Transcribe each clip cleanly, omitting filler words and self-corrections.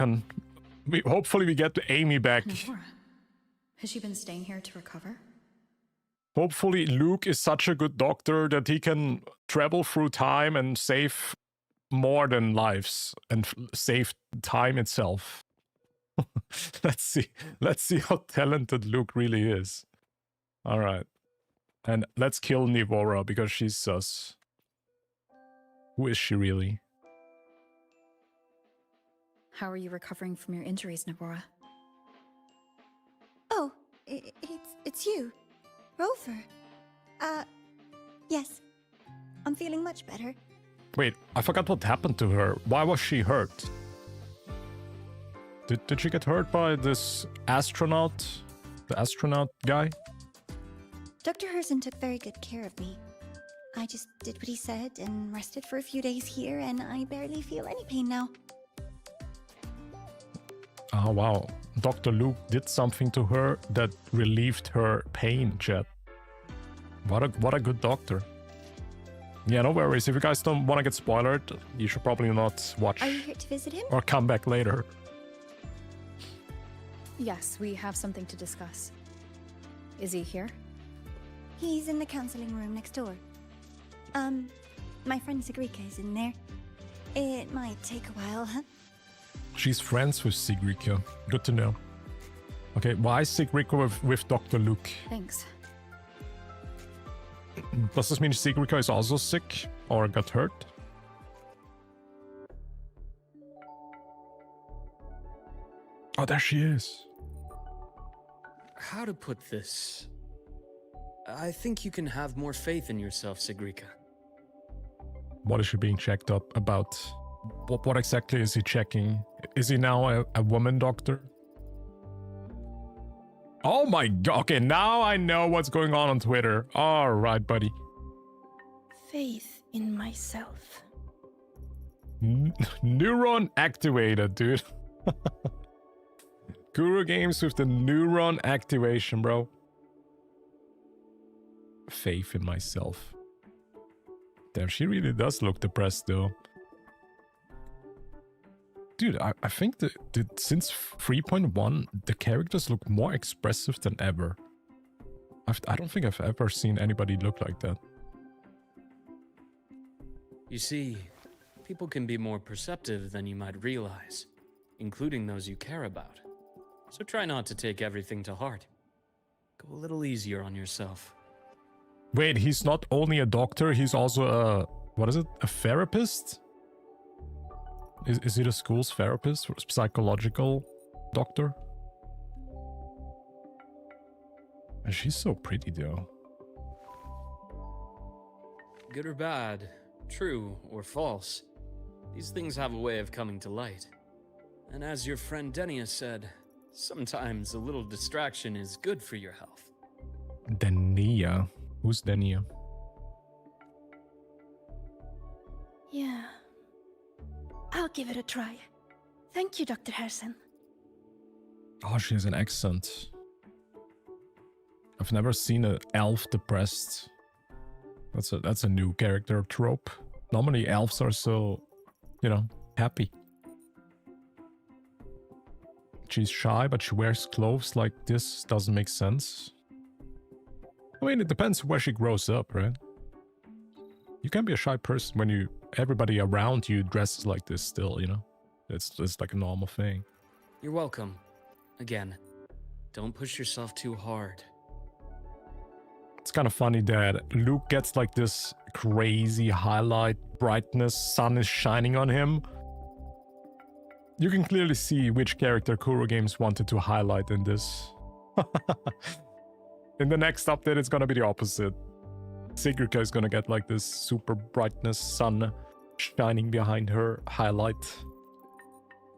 And hopefully we get Amy back. Navora. Has she been staying here to recover? Hopefully LUUK is such a good doctor that he can travel through time and save more than lives and save time itself. Let's see how talented LUUK really is. All right. And let's kill Navora because she's sus. Who is she really? How are you recovering from your injuries, Navora? Oh, it's you. Rover. Yes. I'm feeling much better. Wait, I forgot what happened to her. Why was she hurt? Did she get hurt by this astronaut? The astronaut guy? Dr. Herson took very good care of me. I just did what he said and rested for a few days here, and I barely feel any pain now. Oh, wow. Dr. LUUK did something to her that relieved her pain, chat. What a good doctor. Yeah, no worries. If you guys don't want to get spoiled, you should probably not watch. Are you here to visit him? Or come back later. Yes, we have something to discuss. Is he here? He's in the counseling room next door. My friend Sigrika is in there. It might take a while, huh? She's friends with Sigrika. Good to know. Okay, why is Sigrika with Dr. LUUK? Thanks. Does this mean Sigrika is also sick or got hurt? Oh, there she is. How to put this? I think you can have more faith in yourself, Sigrika. What is she being checked up about? What exactly is he checking? Is he now a woman doctor? Oh my god. Okay, now I know what's going on Twitter. All right, buddy. Faith in myself. Neuron activated, dude. Guru Games with the neuron activation, bro. Faith in myself. Damn, she really does look depressed, though. Dude, I think that since 3.1, the characters look more expressive than ever. I don't think I've ever seen anybody look like that. You see, people can be more perceptive than you might realize, including those you care about. So try not to take everything to heart. Go a little easier on yourself. Wait, he's not only a doctor, he's also a... what is it? A therapist? Is he the school's therapist? Or psychological doctor? And she's so pretty, though. Good or bad, true or false, these things have a way of coming to light. And as your friend Denia said, sometimes a little distraction is good for your health. Denia? Who's Denia? Yeah. I'll give it a try. Thank you, Dr. Herson. Oh, she has an accent. I've never seen an elf depressed. That's a new character trope. Normally elves are so, you know, happy. She's shy, but she wears clothes like this. Doesn't make sense. I mean, it depends where she grows up, right? You can be a shy person when everybody around you dresses like this still, you know? It's like a normal thing. You're welcome. Again, don't push yourself too hard. It's kind of funny that LUUK gets like this crazy highlight brightness, sun is shining on him. You can clearly see which character Kuro Games wanted to highlight in this. In the next update, it's gonna be the opposite. Sigrika is gonna get like this super brightness, sun shining behind her highlight.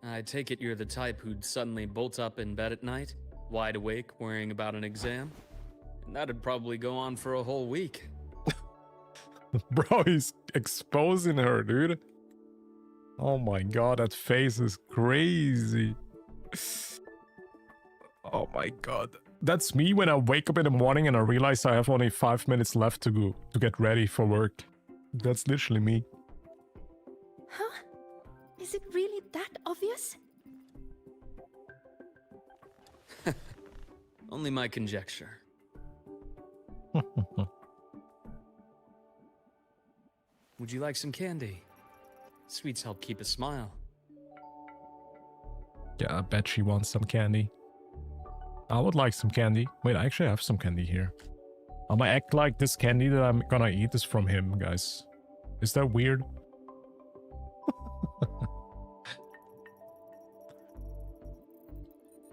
I take it you're the type who'd suddenly bolt up in bed at night, wide awake, worrying about an exam? And that'd probably go on for a whole week. Bro, he's exposing her, dude. Oh my god, that face is crazy. Oh my god. That's me when I wake up in the morning and I realize I have only 5 minutes left to get ready for work. That's literally me. Huh? Is it really that obvious? Only my conjecture. Would you like some candy? Sweets help keep a smile. Yeah, I bet she wants some candy. I would like some candy. Wait, I actually have some candy here. I'm gonna act like this candy that I'm gonna eat is from him, guys. Is that weird?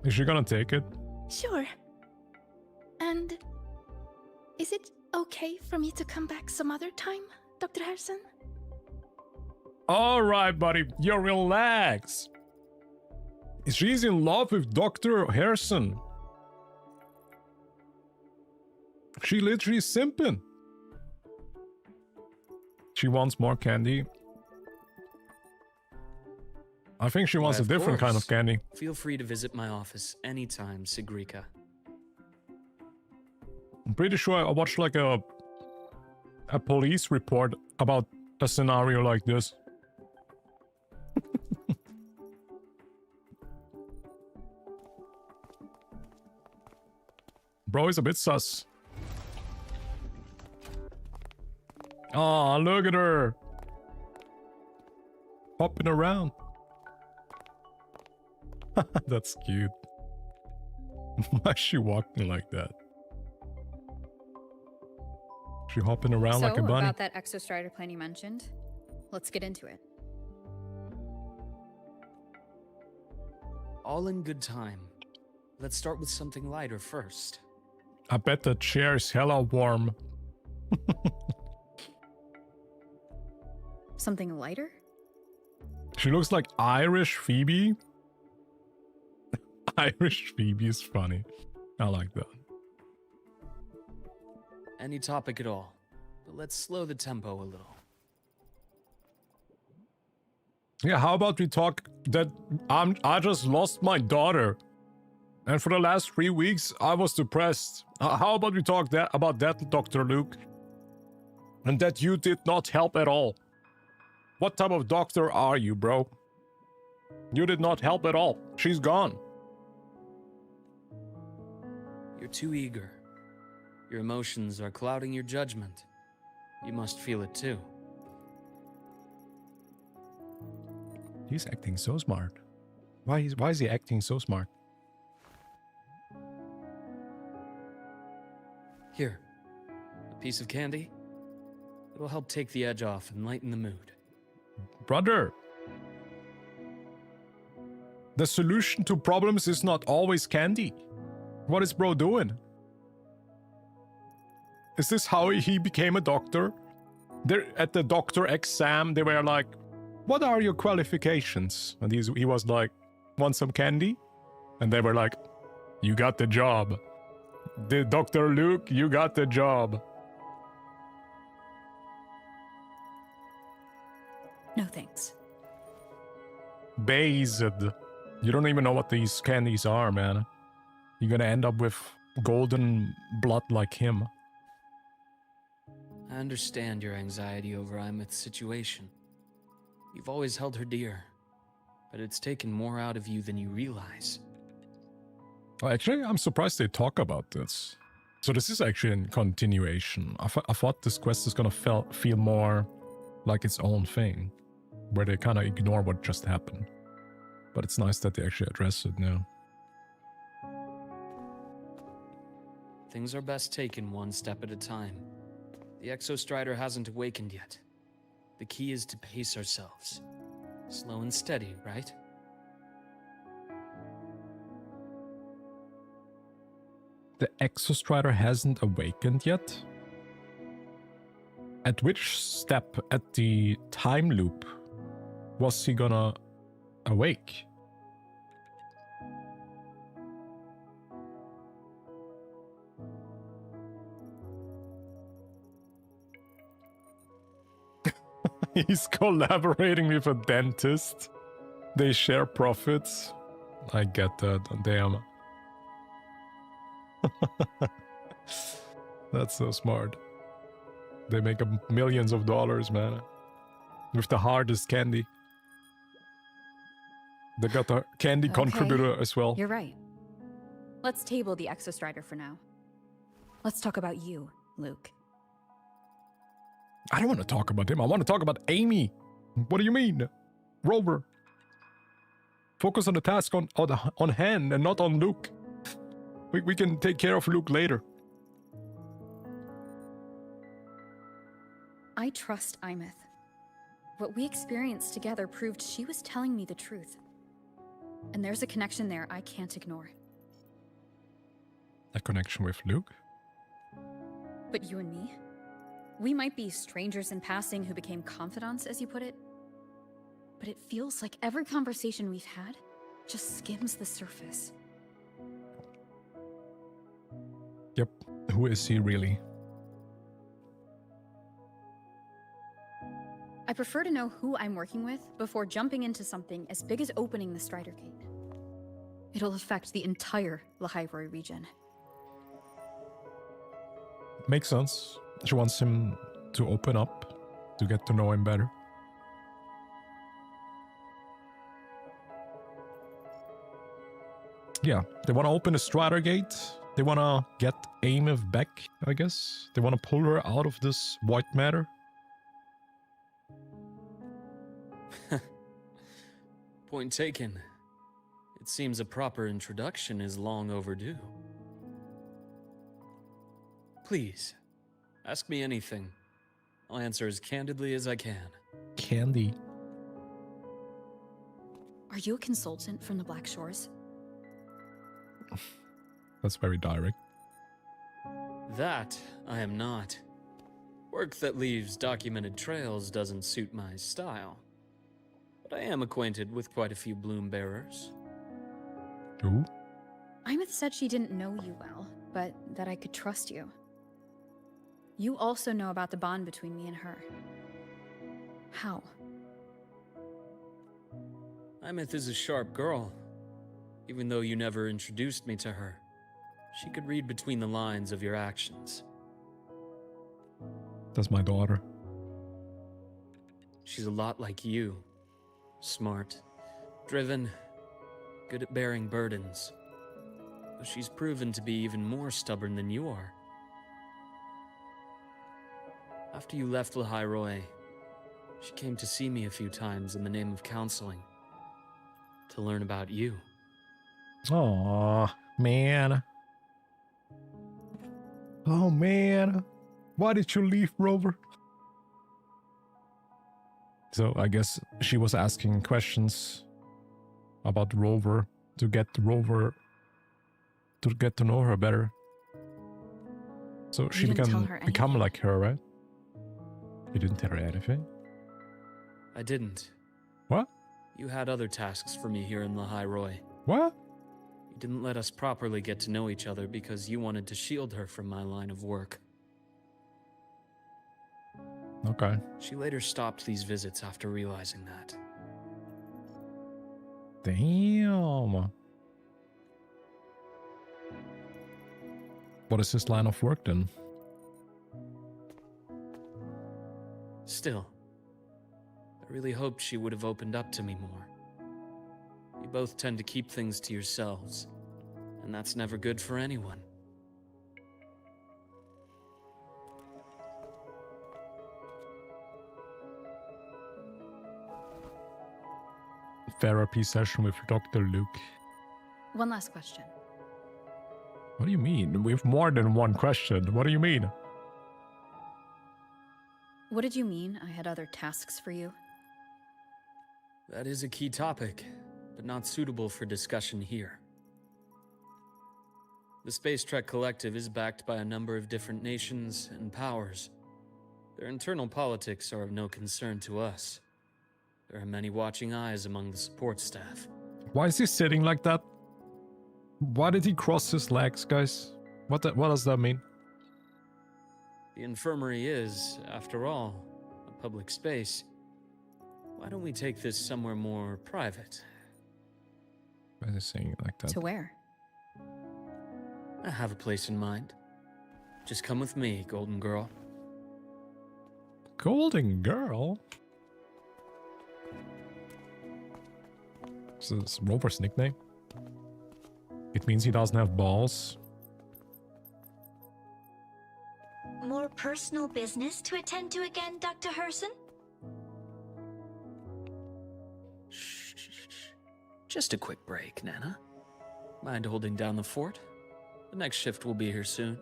Is she gonna take it? Sure. And is it okay for me to come back some other time, Dr. Harrison? Alright, buddy. You relax. She's in love with Dr. Harrison. She literally is simping. She wants more candy. I think she wants Why, a different kind of course. candy. Feel free to visit my office anytime, Sigrika. I'm pretty sure I watched like a police report about a scenario like this. Bro is a bit sus. Aw, look at her. Hopping around. That's cute. Why is she walking like that? She hopping around like a bunny. About that exostrider plan you mentioned, let's get into it. All in good time. Let's start with something lighter first. I bet the chair is hella warm. Something lighter? She looks like Irish Phoebe. Irish Phoebe is funny. I like that. Any topic at all. But let's slow the tempo a little. Yeah, how about we talk that I just lost my daughter. And for the last 3 weeks, I was depressed. How about we talk about that, Dr. Luke? And that you did not help at all. What type of doctor are you, bro? You did not help at all. She's gone. You're too eager. Your emotions are clouding your judgment. You must feel it too. He's acting so smart. Why is he acting so smart? Here, a piece of candy. It'll help take the edge off and lighten the mood. Brother, the solution to problems is not always candy. What is bro doing? Is this how he became a doctor? There at the doctor exam, they were like, "What are your qualifications?" And he was like, "Want some candy?" And they were like, "You got the job. Dr. Luke, you got the job." No thanks. Based. You don't even know what these candies are, man. You're gonna end up with golden blood like him. I understand your anxiety over Imeth's situation. You've always held her dear, but it's taken more out of you than you realize. Well, actually, I'm surprised they talk about this. So this is actually a continuation. I thought this quest is gonna feel more like its own thing, where they kind of ignore what just happened. But it's nice that they actually address it now. Things are best taken one step at a time. The Exostrider hasn't awakened yet. The key is to pace ourselves. Slow and steady, right? The Exostrider hasn't awakened yet? At which step at the time loop was he gonna awake? He's collaborating with a dentist. They share profits. I get that. Damn. That's so smart. They make millions of dollars, man. With the hardest candy. They got the candy Okay, contributor as well. You're right. Let's table the Exostrider for now. Let's talk about you, Luke. I don't want to talk about him. I want to talk about Amy. What do you mean? Rover. Focus on the task on hand and not on Luke. We can take care of Luke later. I trust Imeth. What we experienced together proved she was telling me the truth. And there's a connection there I can't ignore. A connection with Luke? But you and me? We might be strangers in passing who became confidants, as you put it. But it feels like every conversation we've had just skims the surface. Yep. Who is he really? I prefer to know who I'm working with before jumping into something as big as opening the Strider Gate. It'll affect the entire Lahairoi region. Makes sense. She wants him to open up, to get to know him better. Yeah, they want to open the Strider Gate. They want to get Ameth back, I guess. They want to pull her out of this white matter. Point taken. It seems a proper introduction is long overdue. Please, ask me anything. I'll answer as candidly as I can. Candy. Are you a consultant from the Black Shores? That's very direct. That I am not. Work that leaves documented trails doesn't suit my style. But I am acquainted with quite a few bloom bearers. Ooh. Imeth said she didn't know you well, but that I could trust you. You also know about the bond between me and her. How? Imeth is a sharp girl. Even though you never introduced me to her, she could read between the lines of your actions. That's my daughter. She's a lot like you. Smart, driven, good at bearing burdens. Though she's proven to be even more stubborn than you are. After you left Lahairoi, she came to see me a few times in the name of counseling. To learn about you. Aw, man. Oh, man. Why did you leave, Rover? So I guess she was asking questions about Rover to get Rover to get to know her better. So she You didn't tell can her become anything? like her, right? You didn't tell her anything? I didn't. What? You had other tasks for me here in Lahairoi. What? You didn't let us properly get to know each other because you wanted to shield her from my line of work. Okay. She later stopped these visits after realizing that. Damn. What is his line of work then? Still, I really hoped she would have opened up to me more. You both tend to keep things to yourselves, and that's never good for anyone. Therapy session with Dr. Luke. One last question. What do you mean? We have more than one question. What do you mean? What did you mean I had other tasks for you? That is a key topic, but not suitable for discussion here. The Space Trek Collective is backed by a number of different nations and powers. Their internal politics are of no concern to us. There are many watching eyes among the support staff. Why is he sitting like that? Why did he cross his legs, guys? What does that mean? The infirmary is, after all, a public space. Why don't we take this somewhere more private? Why is he saying it like that? To where? I have a place in mind. Just come with me, Golden Girl. Golden Girl? Is this Rover's nickname? It means he doesn't have balls. More personal business to attend to again, Dr. Herson? Shh. Just a quick break, Nana. Mind holding down the fort? The next shift will be here soon.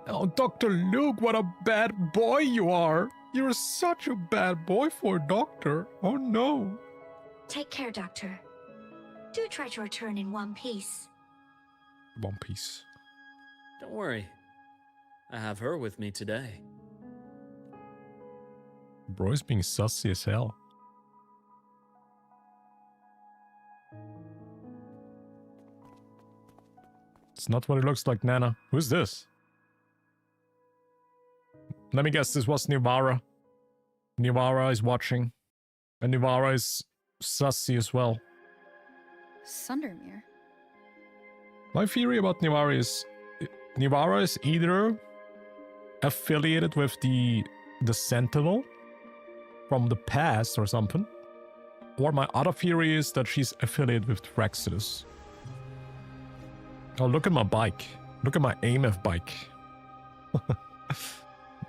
Oh, Dr. Luke, what a bad boy you are. You're such a bad boy for a doctor. Oh, no. Take care, Doctor. Do try to return in one piece. One Piece. Don't worry. I have her with me today. Bro's being sussy as hell. It's not what it looks like, Nana. Who's this? Let me guess, this was Nivara. Nivara is watching. And Nivara is sussy as well. Sundermere? My theory about Nivara is either affiliated with the Sentinel from the past or something. Or my other theory is that she's affiliated with Fraxidus. Oh, look at my bike. Look at my AMF bike.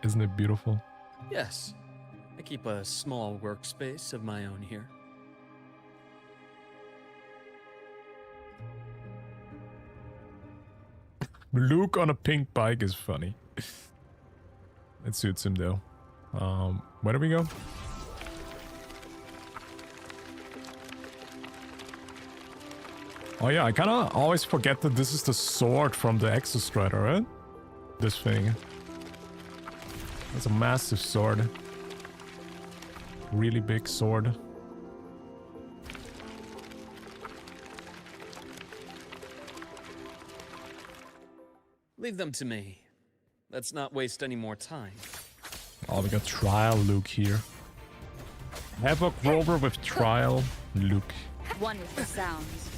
Isn't it beautiful? Yes. I keep a small workspace of my own here. Luke on a pink bike is funny. It suits him though. Where do we go? Oh yeah, I kind of always forget that this is the sword from the Exostrider, right? This thing. It's a massive sword. Really big sword. Leave them to me. Let's not waste any more time. Oh, we got Trial Luke here. Havoc Rover with Trial Luke. One with the sounds.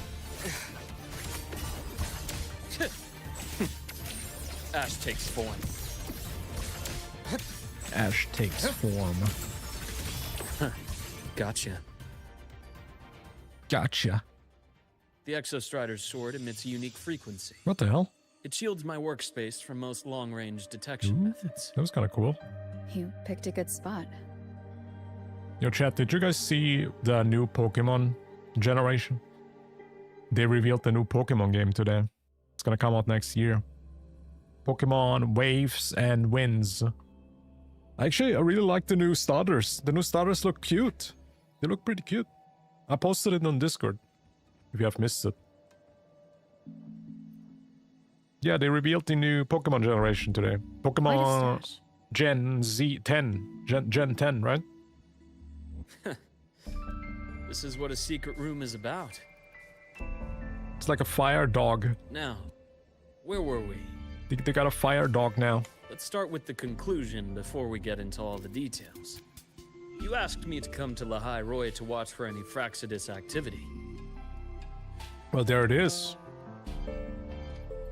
Ash takes form. Ash takes form. Gotcha. Gotcha. The Exostrider's sword emits a unique frequency. What the hell? It shields my workspace from most long-range detection Ooh, methods. that was kind of cool. You picked a good spot. Yo, chat, did you guys see the new Pokemon generation? They revealed the new Pokemon game today. It's gonna come out next year. Pokemon Waves and Winds. Actually, I really like the new starters. The new starters look cute. They look pretty cute. I posted it on Discord, if you have missed it. Yeah, they revealed the new Pokemon generation today. Pokemon Gen Z 10. Gen 10, right? This is what a secret room is about. It's like a fire dog. Now, where were we? They got a fire dog now. Let's start with the conclusion before we get into all the details. You asked me to come to Lahai Roy to watch for any Fraxidus activity. Well, there it is.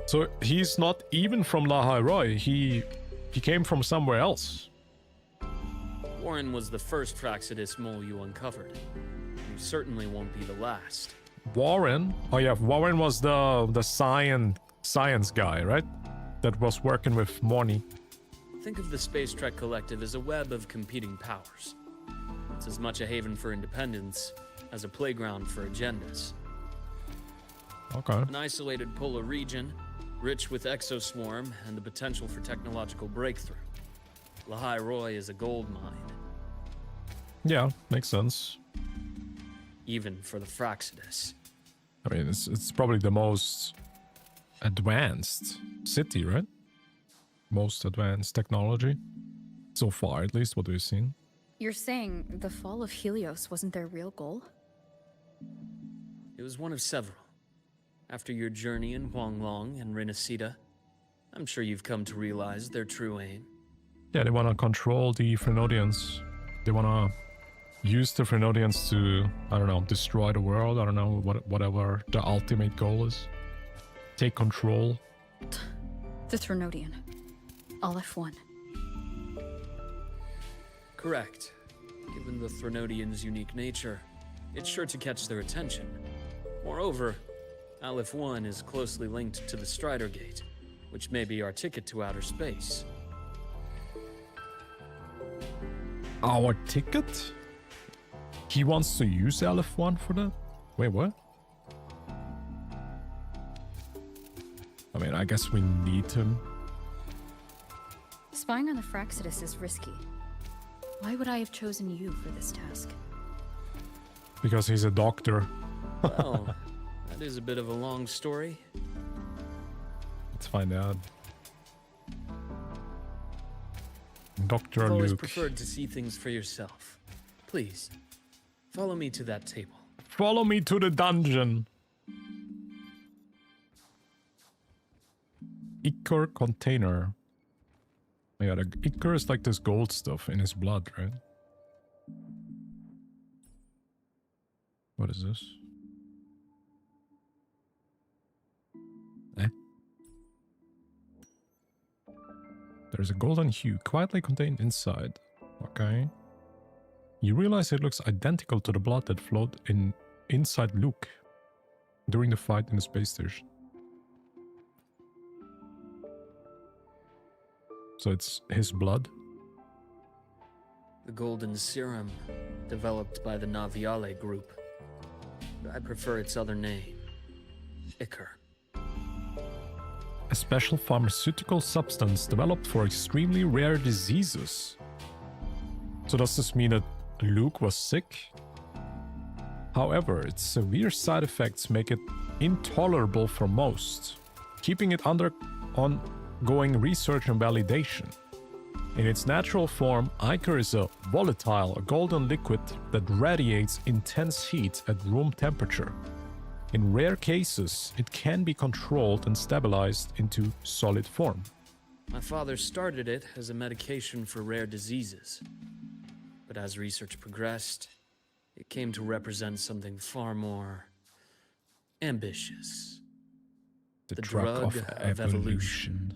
So he's not even from Lahai Roy. He came from somewhere else. Warren was the first Fraxidus mole you uncovered. You certainly won't be the last. Warren? Oh yeah, Warren was the science guy, right? That was working with Morny. Think of the Space Trek Collective as a web of competing powers. It's as much a haven for independence as a playground for agendas. Okay. An isolated polar region, rich with exoswarm and the potential for technological breakthrough. Lahai Roy is a gold mine. Yeah, makes sense. Even for the Fraxidus. I mean, it's probably the most advanced city, right? Most advanced technology. So far, at least, what we've seen. You're saying the fall of Helios wasn't their real goal? It was one of several. After your journey in Huanglong and Renacida, I'm sure you've come to realize their true aim. Yeah, they want to control the Frenodians. They want to use the Frenodians to, I don't know, destroy the world. I don't know, whatever the ultimate goal is. Take control. The Trinodian. All F1. Correct. Given the Threnodians' unique nature, it's sure to catch their attention. Moreover, Aleph 1 is closely linked to the Strider Gate, which may be our ticket to outer space. Our ticket? He wants to use Aleph 1 for that? Wait, what? I mean, I guess we need him. Spying on the Fraxidus is risky. Why would I have chosen you for this task? Because he's a doctor. Well, that is a bit of a long story. Let's find out. Dr. I've always LUUK. preferred to see things for yourself. Please, follow me to that table. Follow me to the dungeon. Ichor container. Yeah, the Ichor is like this gold stuff in his blood, right? What is this? Eh? There's a golden hue quietly contained inside. Okay. You realize it looks identical to the blood that flowed inside LUUK during the fight in the space station. So it's his blood? The golden serum, developed by the Naviale group. I prefer its other name, Ichor. A special pharmaceutical substance developed for extremely rare diseases. So does this mean that LUUK was sick? However, its severe side effects make it intolerable for most, keeping it under ongoing research and validation. In its natural form, Ichor is a volatile, golden liquid that radiates intense heat at room temperature. In rare cases, it can be controlled and stabilized into solid form. My father started it as a medication for rare diseases. But as research progressed, it came to represent something far more ambitious. The drug of evolution.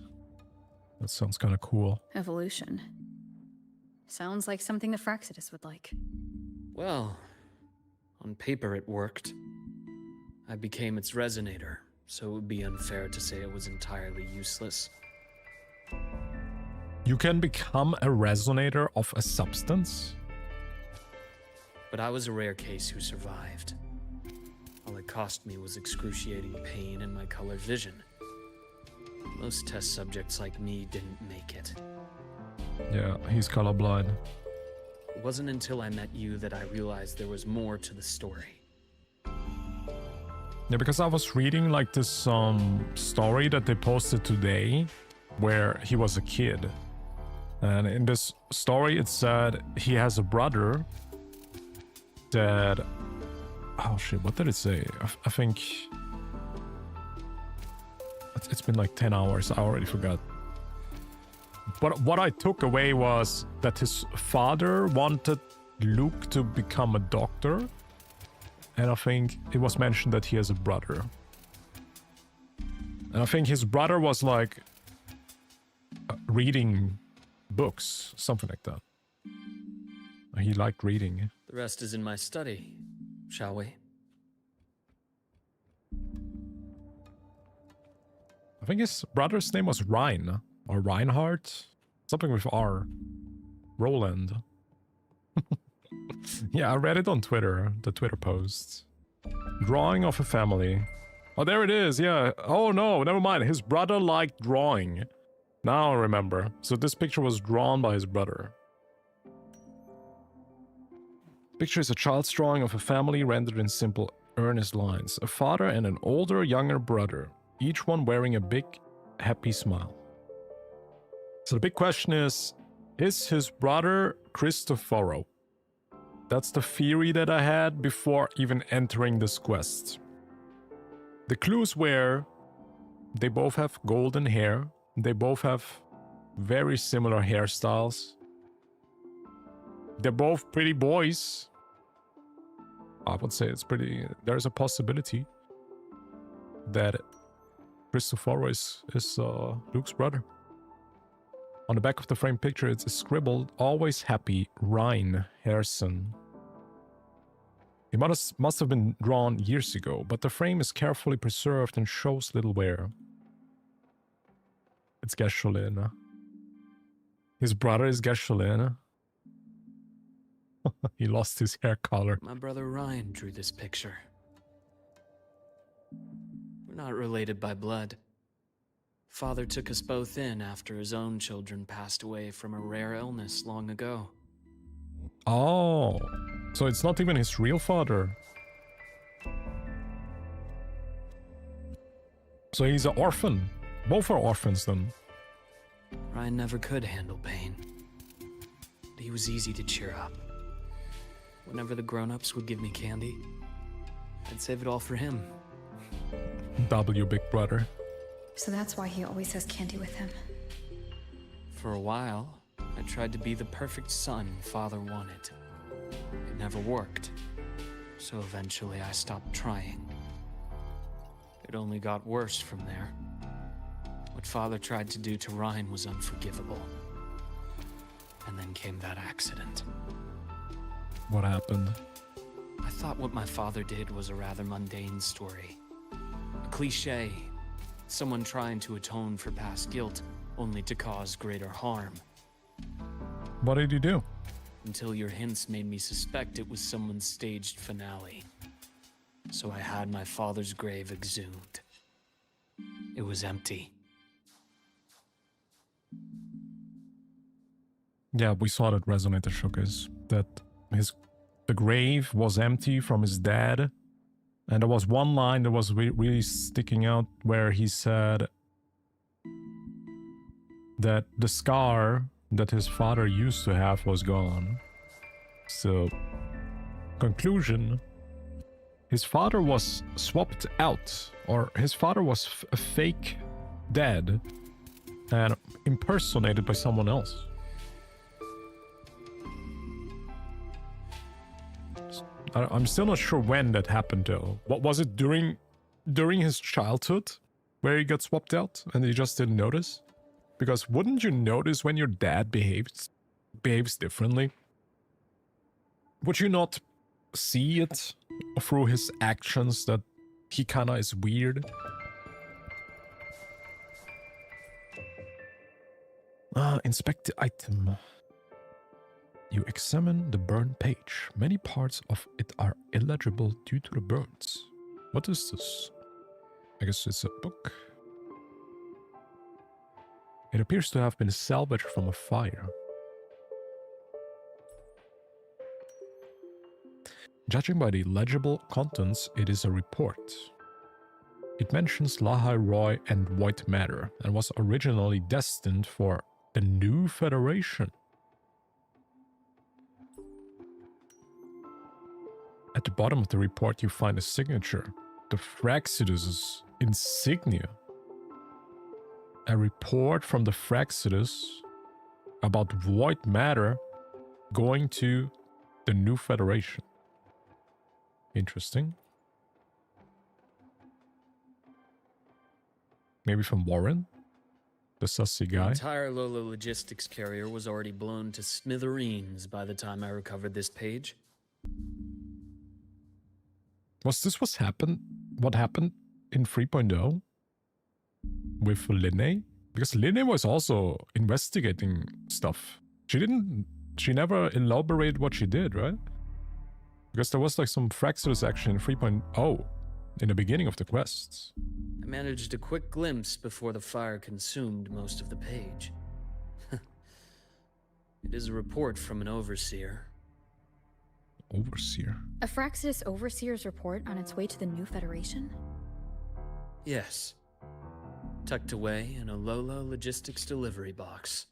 That sounds kind of cool. Evolution. Sounds like something the Fraxidus would like. Well, on paper it worked. I became its resonator, so it would be unfair to say it was entirely useless. You can become a resonator of a substance? But I was a rare case who survived. All it cost me was excruciating pain and my color vision. Most test subjects like me didn't make it. Yeah, he's colorblind. It wasn't until I met you that I realized there was more to the story. Yeah, because I was reading like this story that they posted today where he was a kid. And in this story it said he has a brother that... Oh shit, what did it say? I think... It's been like 10 hours, I already forgot. But what I took away was that his father wanted LUUK to become a doctor. And I think it was mentioned that he has a brother. And I think his brother was like reading books, something like that. He liked reading. The rest is in my study, shall we? I think his brother's name was Ryan, or Reinhardt. Something with R. Roland. Yeah, I read it on Twitter, the Twitter posts. Drawing of a family. Oh, there it is, yeah. Oh no, never mind. His brother liked drawing. Now I remember. So this picture was drawn by his brother. Picture is a child's drawing of a family rendered in simple, earnest lines. A father and an older, younger brother. Each one wearing a big, happy smile. So the big question is his brother Cristoforo? That's the theory that I had before even entering this quest. The clues were they both have golden hair. They both have very similar hairstyles. They're both pretty boys. I would say it's pretty... There's a possibility that Cristoforo is LUUK's brother. On the back of the framed picture, it's scribbled, always happy, Ryan Harrison. He must have been drawn years ago, but the frame is carefully preserved and shows little wear. It's Gasolina. His brother is Gasolina. He lost his hair color. My brother Ryan drew this picture. We're not related by blood. Father took us both in after his own children passed away from a rare illness long ago. Oh, so it's not even his real father. So he's an orphan. Both are orphans then. Ryan never could handle pain. But he was easy to cheer up. Whenever the grown-ups would give me candy, I'd save it all for him. W, big brother. So that's why he always has candy with him. For a while, I tried to be the perfect son Father wanted. It never worked. So eventually I stopped trying. It only got worse from there. What Father tried to do to Ryan was unforgivable. And then came that accident. What happened? I thought what my father did was a rather mundane story. A cliché. Someone trying to atone for past guilt, only to cause greater harm. What did he do? Until your hints made me suspect it was someone's staged finale. So I had my father's grave exhumed. It was empty. Yeah, we saw that Resonator Showcase. That the grave was empty from his dad. And there was one line that was really sticking out where he said that the scar that his father used to have was gone. So, conclusion, his father was swapped out, or his father was a fake dad and impersonated by someone else. I'm still not sure when that happened though. What was it during his childhood where he got swapped out and he just didn't notice? Because wouldn't you notice when your dad behaves differently? Would you not see it through his actions that he kinda is weird? Inspect the item. You examine the burn page. Many parts of it are illegible due to the burns. What is this? I guess it's a book. It appears to have been salvaged from a fire. Judging by the legible contents, it is a report. It mentions Lahai Roy and white matter and was originally destined for the new Federation. At the bottom of the report, you find a signature. The Fraxidus' insignia. A report from the Fraxidus about void matter going to the new Federation. Interesting. Maybe from Warren? The sussy The guy? entire Lola logistics carrier was already blown to smithereens by the time I recovered this page. Was this what happened in 3.0 with Linne? Because Linne was also investigating stuff. She never elaborated what she did, right? Because there was like some Fraxidus action in 3.0 in the beginning of the quests. I managed a quick glimpse before the fire consumed most of the page. It is a report from an overseer. Overseer? A Fraxidus Overseer's report on its way to the new Federation? Yes. Tucked away in a Lola logistics delivery box.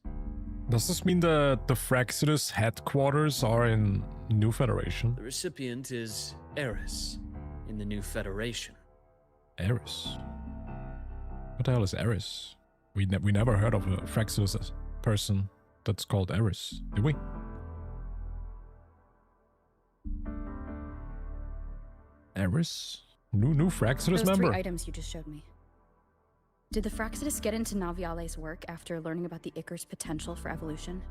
Does this mean that the Fraxidus headquarters are in New Federation? The recipient is Eris in the new Federation. Eris? What the hell is Eris? We never heard of a Fraxidus person that's called Eris, did we? Eris? New Fraxidus Those member? 3 items you just showed me. Did the Fraxidus get into Naviale's work after learning about the Icar's potential for evolution?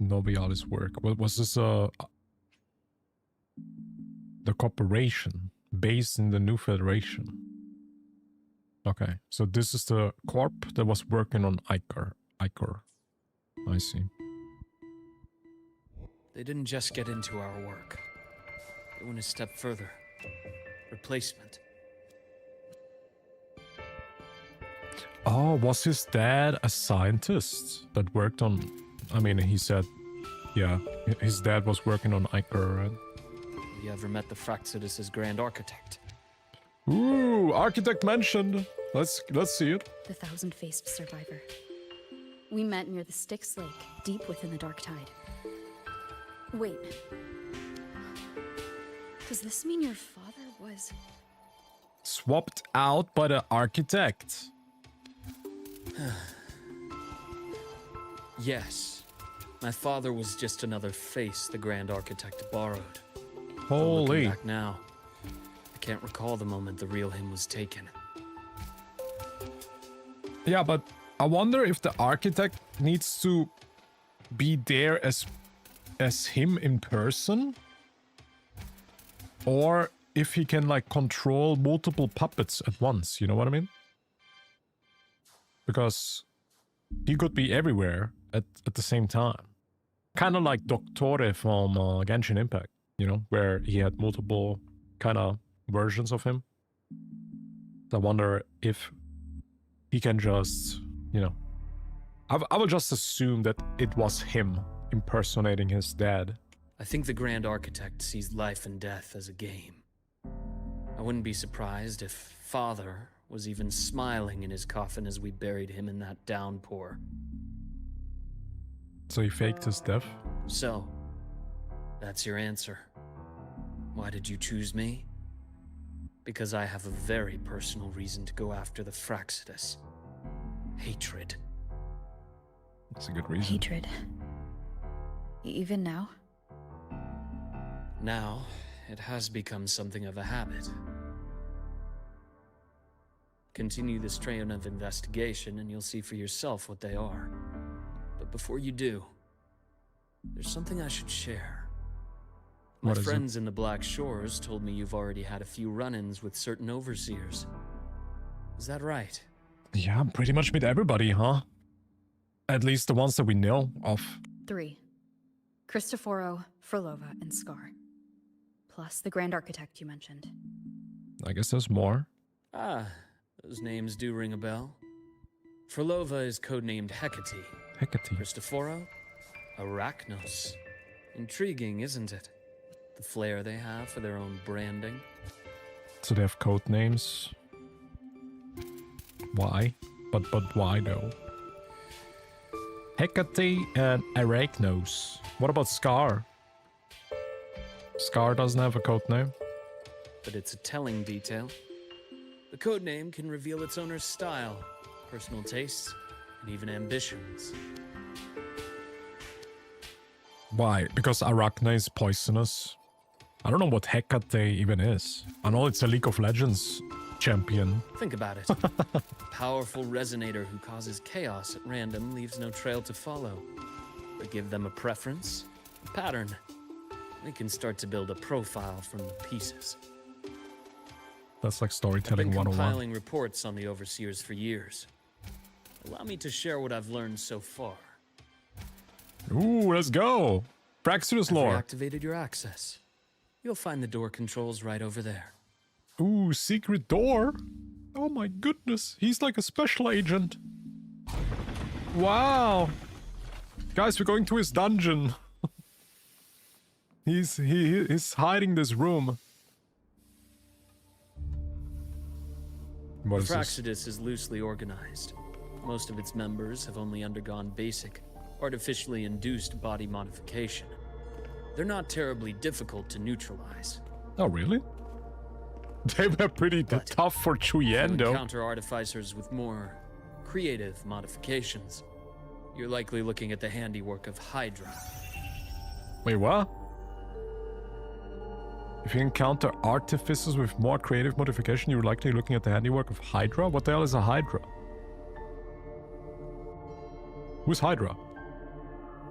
Nobiali's work. What was this the corporation based in the New Federation. Okay, so this is the corp that was working on Iker. I see. They didn't just get into our work. They went a step further. Replacement. Oh, was his dad a scientist that worked on... I mean, he said, yeah, his dad was working on Iker, right? Have you ever met the Fraxidus' grand architect? Ooh, architect mentioned. Let's see it. The thousand-faced survivor. We met near the Styx Lake, deep within the Dark Tide. Wait. Does this mean your father was... Swapped out by the architect. Yes. My father was just another face the grand architect borrowed. Holy. Looking back now, I can't recall the moment the real him was taken. Yeah, but I wonder if the architect needs to be there as him in person, or if he can like control multiple puppets at once, you know what I mean? Because he could be everywhere at the same time. Kind of like Dottore from Genshin Impact, you know, where he had multiple kind of versions of him. I wonder if he can just, you know... I will just assume that it was him impersonating his dad. I think the Grand Architect sees life and death as a game. I wouldn't be surprised if Father was even smiling in his coffin as we buried him in that downpour. So he faked his death? So, that's your answer. Why did you choose me? Because I have a very personal reason to go after the Fraxidus. Hatred. That's a good reason. Hatred. Even now? Now, it has become something of a habit. Continue this train of investigation and you'll see for yourself what they are. But before you do, there's something I should share. My What is it? friends in the Black Shores told me you've already had a few run-ins with certain overseers. Is that right? Yeah, pretty much with everybody, huh? At least the ones that we know of. 3. Cristoforo, Frolova, and Scar. Plus the Grand Architect you mentioned. I guess there's more. Ah, those names do ring a bell. Frolova is codenamed Hecate. Hecate. Cristoforo? Arachnos. Intriguing, isn't it? The flair they have for their own branding. So they have code names. Why? But why though? Hecate and Arachnos. What about Scar? Scar doesn't have a code name. But it's a telling detail. The codename can reveal its owner's style, personal tastes, and even ambitions. Why? Because Arachne is poisonous? I don't know what Hecate even is. I know it's a League of Legends champion. Think about it. A powerful resonator who causes chaos at random leaves no trail to follow. But give them a preference, a pattern. They can start to build a profile from the pieces. That's like I've storytelling been 101. compiling reports on the Overseers for years. Allow me to share what I've learned so far. Ooh, let's go! Fraxidus I've lore. reactivated your access. You'll find the door controls right over there. Ooh, secret door? Oh my goodness, he's like a special agent. Wow! Guys, we're going to his dungeon. He's hiding this room. What is this? Fraxidus is loosely organized. Most of its members have only undergone basic, artificially induced body modification. They're not terribly difficult to neutralize. Oh, really? They were pretty tough for If you Chuyendo. encounter artificers with more creative modifications, you're likely looking at the handiwork of Hydra. Wait, what? If you encounter artificers with more creative modification, you're likely looking at the handiwork of Hydra? What the hell is a Hydra? Who's Hydra?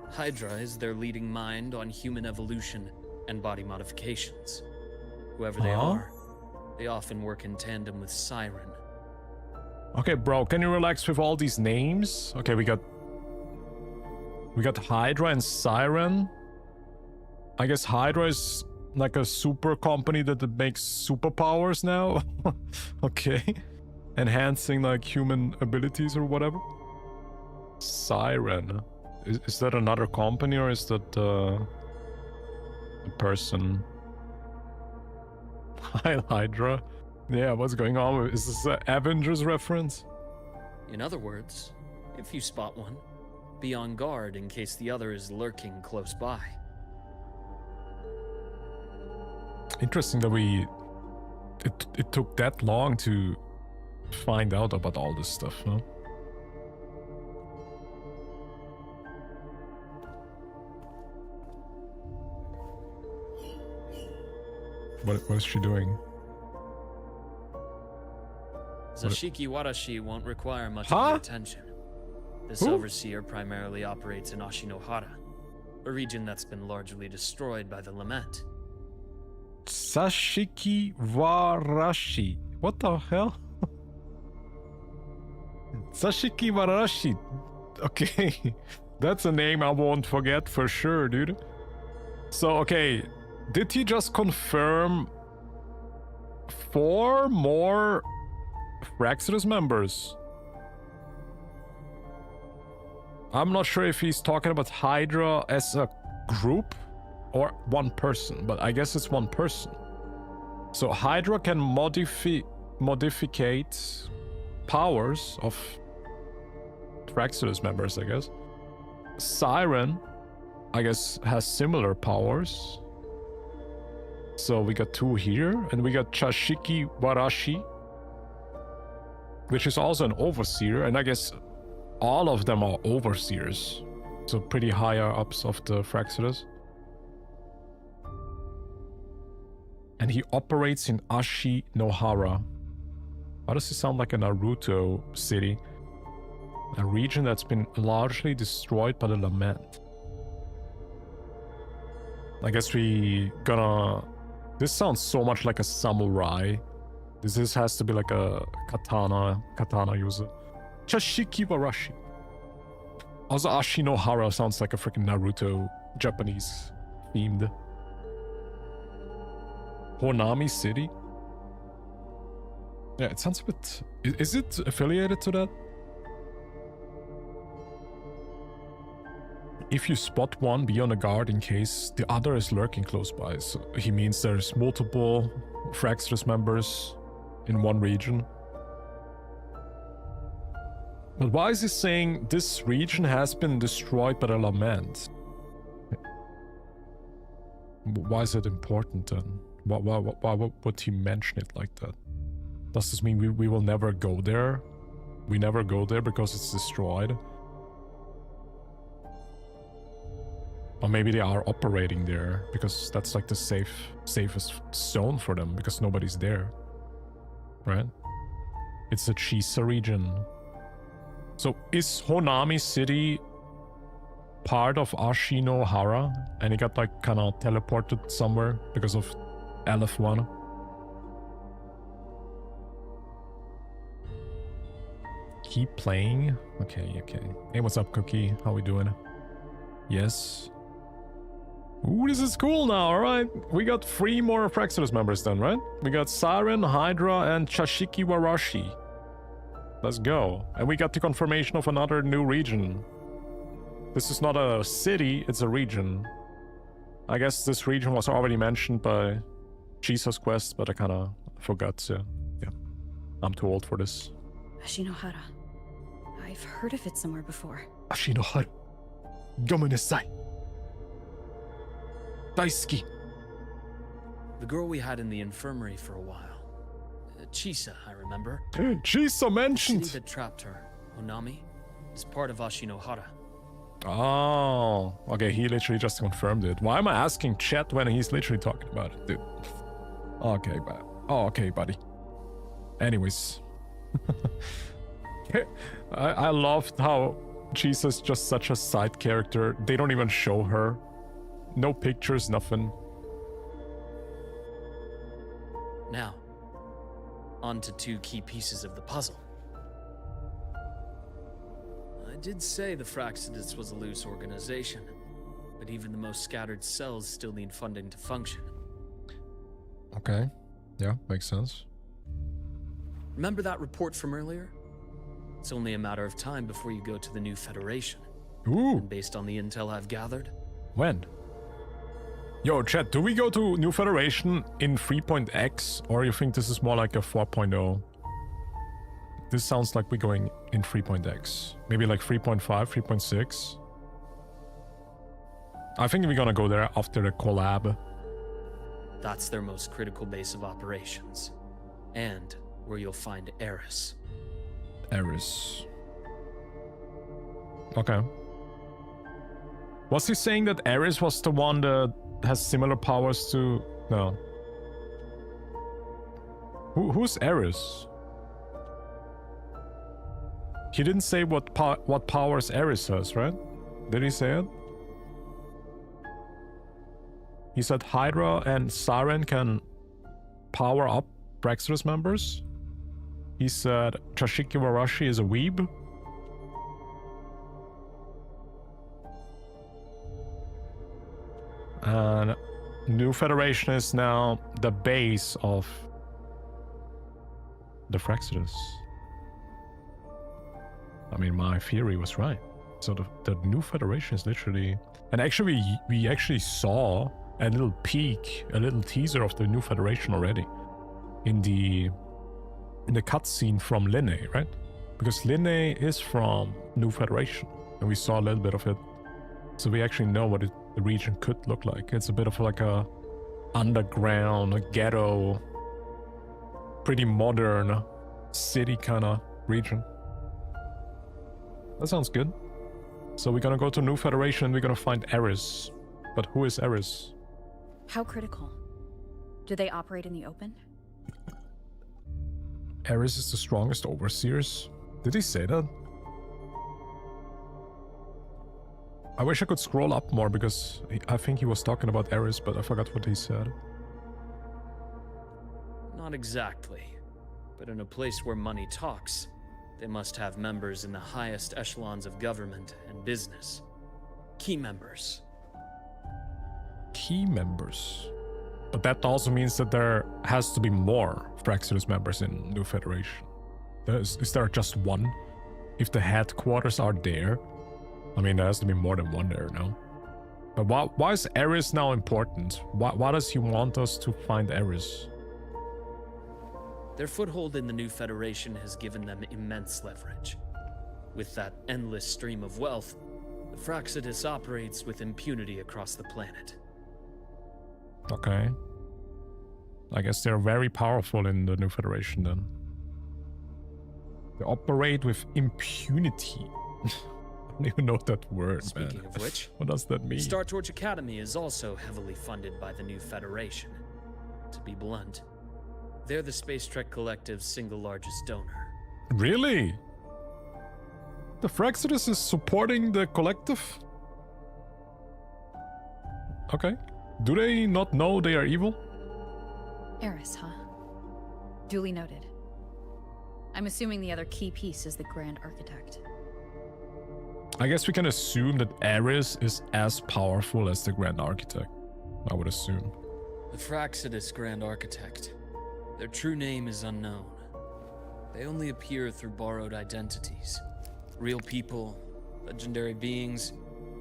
Hydra is their leading mind on human evolution and body modifications. Whoever they Huh? are, they often work in tandem with Siren. Okay, bro, can you relax with all these names? Okay, we got Hydra and Siren. I guess Hydra is like a super company that makes superpowers now. Okay. Enhancing like human abilities or whatever. Siren. Is that another company or is that a person? Hi, Hydra. Yeah, what's going on? Is this an Avengers reference? In other words, if you spot one, be on guard in case the other is lurking close by. Interesting that it took that long to find out about all this stuff, huh? What is she doing? Zashiki Warashi won't require much Huh? of your attention. This Who? overseer primarily operates in Ashinohara, a region that's been largely destroyed by the lament. Sashiki Warashi. What the hell? Sashiki Warashi. Okay. That's a name I won't forget for sure, dude. So, okay. Did he just confirm 4 more Fraxidus members? I'm not sure if he's talking about Hydra as a group or one person, but I guess it's one person. So Hydra can modificate powers of Fraxidus members, I guess. Siren, I guess, has similar powers. So we got 2 here, and we got Chashiki Warashi, which is also an overseer, and I guess all of them are overseers. So pretty higher ups of the Fraxidus. And he operates in Ashinohara. Why does it sound like a Naruto city? A region that's been largely destroyed by the lament. I guess we gonna... This sounds so much like a samurai. This has to be like a katana user. Chashiki Warashi. Also, Ashinohara sounds like a freaking Naruto Japanese themed. Honami City? Yeah, it sounds a bit... Is it affiliated to that? If you spot one, be on a guard in case the other is lurking close by. So he means there's multiple Fraxidus members in one region. But why is he saying this region has been destroyed by the lament? Why is it important then? Why would he mention it like that? Does this mean we will never go there? We never go there because it's destroyed? Or maybe they are operating there because that's like the safest zone for them because nobody's there. Right? It's the Chisa region. So is Honami City part of Ashinohara? And he got like kind of teleported somewhere because of LF1? Keep playing? Okay. Hey, what's up, Cookie? How we doing? Yes. Ooh, this is cool now, alright. We got 3 more Fraxidus members then, right? We got Siren, Hydra, and Chashiki Warashi. Let's go. And we got the confirmation of another new region. This is not a city, it's a region. I guess this region was already mentioned by Jesus Quest, but I kinda forgot, so yeah. I'm too old for this. Ashinohara. I've heard of it somewhere before. Ashinohara. Gomenasai. Daisuki. The girl we had in the infirmary for a while. Chisa, I remember. Chisa The mentioned. city that trapped her, Honami, is part of Ashinohara. Oh, okay, he literally just confirmed it. Why am I asking chat when he's literally talking about it, dude? Okay, but okay, buddy. Anyways. I loved how Chisa's just such a side character. They don't even show her. No pictures, nothing. Now, on to 2 key pieces of the puzzle. I did say the Fraxidus was a loose organization, but even the most scattered cells still need funding to function. Okay. Yeah, makes sense. Remember that report from earlier? It's only a matter of time before you go to the new Federation. Ooh. And based on the intel I've gathered, When? Yo, chat, do we go to New Federation in 3.x, or you think this is more like a 4.0? This sounds like we're going in 3.x. Maybe like 3.5, 3.6. I think we're gonna go there after the collab. that's their most critical base of operations. And where you'll find Eris. Eris. Okay. Was he saying that Eris was the one that has similar powers to... No. Who's Eris? He didn't say what powers Eris has, right? Did he say it? He said Hydra and Siren can power up Praxis members. He said Chashiki Warashi is a weeb. And New Federation is now the base of the Fraxidus. I mean, my theory was right. So the New Federation is literally... And actually, we actually saw a little peek, a little teaser of the New Federation already. In the cutscene from Linne, right? Because Linne is from New Federation. And we saw a little bit of it. So we actually know what the region could look like. It's a bit of like a underground, a ghetto, pretty modern city kind of region. That sounds good. So we're gonna go to New Federation and we're gonna find Eris. But who is Eris? How critical? Do they operate in the open? Eris is the strongest overseers. Did he say that? I wish I could scroll up more because I think he was talking about Eris, but I forgot what he said. Not exactly. But in a place where money talks, they must have members in the highest echelons of government and business. Key members. Key members. But that also means that there has to be more Fraxidus members in New Federation. Is there just one? If the headquarters are there? I mean, there has to be more than one there, no? But why is Eris now important? Why does he want us to find Eris? Their foothold in the new Federation has given them immense leverage. With that endless stream of wealth, the Fraxidus operates with impunity across the planet. Okay. I guess they're very powerful in the New Federation then. They operate with impunity. I don't even know that word, Speaking man. of which, What does that mean? Star Torch Academy is also heavily funded by the new Federation. To be blunt, they're the Space Trek Collective's single largest donor. Really? The Fraxidus is supporting the collective? Okay. Do they not know they are evil? Eris, huh? Duly noted. I'm assuming the other key piece is the Grand Architect. I guess we can assume that Eris is as powerful as the Grand Architect. I would assume. The Fraxidus Grand Architect. Their true name is unknown. They only appear through borrowed identities. Real people, legendary beings,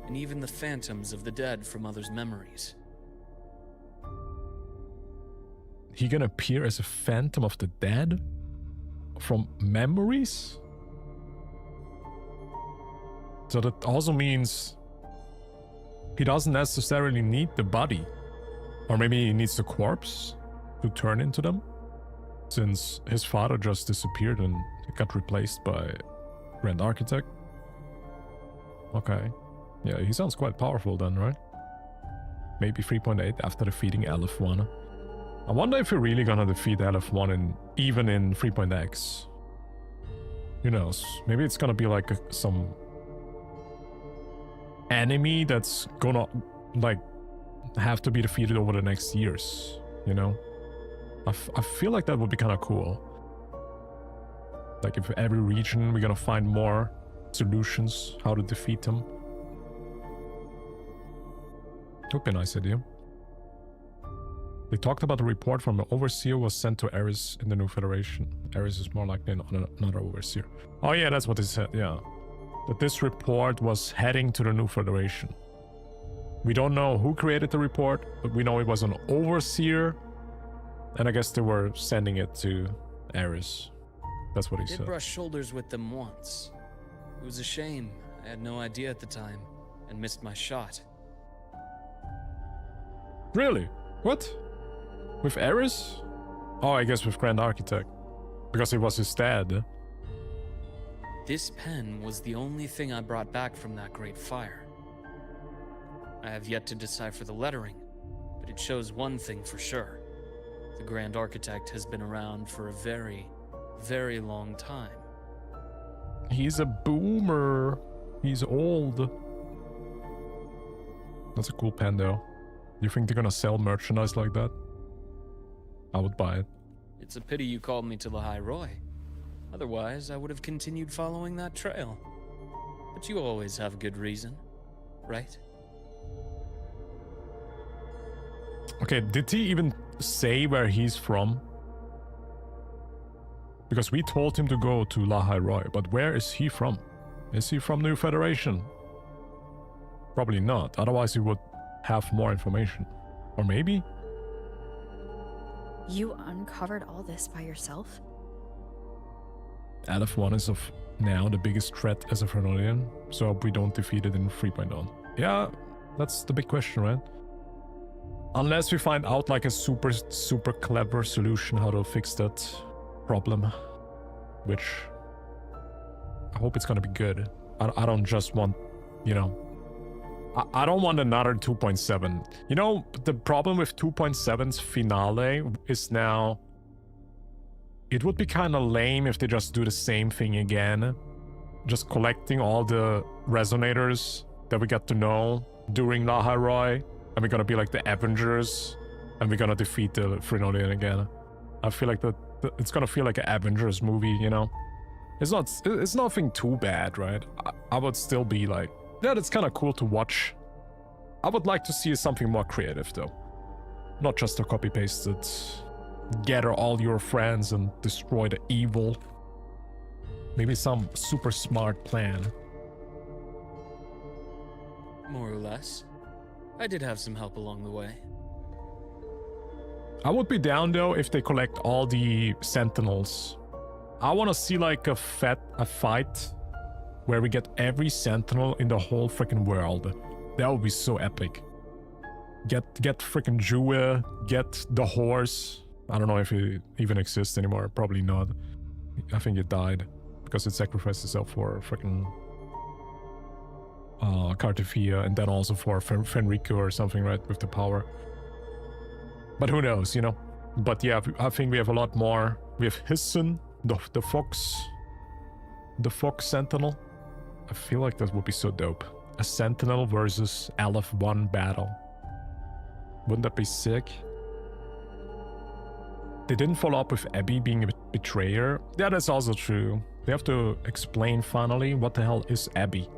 and even the phantoms of the dead from others' memories. He can appear as a phantom of the dead? From memories? So that also means he doesn't necessarily need the body. Or maybe he needs the corpse to turn into them? Since his father just disappeared and got replaced by Grand Architect. Okay. Yeah, he sounds quite powerful then, right? Maybe 3.8 after defeating LF1. I wonder if we're really gonna defeat LF1 even in 3.x. Who knows? Maybe it's gonna be like some enemy that's gonna like have to be defeated over the next years, you know? I feel like that would be kind of cool. Like if every region we're gonna find more solutions how to defeat them. Would be a nice idea. They talked about the report from the Overseer was sent to Eris in the New Federation. Eris is more likely another Overseer. Oh yeah, that's what they said, yeah. That this report was heading to the New Federation. We don't know who created the report, but we know it was an Overseer. And I guess they were sending it to Eris. That's what he I said. did brush shoulders with them once. It was a shame. I had no idea at the time and missed my shot. Really? What? With Eris? Oh, I guess with Grand Architect. Because it was his dad. This pen was the only thing I brought back from that great fire. I have yet to decipher the lettering, but it shows one thing for sure. The Grand Architect has been around for a very, very long time. He's a boomer. He's old. That's a cool pen though. You think they're gonna sell merchandise like that? I would buy it. It's a pity you called me to the High Roy. Otherwise, I would have continued following that trail. But you always have a good reason, right? Okay, did he even say where he's from? Because we told him to go to La High Roy, but where is he from? Is he from New Federation? Probably not, otherwise he would have more information. Or maybe? You uncovered all this by yourself? LF1 is of now the biggest threat as a Frenolian, so we don't defeat it in 3.0. Yeah, that's the big question, right? Unless we find out like a super clever solution how to fix that problem. Which I hope it's gonna be good. I don't just want, you know, I don't want another 2.7. You know, the problem with 2.7's finale is now it would be kind of lame if they just do the same thing again. Just collecting all the resonators that we got to know during La High Roy. And we're gonna be like the Avengers. And we're gonna defeat the Frenolian again. I feel like it's gonna feel like an Avengers movie, you know? It's nothing too bad, right? I would still be like, yeah, that's kind of cool to watch. I would like to see something more creative though. Not just a copy-pasted gather all your friends and destroy the evil. Maybe some super smart plan. More or less. I did have some help along the way. I would be down though if they collect all the sentinels. I want to see like a fight where we get every sentinel in the whole freaking world. That would be so epic. Get freaking Jewel, get the horse. I don't know if it even exists anymore. Probably not. I think it died because it sacrificed itself for freaking Cartifia and then also for Fenrico or something, right, with the power. But who knows, you know? But yeah, I think we have a lot more. We have Hissen, the fox sentinel. I feel like that would be so dope. A sentinel versus LF1 battle. Wouldn't that be sick? They didn't follow up with Abby being a betrayer. Yeah, that's also true. They have to explain finally what the hell is Abby.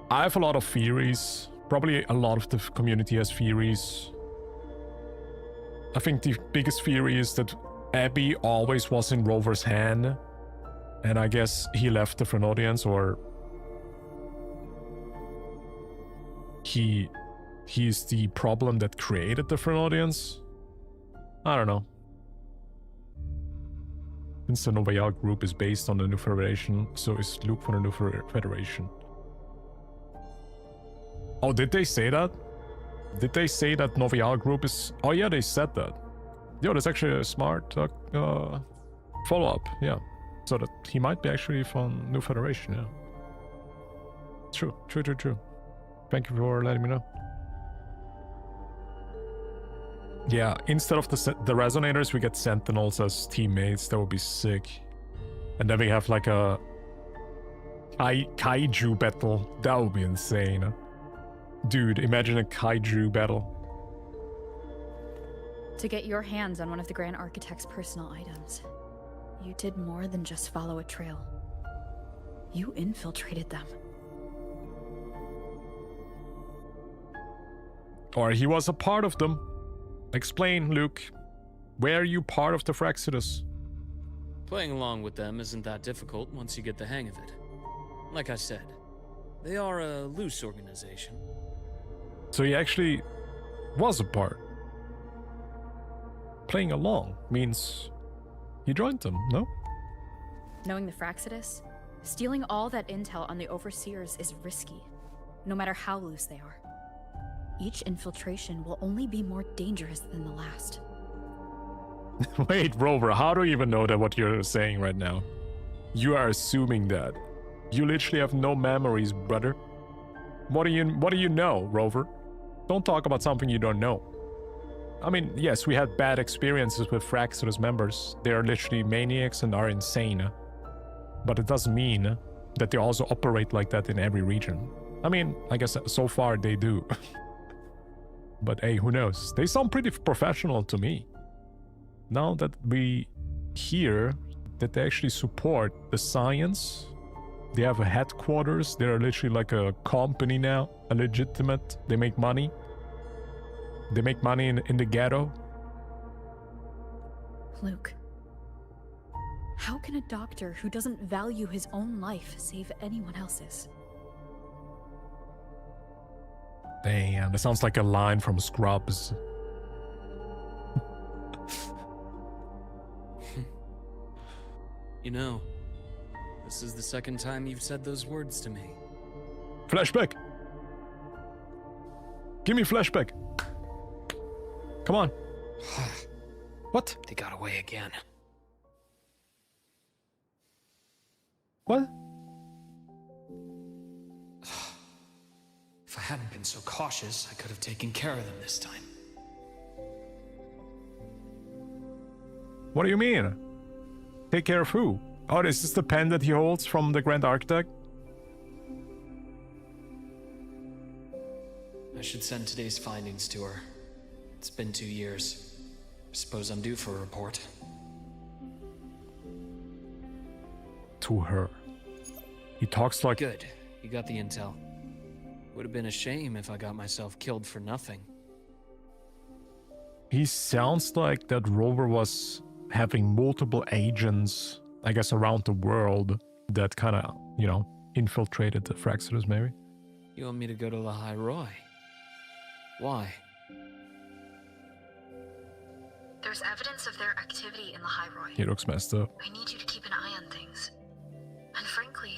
I have a lot of theories. Probably a lot of the community has theories. I think the biggest theory is that Abby always was in Rover's hand. And I guess he left the Frenodians, or he's the problem that created the Frenodians. I don't know. Since the Novial group is based on the New Federation, so is LUUK for the New Federation. Oh, did they say that? Did they say that Novial group is... Oh yeah, they said that. Yo, that's actually a smart follow-up, yeah. So that he might be actually from New Federation, yeah. True. Thank you for letting me know. Yeah, instead of the resonators, we get sentinels as teammates. That would be sick. And then we have like a kaiju battle. That would be insane. Dude, imagine a kaiju battle. To get your hands on one of the Grand Architect's personal items, you did more than just follow a trail. You infiltrated them. Or he was a part of them. Explain, Luke. Were you part of the Fraxidus? Playing along with them isn't that difficult once you get the hang of it. Like I said, they are a loose organization. So he actually was a part. Playing along means he joined them, no? Knowing the Fraxidus, stealing all that intel on the Overseers is risky, no matter how loose they are. Each infiltration will only be more dangerous than the last. Wait, Rover, how do you even know that what you're saying right now? You are assuming that. You literally have no memories, brother. What do you know, Rover? Don't talk about something you don't know. I mean, yes, we had bad experiences with Fraxidus members. They are literally maniacs and are insane. But it doesn't mean that they also operate like that in every region. I mean, I guess so far they do. But hey, who knows? They sound pretty professional to me. Now that we hear that they actually support the science, they have a headquarters, they're literally like a company now, a legitimate, they make money. They make money in the ghetto. Luke, how can a doctor who doesn't value his own life save anyone else's? Damn, that sounds like a line from Scrubs. You know, this is the second time you've said those words to me. Flashback! Give me flashback! Come on. What? They got away again. What? If I hadn't been so cautious, I could have taken care of them this time. What do you mean? Take care of who? Oh, is this the pen that he holds from the Grand Architect? I should send today's findings to her. It's been 2 years. I suppose I'm due for a report. To her. He talks like... Good. You got the intel. Would have been a shame if I got myself killed for nothing. He sounds like that Rover was having multiple agents, I guess, around the world that kind of, you know, infiltrated the Fraxidus, maybe. You want me to go to the High Roy? Why? There's evidence of their activity in the High Roy. He looks messed up. I need you to keep an eye on things. And frankly,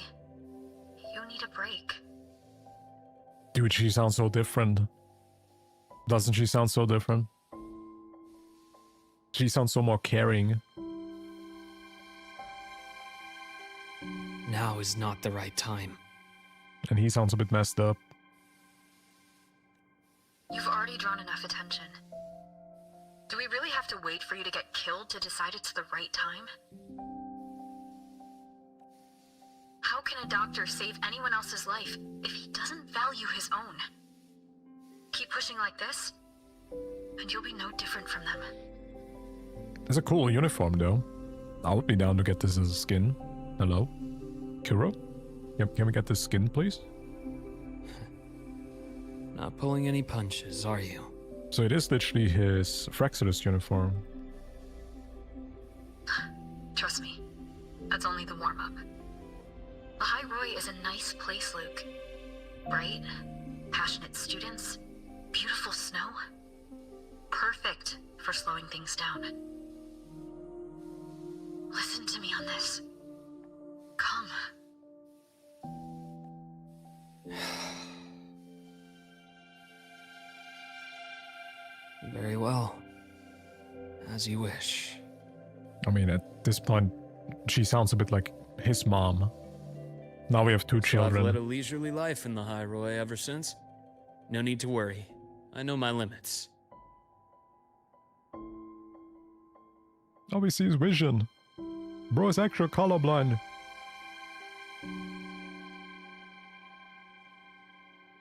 you need a break. Dude, she sounds so different. Doesn't she sound so different? She sounds so more caring. Now is not the right time. And he sounds a bit messed up. You've already drawn enough attention. Do we really have to wait for you to get killed to decide it's the right time? How can a doctor save anyone else's life if he doesn't value his own? Keep pushing like this, and you'll be no different from them. It's a cool uniform, though. I would be down to get this as a skin. Hello? Kuro? Can we get this skin, please? Not pulling any punches, are you? So it is literally his Fraxidus uniform. Trust me, that's only the warm-up. The High Roy is a nice place, Luke. Bright, passionate students, beautiful snow. Perfect for slowing things down. Listen to me on this. Come. Very well. As you wish. I mean, at this point, she sounds a bit like his mom. Now we have two So children. I've led a leisurely life in the High Roy ever since. No need to worry. I know my limits. Oh, we see his vision. Bro is actually colorblind.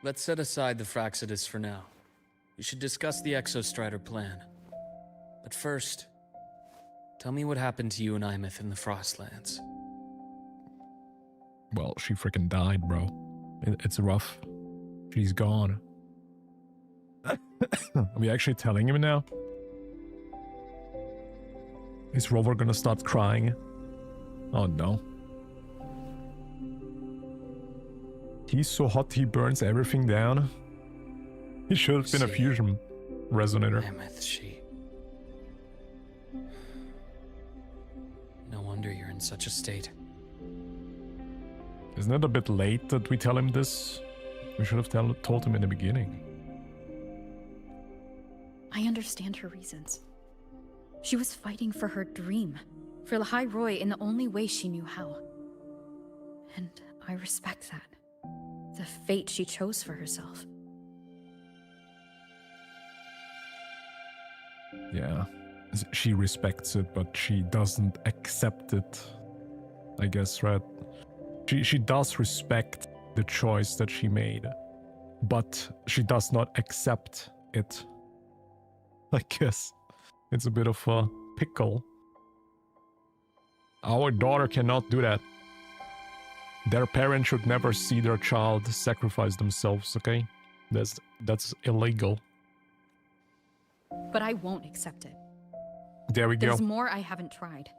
Let's set aside the Fraxidus for now. We should discuss the Exostrider plan. But first, tell me what happened to you and Imeth in the Frostlands. Well, she freaking died, bro. It's rough. She's gone. Are we actually telling him now? Is Rover gonna start crying? Oh no. He's so hot he burns everything down. He should have been a fusion resonator. Imeth, she... No wonder you're in such a state. Isn't it a bit late that we tell him this? We should have told him in the beginning. I understand her reasons. She was fighting for her dream, for Lahai Roy in the only way she knew how. And I respect that. The fate she chose for herself. Yeah, she respects it, but she doesn't accept it. I guess, right? She does respect the choice that she made, but she does not accept it. I guess it's a bit of a pickle. Our daughter cannot do that. Their parents should never see their child sacrifice themselves, okay? That's illegal. But I won't accept it. There we go. There's more I haven't tried.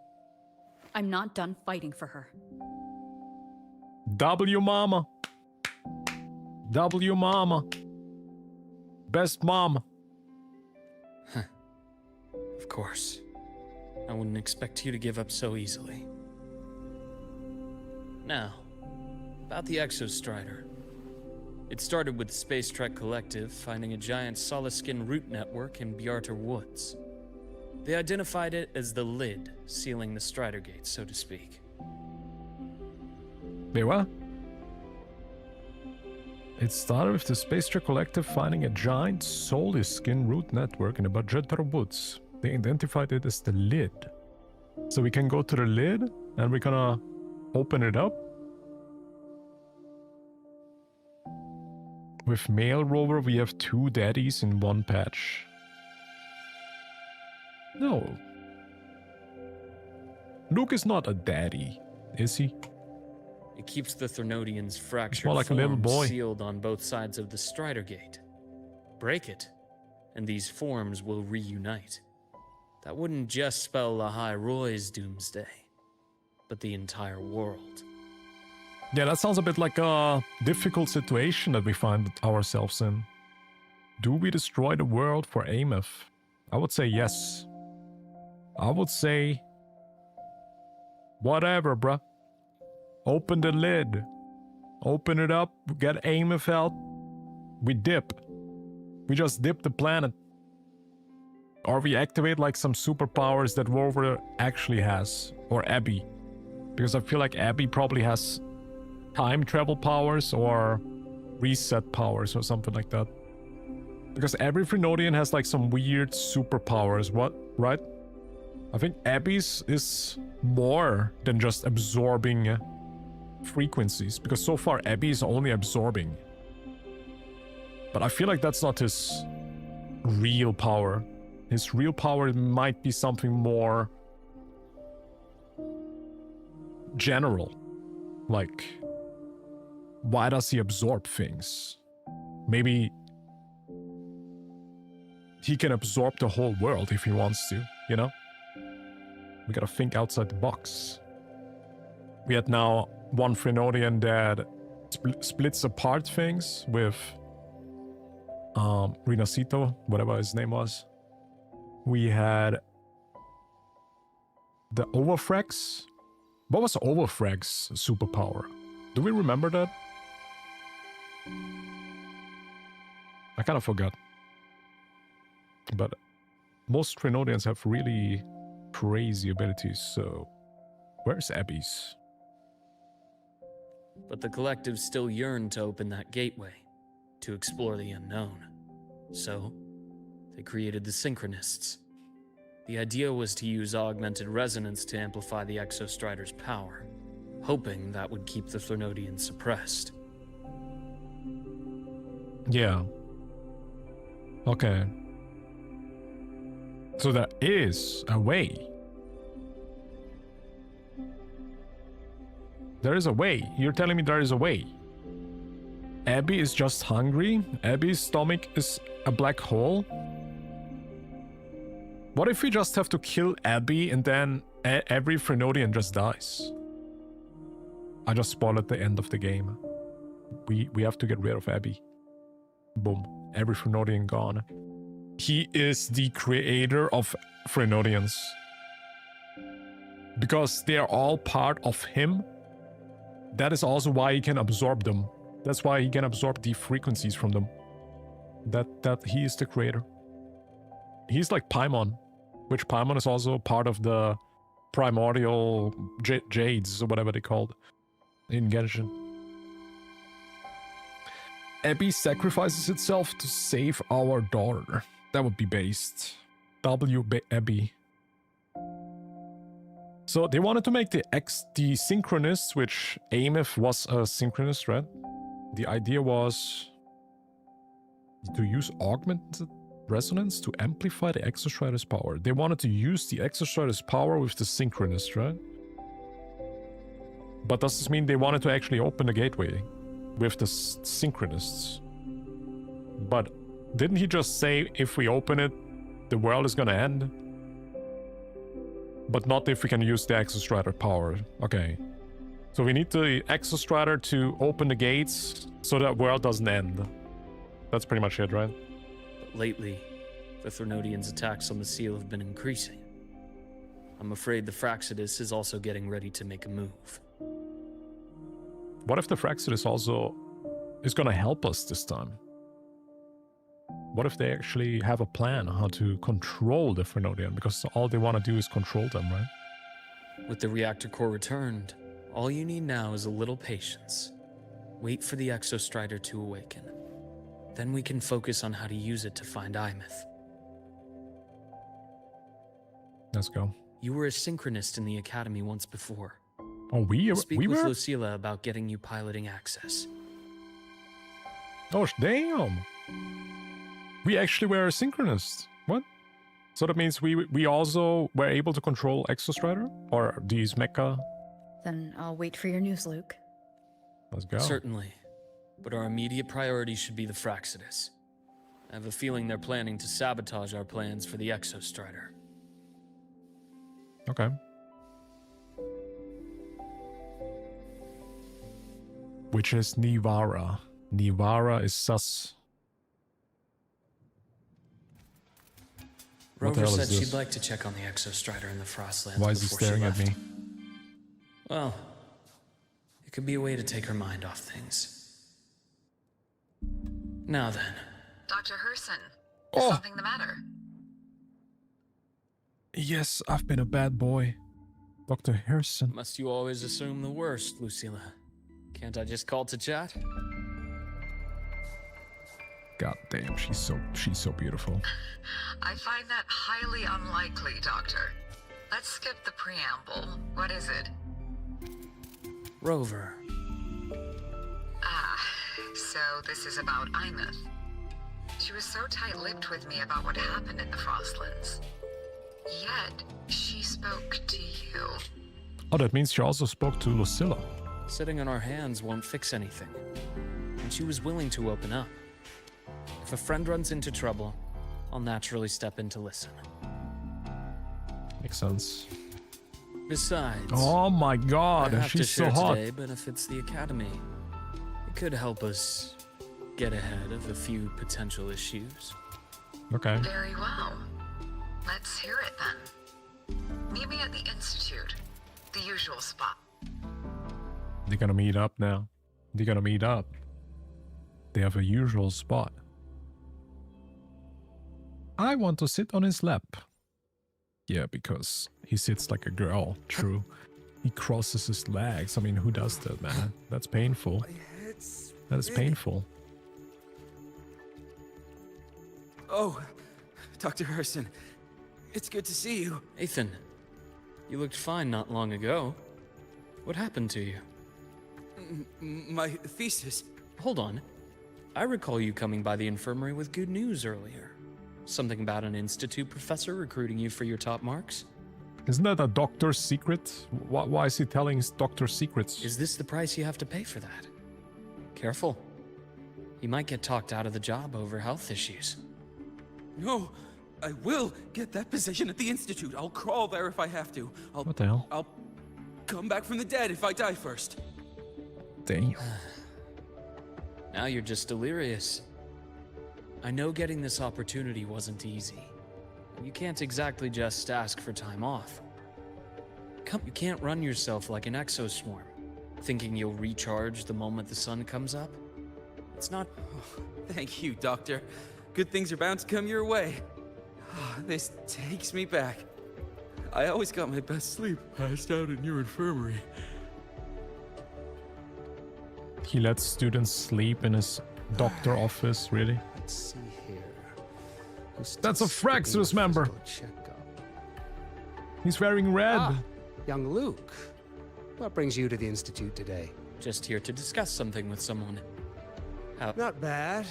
I'm not done fighting for her. W mama. W mama. Best mom. Of course. I wouldn't expect you to give up so easily. Now, about the Exostrider. It started with the Space Trek Collective finding a giant solid-skin root network in Bjarter Woods. They identified it as the lid, sealing the Strider Gate, so to speak. Wait, what? It started with the Space Trek Collective finding a giant solid skin root network in the Bjarter Woods. They identified it as the lid. So we can go to the lid and we're gonna open it up. With male rover, we have 2 daddies in 1 patch. No. LUUK is not a daddy, is he? It keeps the Thernodians' fractured more like a little boy. sealed on both sides of the Strider Gate. Break it, and these forms will reunite. That wouldn't just spell Lahai Roy's doomsday, but the entire world. Yeah, that sounds a bit like a difficult situation that we find ourselves in. Do we destroy the world for Ameth? I would say yes. I would say... whatever, bruh. Open the lid. Open it up, get Ameth out. We dip. We just dip the planet. Or we activate like some superpowers that Rover actually has. Or Abby. Because I feel like Abby probably has time travel powers or reset powers or something like that. Because every Threnodian has like some weird superpowers, what? Right? I think Abby's is more than just absorbing frequencies. Because so far Abby is only absorbing. But I feel like that's not his real power. His real power might be something more general. Like, why does he absorb things? Maybe he can absorb the whole world if he wants to, you know? We gotta think outside the box. We had now one Threnodian that splits apart things with Rinacito, whatever his name was. We had the Overfrax. What was Overfrax's superpower? Do we remember that? I kind of forgot. But most Threnodians have really crazy abilities, so where's Abby's? But the Collective still yearned to open that gateway, to explore the unknown. So, they created the Synchronists. The idea was to use augmented resonance to amplify the Exostrider's power, hoping that would keep the Threnodians suppressed. Yeah. Okay. So there is a way. There is a way. You're telling me there is a way. Abby is just hungry. Abby's stomach is a black hole. What if we just have to kill Abby and then every Frenodian just dies? I just spoiled the end of the game. We have to get rid of Abby. Boom. Every Frenodian gone. He is the creator of Frenodians. Because they are all part of him. That is also why he can absorb them. That's why he can absorb the frequencies from them. That he is the creator. He's like Paimon, which Paimon is also part of the primordial jades or whatever they called in Genshin. Abby sacrifices itself to save our daughter. That would be based. Abby. So they wanted to make the synchronist, which Ameth was a synchronist, right? The idea was to use augmented resonance to amplify the Exostrider's power. They wanted to use the Exostrider's power with the synchronist, right? But does this mean they wanted to actually open the gateway with the synchronists? But didn't he just say if we open it, the world is gonna end? But not if we can use the Exostrider power. Okay. So we need the Exostrider to open the gates so that world doesn't end. That's pretty much it, right? But lately, the Frenodians' attacks on the seal have been increasing. I'm afraid the Fraxidus is also getting ready to make a move. What if the Fraxidus also is gonna help us this time? What if they actually have a plan on how to control the Frenodian? Because all they want to do is control them, right? With the reactor core returned, all you need now is a little patience. Wait for the Exostrider to awaken. Then we can focus on how to use it to find Imeth. Let's go. You were a synchronist in the academy once before. Oh, Speak we with were? Lucilla about getting you piloting access. Oh, damn. We actually were a synchronist. What? So that means we also were able to control Exostrider? Or these mecha? Then I'll wait for your news, Luke. Let's go. Certainly. But our immediate priority should be the Fraxidus. I have a feeling they're planning to sabotage our plans for the Exostrider. Okay. Which is Nivara. Nivara is sus. What the Rover hell said is this? she'd like to check on the Exostrider in the Frostlands Why is he before she staring at left. me? Well, it could be a way to take her mind off things. Now then. Dr. Herson, is Oh. something the matter? Yes, I've been a bad boy. Dr. Harrison. Must you always assume the worst, Lucilla? Can't I just call to chat? God damn, she's so beautiful. I find that highly unlikely, Doctor. Let's skip the preamble. What is it? Rover. Ah, so this is about Imeth. She was so tight-lipped with me about what happened in the Frostlands. Yet, she spoke to you. Oh, that means she also spoke to Lucilla. Sitting on our hands won't fix anything. And she was willing to open up. If a friend runs into trouble, I'll naturally step in to listen. Makes sense. Besides, Oh my god, I have she's to share so hot. today benefits the Academy. It could help us get ahead of a few potential issues. Okay. Very well. Let's hear it then. Meet me at the Institute. The usual spot. They're gonna meet up now. They're gonna meet up. They have a usual spot. I want to sit on his lap. Yeah, because he sits like a girl, true. He crosses his legs. I mean, who does that, man? That's painful. That is painful. Oh, Dr. Herson, it's good to see you. Ethan, you looked fine not long ago. What happened to you? My thesis. Hold on. I recall you coming by the infirmary with good news earlier. Something about an institute professor recruiting you for your top marks? Isn't that a doctor's secret? Why is he telling his doctor's secrets? Is this the price you have to pay for that? Careful. You might get talked out of the job over health issues. No, I will get that position at the Institute. I'll crawl there if I have to. What the hell? I'll come back from the dead if I die first. Damn. Now you're just delirious. I know getting this opportunity wasn't easy. You can't exactly just ask for time off. You can't run yourself like an exoswarm, thinking you'll recharge the moment the sun comes up. It's not... Oh, thank you, Doctor. Good things are bound to come your way. This takes me back. I always got my best sleep passed out in your infirmary. He lets students sleep in his doctor office, really? Let's see here. That's a Fraxus member. He's wearing red. Ah, young Luke. What brings you to the Institute today? Just here to discuss something with someone. Not bad.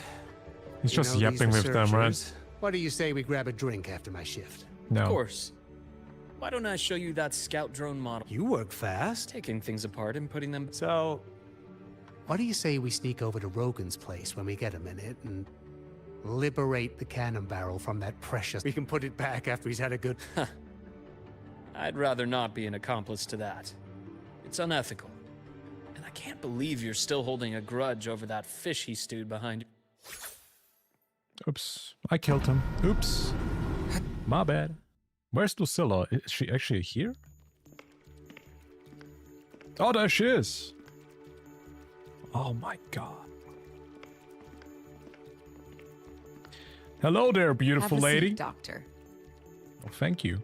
He's You just know these yapping with them, right? researchers? What do you say we grab a drink after my shift? No. Of course. Why don't I show you that scout drone model? You work fast. Taking things apart and putting them... So, what do you say we sneak over to Rogan's place when we get a minute and liberate the cannon barrel from that precious... We can put it back after he's had a good... I'd rather not be an accomplice to that. It's unethical. And I can't believe you're still holding a grudge over that fish he stewed behind you. Oops. I killed him. Oops. My bad. Where's Lucilla? Is she actually here? Oh, there she is. Oh my god. Hello there, beautiful Have a lady. seat, Doctor. Oh, thank you.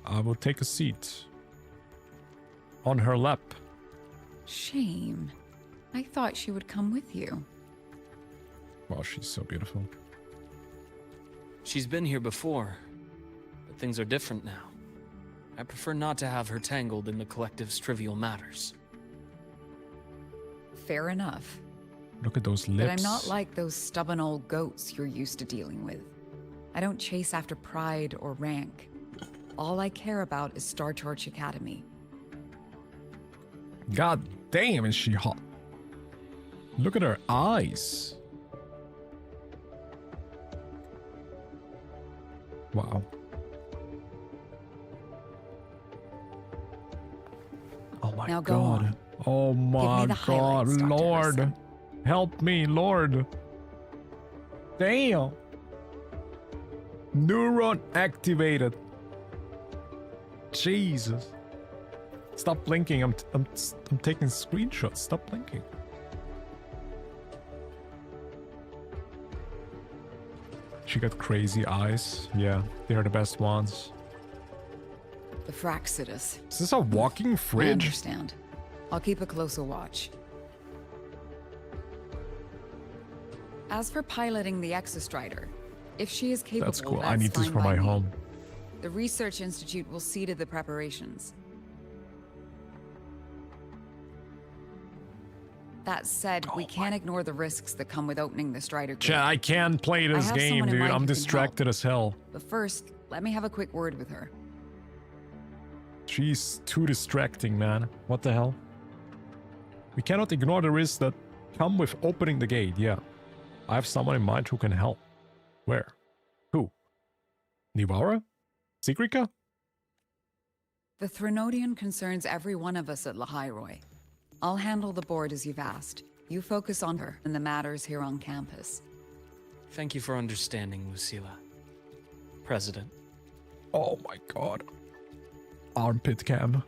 I will take a seat. On her lap. Shame. I thought she would come with you. Wow, she's so beautiful. She's been here before, but things are different now. I prefer not to have her tangled in the collective's trivial matters. Fair enough. Look at those lips. But I'm not like those stubborn old goats you're used to dealing with. I don't chase after pride or rank. All I care about is Star Torch Academy. God damn, is she hot. Look at her eyes. Wow. Oh my Now go god. on. Oh my the god, highlights, Dr. Lord. Harrison. Help me, Lord. Damn. Neuron activated. Jesus. Stop blinking. I'm taking screenshots. Stop blinking. She got crazy eyes. Yeah, they're the best ones. The Fraxidus. Is this a walking I fridge? understand. I'll keep a closer watch. As for piloting the Exostrider, if she is capable, That's cool. I that's need this fine for by my me. home. The Research Institute will see to the preparations. That said, we can't ignore the risks that come with opening the Strider gate. Chat, I can't play this have game, someone in dude. mind who I'm can distracted help. as hell. But first, let me have a quick word with her. She's too distracting, man. What the hell? We cannot ignore the risks that come with opening the gate. Yeah. I have someone in mind who can help. Where? Who? Nivara? Sigrika? The Threnodian concerns every one of us at Lahairoi. I'll handle the board as you've asked. You focus on her and the matters here on campus. Thank you for understanding, Lucilla. President. Oh my god. Armpit cam.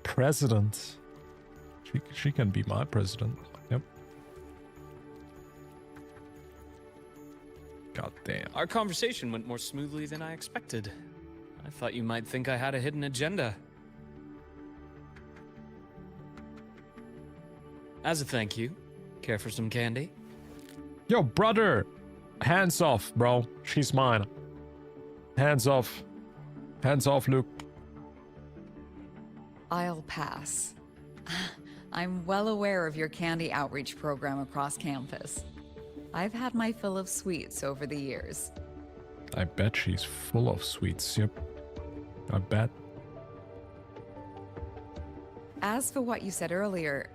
President. She can be my president. Yep. God damn. Our conversation went more smoothly than I expected. I thought you might think I had a hidden agenda. As a thank you, care for some candy? Yo, brother! Hands off, bro. She's mine. Hands off. Hands off, Luke. I'll pass. I'm well aware of your candy outreach program across campus. I've had my fill of sweets over the years. I bet she's full of sweets. Yep. I bet. As for what you said earlier,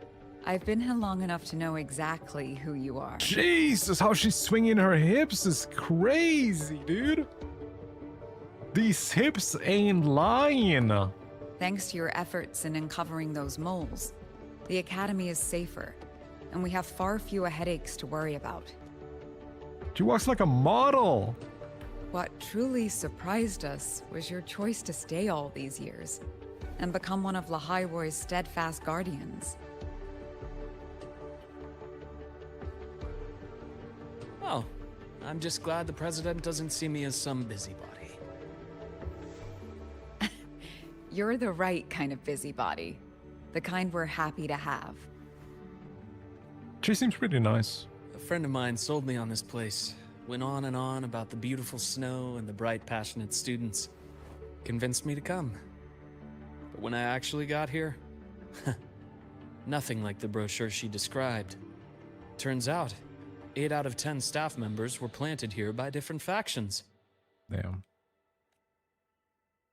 I've been here long enough to know exactly who you are. Jesus, how she's swinging her hips is crazy, dude. These hips ain't lying. Thanks to your efforts in uncovering those moles, the Academy is safer, and we have far fewer headaches to worry about. She walks like a model. What truly surprised us was your choice to stay all these years and become one of Lahairoy's steadfast guardians. Oh, I'm just glad the president doesn't see me as some busybody. You're the right kind of busybody, the kind we're happy to have. She seems pretty nice. A friend of mine sold me on this place. Went on and on about the beautiful snow and the bright, passionate students. Convinced me to come. But when I actually got here, nothing like the brochure she described. Turns out, 8 out of 10 staff members were planted here by different factions. Damn.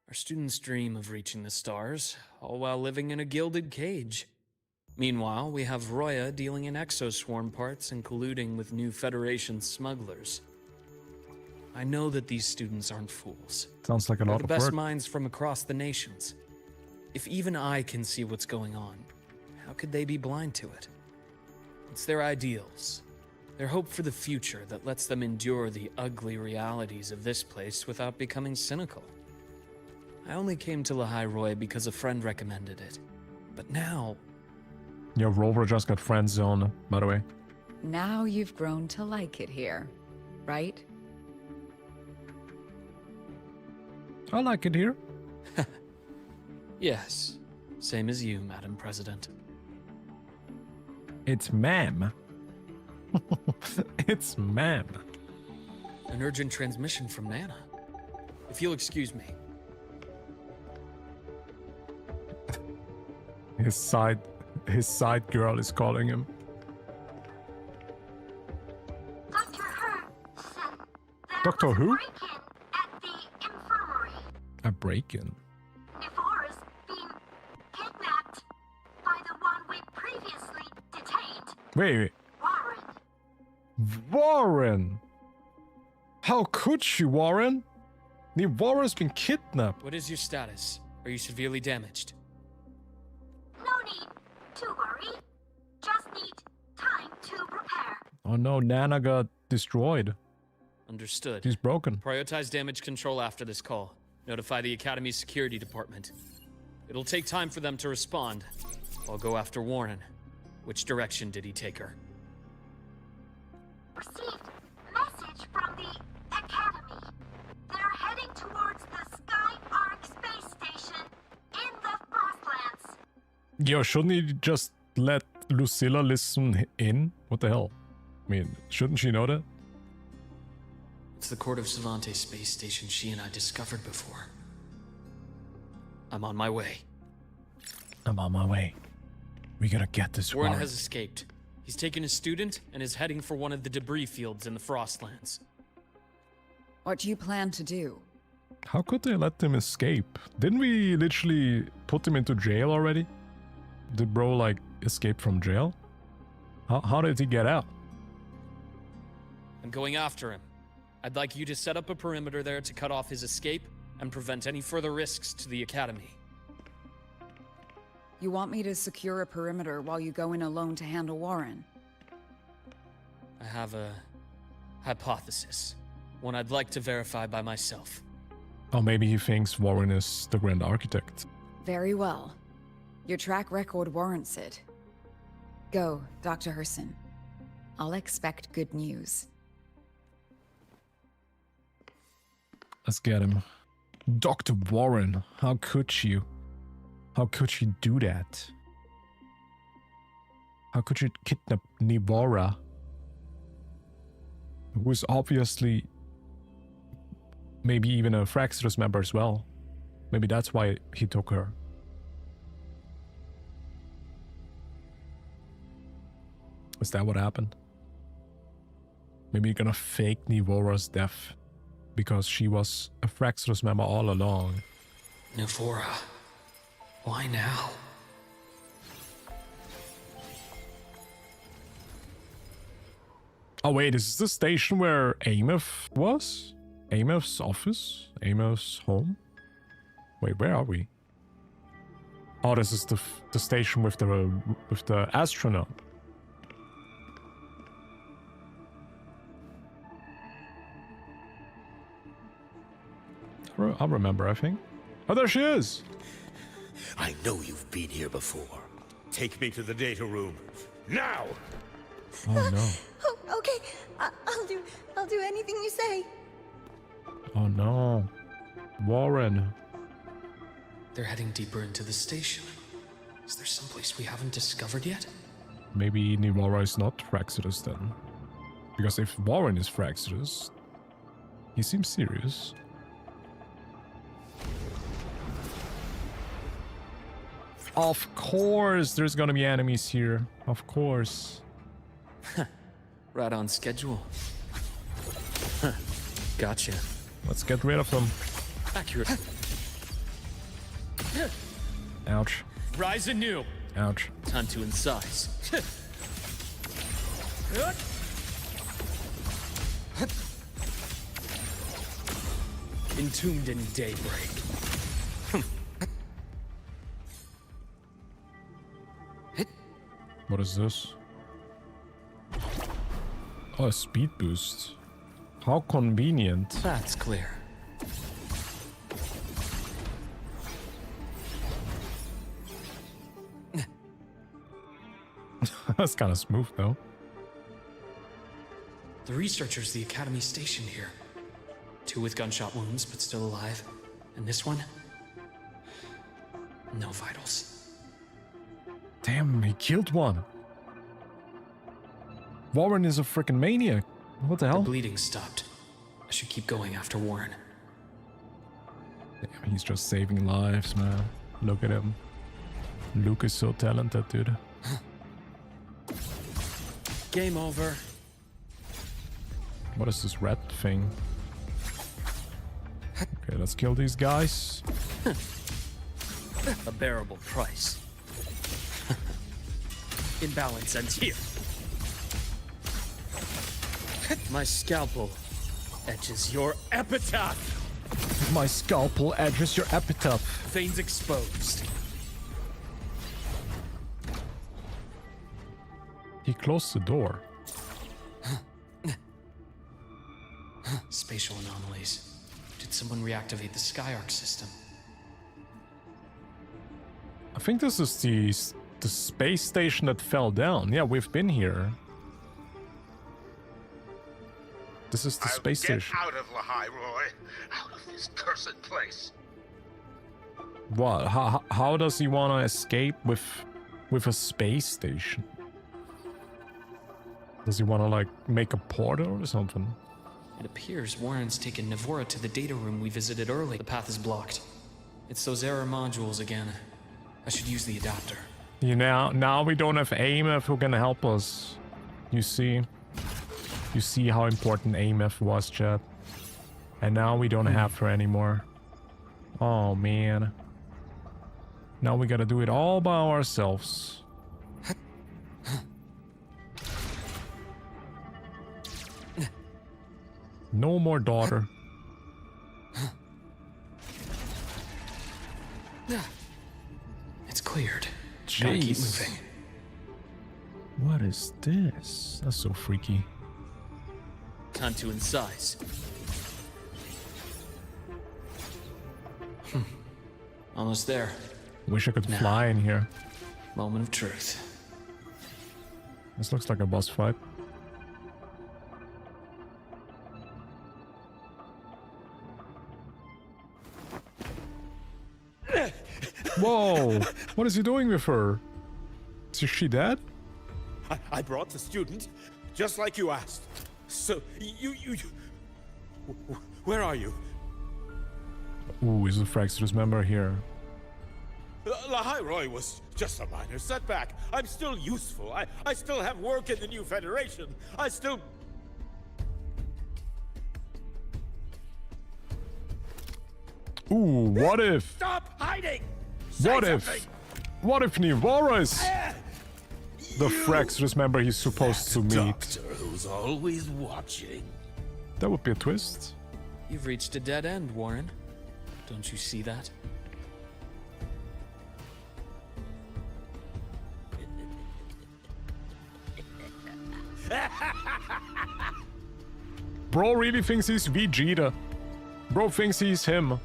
Our students dream of reaching the stars, all while living in a gilded cage. Meanwhile, we have Roya dealing in exoswarm parts and colluding with new Federation smugglers. I know that these students aren't fools. Sounds like a They're lot the of best work. minds from across the nations. If even I can see what's going on, how could they be blind to it? It's their ideals, their hope for the future that lets them endure the ugly realities of this place without becoming cynical. I only came to Lahairoy because a friend recommended it. But now... Your rover just got friend zone, by the way. Now you've grown to like it here, right? I like it here. Yes, same as you, Madam President. It's ma'am. It's ma'am. An urgent transmission from Nana. If you'll excuse me. His side girl is calling him. Dr. Hurd said there Doctor was a who? break-in at the infirmary. A break-in. Nivora's being kidnapped by the one we previously detained, Wait. Warren. Warren! How could she, Warren? Nivora's been kidnapped. What is your status? Are you severely damaged? No need to worry. Just need time to prepare. Oh no, Nana got destroyed. Understood. She's broken. Prioritize damage control after this call. Notify the Academy's security department. It'll take time for them to respond. I'll go after Warren. Which direction did he take her? Received message from the Academy. They're heading towards the Sky Arc space station in the Frostlands. Yo, shouldn't he just let Lucilla listen in? What the hell? I mean, shouldn't she know that? It's the Court of Savante space station she and I discovered before. I'm on my way. I'm on my way. We gotta get this Warren Warren. has escaped. He's taken a student and is heading for one of the debris fields in the Frostlands. What do you plan to do? How could they let him escape? Didn't we literally put him into jail already? Did bro, like, escape from jail? How did he get out? I'm going after him. I'd like you to set up a perimeter there to cut off his escape and prevent any further risks to the Academy. You want me to secure a perimeter while you go in alone to handle Warren? I have a hypothesis. One I'd like to verify by myself. Or maybe he thinks Warren is the Grand Architect. Very well. Your track record warrants it. Go, Dr. Herson. I'll expect good news. Let's get him. Dr. Warren, how could you? How could she do that? How could she kidnap Nivora? Who is obviously maybe even a Fraxidus member as well. Maybe that's why he took her. Is that what happened? Maybe you're gonna fake Nivora's death because she was a Fraxus member all along. Nivora. Why now? Oh wait, is this the station where Ameth was? Ameth's office? Ameth's home? Wait, where are we? Oh, this is the station with the astronaut. I remember, I think. Oh, there she is! I know you've been here before. Take me to the data room. Now! Oh no. Oh, okay. I'll do anything you say. Oh no. Warren. They're heading deeper into the station. Is there someplace we haven't discovered yet? Maybe Nivora is not Fraxus then. Because if Warren is Fraxus, he seems serious. Of course there's gonna be enemies here. Of course. Right on schedule. Gotcha. Let's get rid of them. Accurate. Ouch. Rise anew. Ouch. Time to incise. Entombed in daybreak. What is this? Oh, a speed boost. How convenient. That's clear. That's kind of smooth though. The researchers the Academy stationed here. 2 with gunshot wounds, but still alive. And this one? No vitals. Damn, he killed one. Warren is a freaking maniac. What the hell? The bleeding stopped. I should keep going after Warren. Damn, he's just saving lives, man. Look at him. LUUK is so talented, dude. Game over. What is this red thing? Okay, let's kill these guys. A bearable price. Imbalance ends here. My scalpel etches your epitaph. My scalpel edges your epitaph. Veins exposed. He closed the door. Spatial anomalies. Did someone reactivate the Skyark system? I think this is the space station that fell down. Yeah, we've been here. This is the space station. Get out of Lahairoi. Out of this cursed place. What? How does he want to escape with a space station? Does he want to like make a portal or something? It appears Warren's taken Nivora to the data room we visited early. The path is blocked. It's those error modules again. I should use the adapter. You know, now we don't have Ameth who can help us. You see? You see how important Ameth was, chat. And now we don't have her anymore. Oh, man. Now we gotta do it all by ourselves. No more daughter. It's cleared. Gotta keep Jeez. moving. What is this? That's so freaky. Time to incise. Almost there. Wish I could fly in here. Moment of truth. This looks like a boss fight. Whoa! What is he doing with her? Is she dead? I brought the student, just like you asked. So, you... Where are you? Ooh, is a Fraxus member here? Lahairoi was just a minor setback. I'm still useful. I still have work in the new Federation. I still... Ooh, what if? Stop hiding! What if Nivora is the Frex? Remember, he's supposed to meet. Doctor who's always watching. That would be a twist. You've reached a dead end, Warren. Don't you see that? Bro really thinks he's Vegeta. Bro thinks he's him.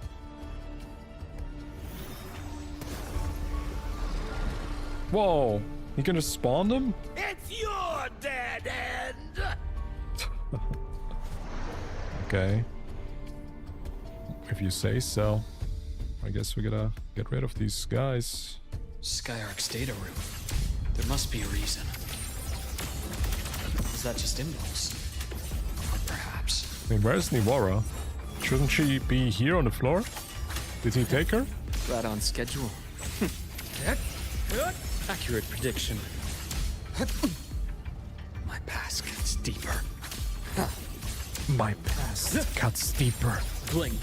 Whoa, he can just spawn them? It's your dead end! Okay. If you say so. I guess we gotta get rid of these guys. Skyark's data room. There must be a reason. Is that just impulse? Or perhaps... I mean, where's Nivora? Shouldn't she be here on the floor? Did he take her? Right on schedule. Accurate prediction. My past gets deeper. My past cuts deeper. Blink.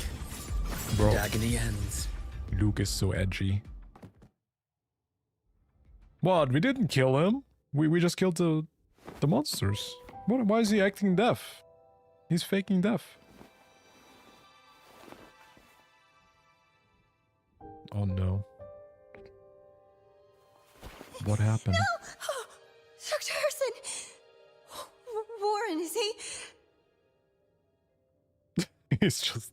Bro, And agony ends. LUUK is so edgy. What? We didn't kill him. We just killed the monsters. What? Why is he acting deaf? He's faking deaf. Oh no. What happened? No! Oh, Dr. Herson! Warren, is he? He's just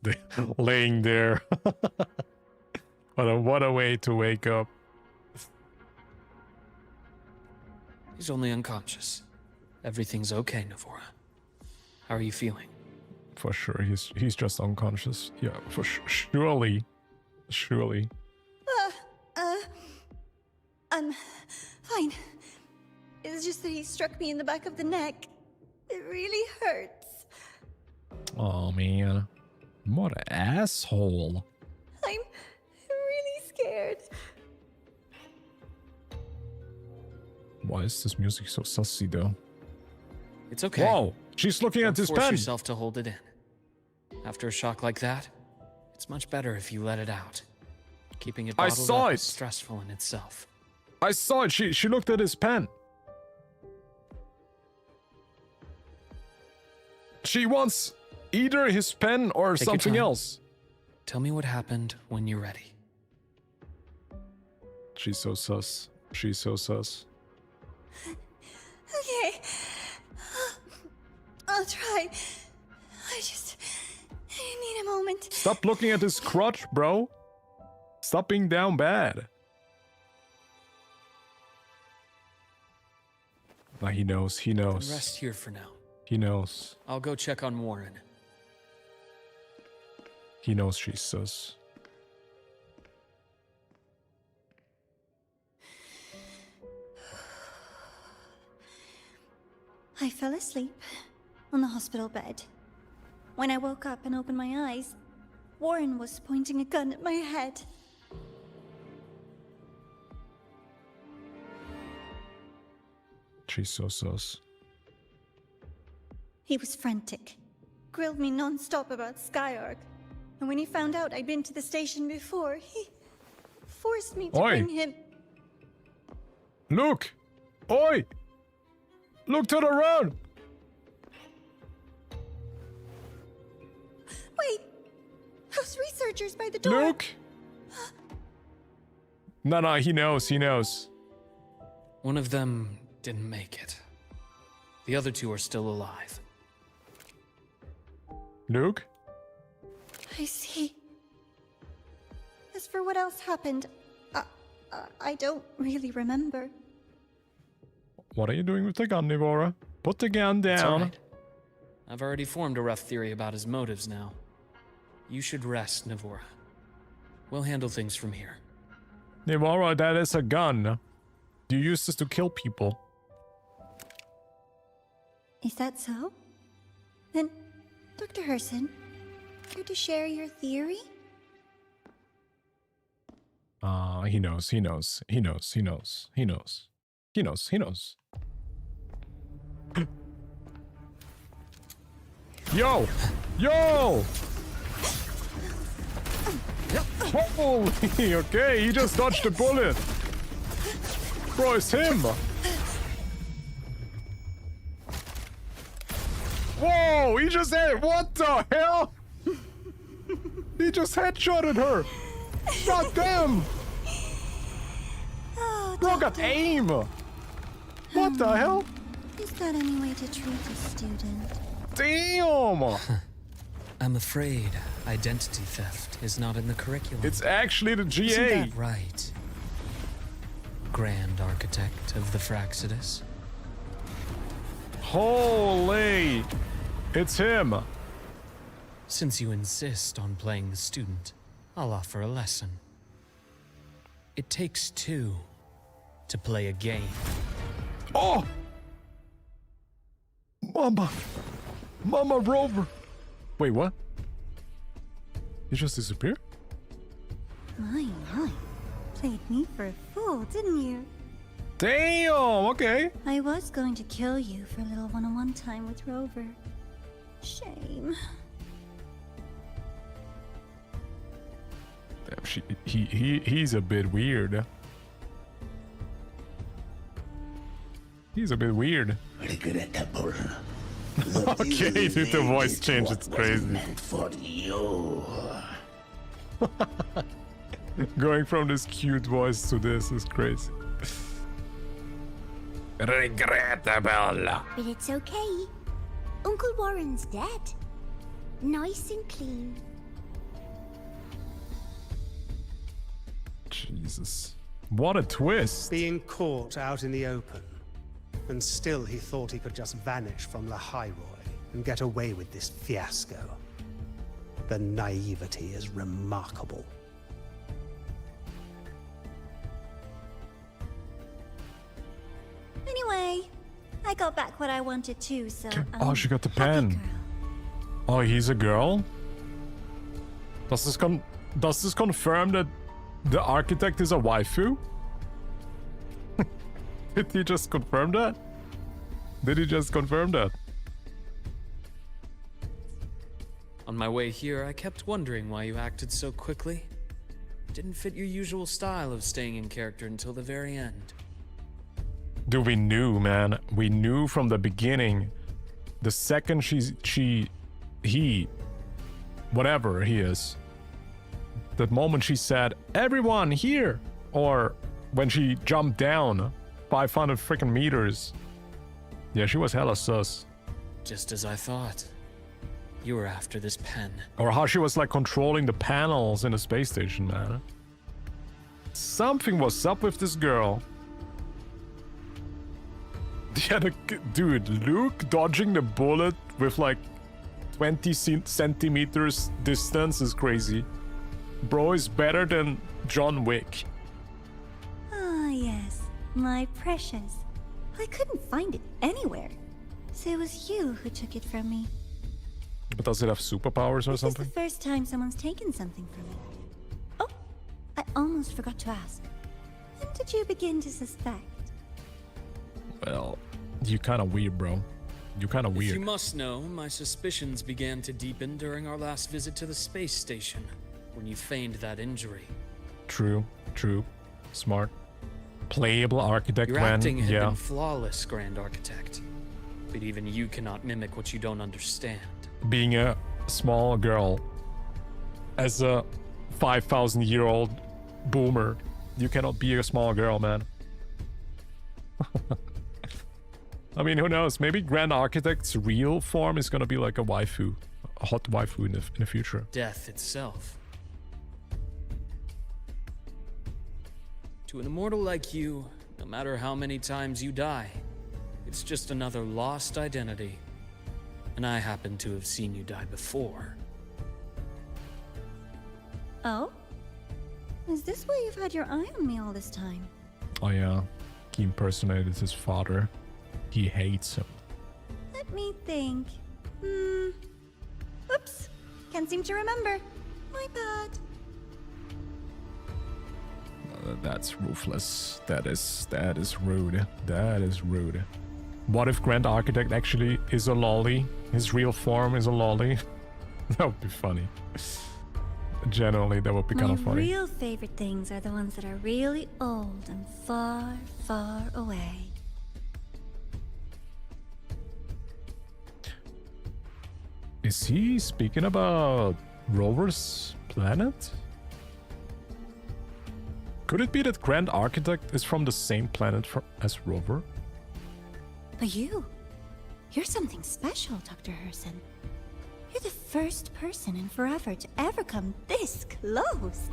laying there. What a way to wake up. He's only unconscious. Everything's okay, Navora. How are you feeling? For sure, he's just unconscious. Yeah, for surely. I'm fine. It's just that he struck me in the back of the neck. It really hurts. Oh man, what an asshole! I'm really scared. Why is this music so sussy though? It's okay. Whoa, she's looking at Don't his force pen. yourself to hold it in. After a shock like that, it's much better if you let it out. Keeping it I bottled saw up it. is stressful in itself. I saw it. She looked at his pen. She wants either his pen or Take your something time. else. Tell me what happened when you're ready. She's so sus. She's so sus. Okay. I'll try. I need a moment. Stop looking at his crotch, bro. Stop being down bad. Nah, he knows. He knows. Rest here for now. He knows. I'll go check on Warren. He knows she's sus. I fell asleep on the hospital bed. When I woke up and opened my eyes, Warren was pointing a gun at my head. She's so sus. He was frantic, grilled me non-stop about Skyark. And when he found out I'd been to the station before, he forced me to Oi. bring him. Look! Oi! Look to the road! Wait! Those researchers by the door! Look! No, he knows. He knows. One of them didn't make it. The other two are still alive. Luke? I see. As for what else happened, I don't really remember. What are you doing with the gun, Nivora? Put the gun It's all down. right. I've already formed a rough theory about his motives now. You should rest, Navora. We'll handle things from here. Nivora, that is a gun. Do you use this to kill people? Is that so? Then, Dr. Herson, care to share your theory? He knows. He knows. He knows. He knows. He knows. He knows. He knows. Yo! Yo! Holy, okay, he just dodged a bullet. Bro, it's him. Whoa, he just hit. What the hell? He just headshotted her. God damn. Oh, Bro got aim. What the hell? Is that any way to treat a student? Damn. I'm afraid identity theft is not in the curriculum. It's actually the GA. Isn't that right? Grand Architect of the Fraxidus. Holy. It's him. Since you insist on playing the student, I'll offer a lesson. It takes two to play a game. Oh! Mama Rover. Wait, what? He just disappeared? My. Played me for a fool, didn't you? Damn, okay. I was going to kill you for a little one-on-one time with Rover. Shame. Damn, he's a bit weird. He's a bit weird. Okay, dude, the voice change, it's crazy. For you. Going from this cute voice to this is crazy. Regrettable. But it's okay. Uncle Warren's dead. Nice and clean. Jesus. What a twist. Being caught out in the open. And still he thought he could just vanish from the High Roy and get away with this fiasco. The naivety is remarkable. Anyway, I got back what I wanted too, so... Oh, she got the happy pen. girl. Oh, he's a girl? Does this confirm that the architect is a waifu? Did he just confirm that? Did he just confirm that? On my way here, I kept wondering why you acted so quickly. It didn't fit your usual style of staying in character until the very end. Dude, we knew, man. We knew from the beginning. The second he, whatever he is, the moment she said, "Everyone here," or when she jumped down 500 freaking meters. Yeah, she was hella sus. Just as I thought. You were after this pen. Or how she was like controlling the panels in the space station, man. Something was up with this girl. Yeah, dude, LUUK dodging the bullet with like 20 centimeters distance is crazy. Bro is better than John Wick. Ah, yes. My precious. I couldn't find it anywhere. So it was you who took it from me. But does it have superpowers or This something? is the first time someone's taken something from me. Oh, I almost forgot to ask. When did you begin to suspect? Well, you kind of weird, bro. You kind of If weird. you must know, my suspicions began to deepen during our last visit to the space station, when you feigned that injury. True. Smart. Playable architect, Your man. acting had Yeah. been flawless, Grand Architect. But even you cannot mimic what you don't understand. Being a small girl, as a 5,000-year-old boomer, you cannot be a small girl, man. I mean, who knows? Maybe Grand Architect's real form is gonna be like a waifu, a hot waifu in the future. Death itself. To an immortal like you, no matter how many times you die, it's just another lost identity. And I happen to have seen you die before. Oh? Is this why you've had your eye on me all this time? Oh yeah, he impersonated his father. He hates him. Let me think. Oops. Can't seem to remember. My bad. That's ruthless. That is rude. That is rude. What if Grand Architect actually is a lolly? His real form is a lolly? That would be funny. Generally, that would be kind My of funny. real favorite things are the ones that are really old and far, far away. Is he speaking about Rover's planet? Could it be that Grand Architect is from the same planet as Rover? But you're something special, Dr. Herson. You're the first person in forever to ever come this close.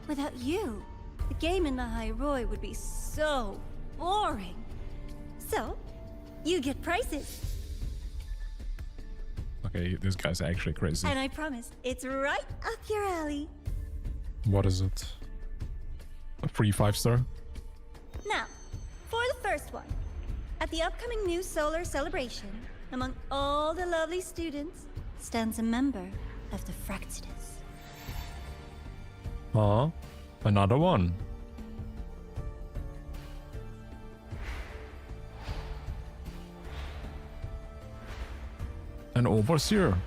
Without you, the game in the Hyrule would be so boring. So, you get prizes. Okay, this guy's actually crazy. And I promise, it's right up your alley. What is it? A free 5-star? Now, for the first one. At the upcoming new solar celebration, among all the lovely students, stands a member of the Fractidus. Huh? Another one. An overseer?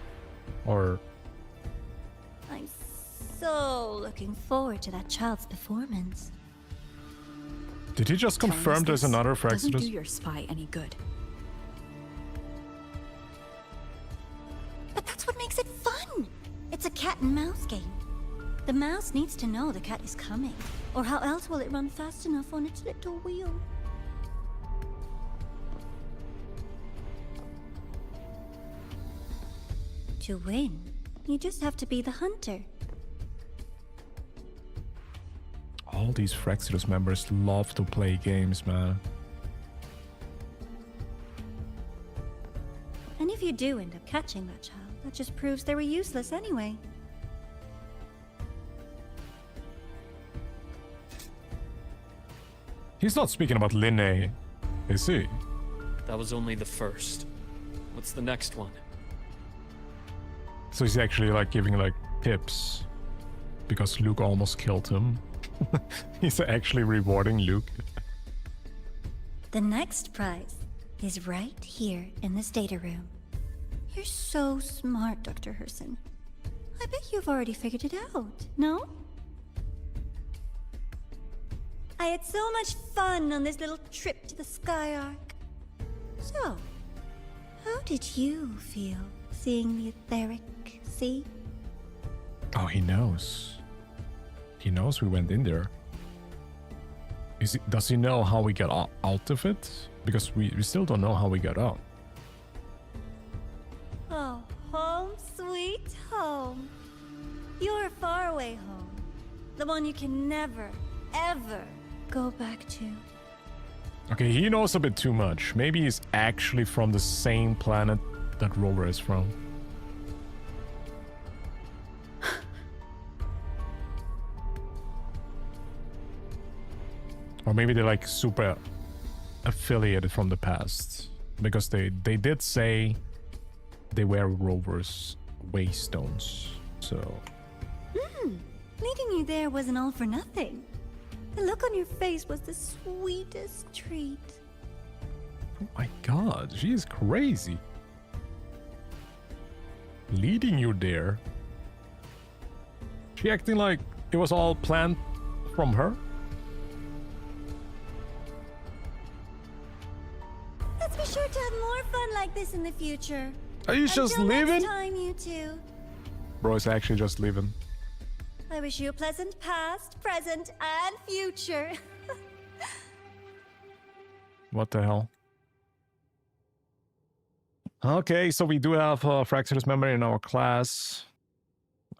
Or... I'm so looking forward to that child's performance. Did he just confirm there's another Doesn't do Fractidus? your spy any good. But that's what makes it fun! It's a cat and mouse game. The mouse needs to know the cat is coming, or how else will it run fast enough on its little wheel? To win, you just have to be the hunter. All these Fractidus members love to play games, man. And if you do end up catching that child, that just proves they were useless anyway. He's not speaking about Linné, is he? That was only the first. What's the next one? So he's actually like giving like tips because LUUK almost killed him. He's actually rewarding LUUK. The next prize is right here in this data room. You're so smart, Dr. Herson. I bet you've already figured it out, no? I had so much fun on this little trip to the Sky Arc. So, how did you feel seeing the etheric sea? Oh, he knows. He knows we went in there. Does he know how we got out of it? Because we still don't know how we got out. Oh, home sweet home. Your faraway home. The one you can never, ever go back to. Okay, he knows a bit too much. Maybe he's actually from the same planet that Rover is from. Or maybe they're like super affiliated from the past. Because they did say they were Rover's waystones. So... Leading you there wasn't all for nothing. The look on your face was the sweetest treat. Oh my god, she is crazy. Leading you there? She acting like it was all planned from her? Let's be sure to have more fun like this in the future. Are you just Until leaving? next time, you two. Bro is actually just leaving. I wish you a pleasant past, present, and future. What the hell? Okay, so we do have a Fractidus member in our class.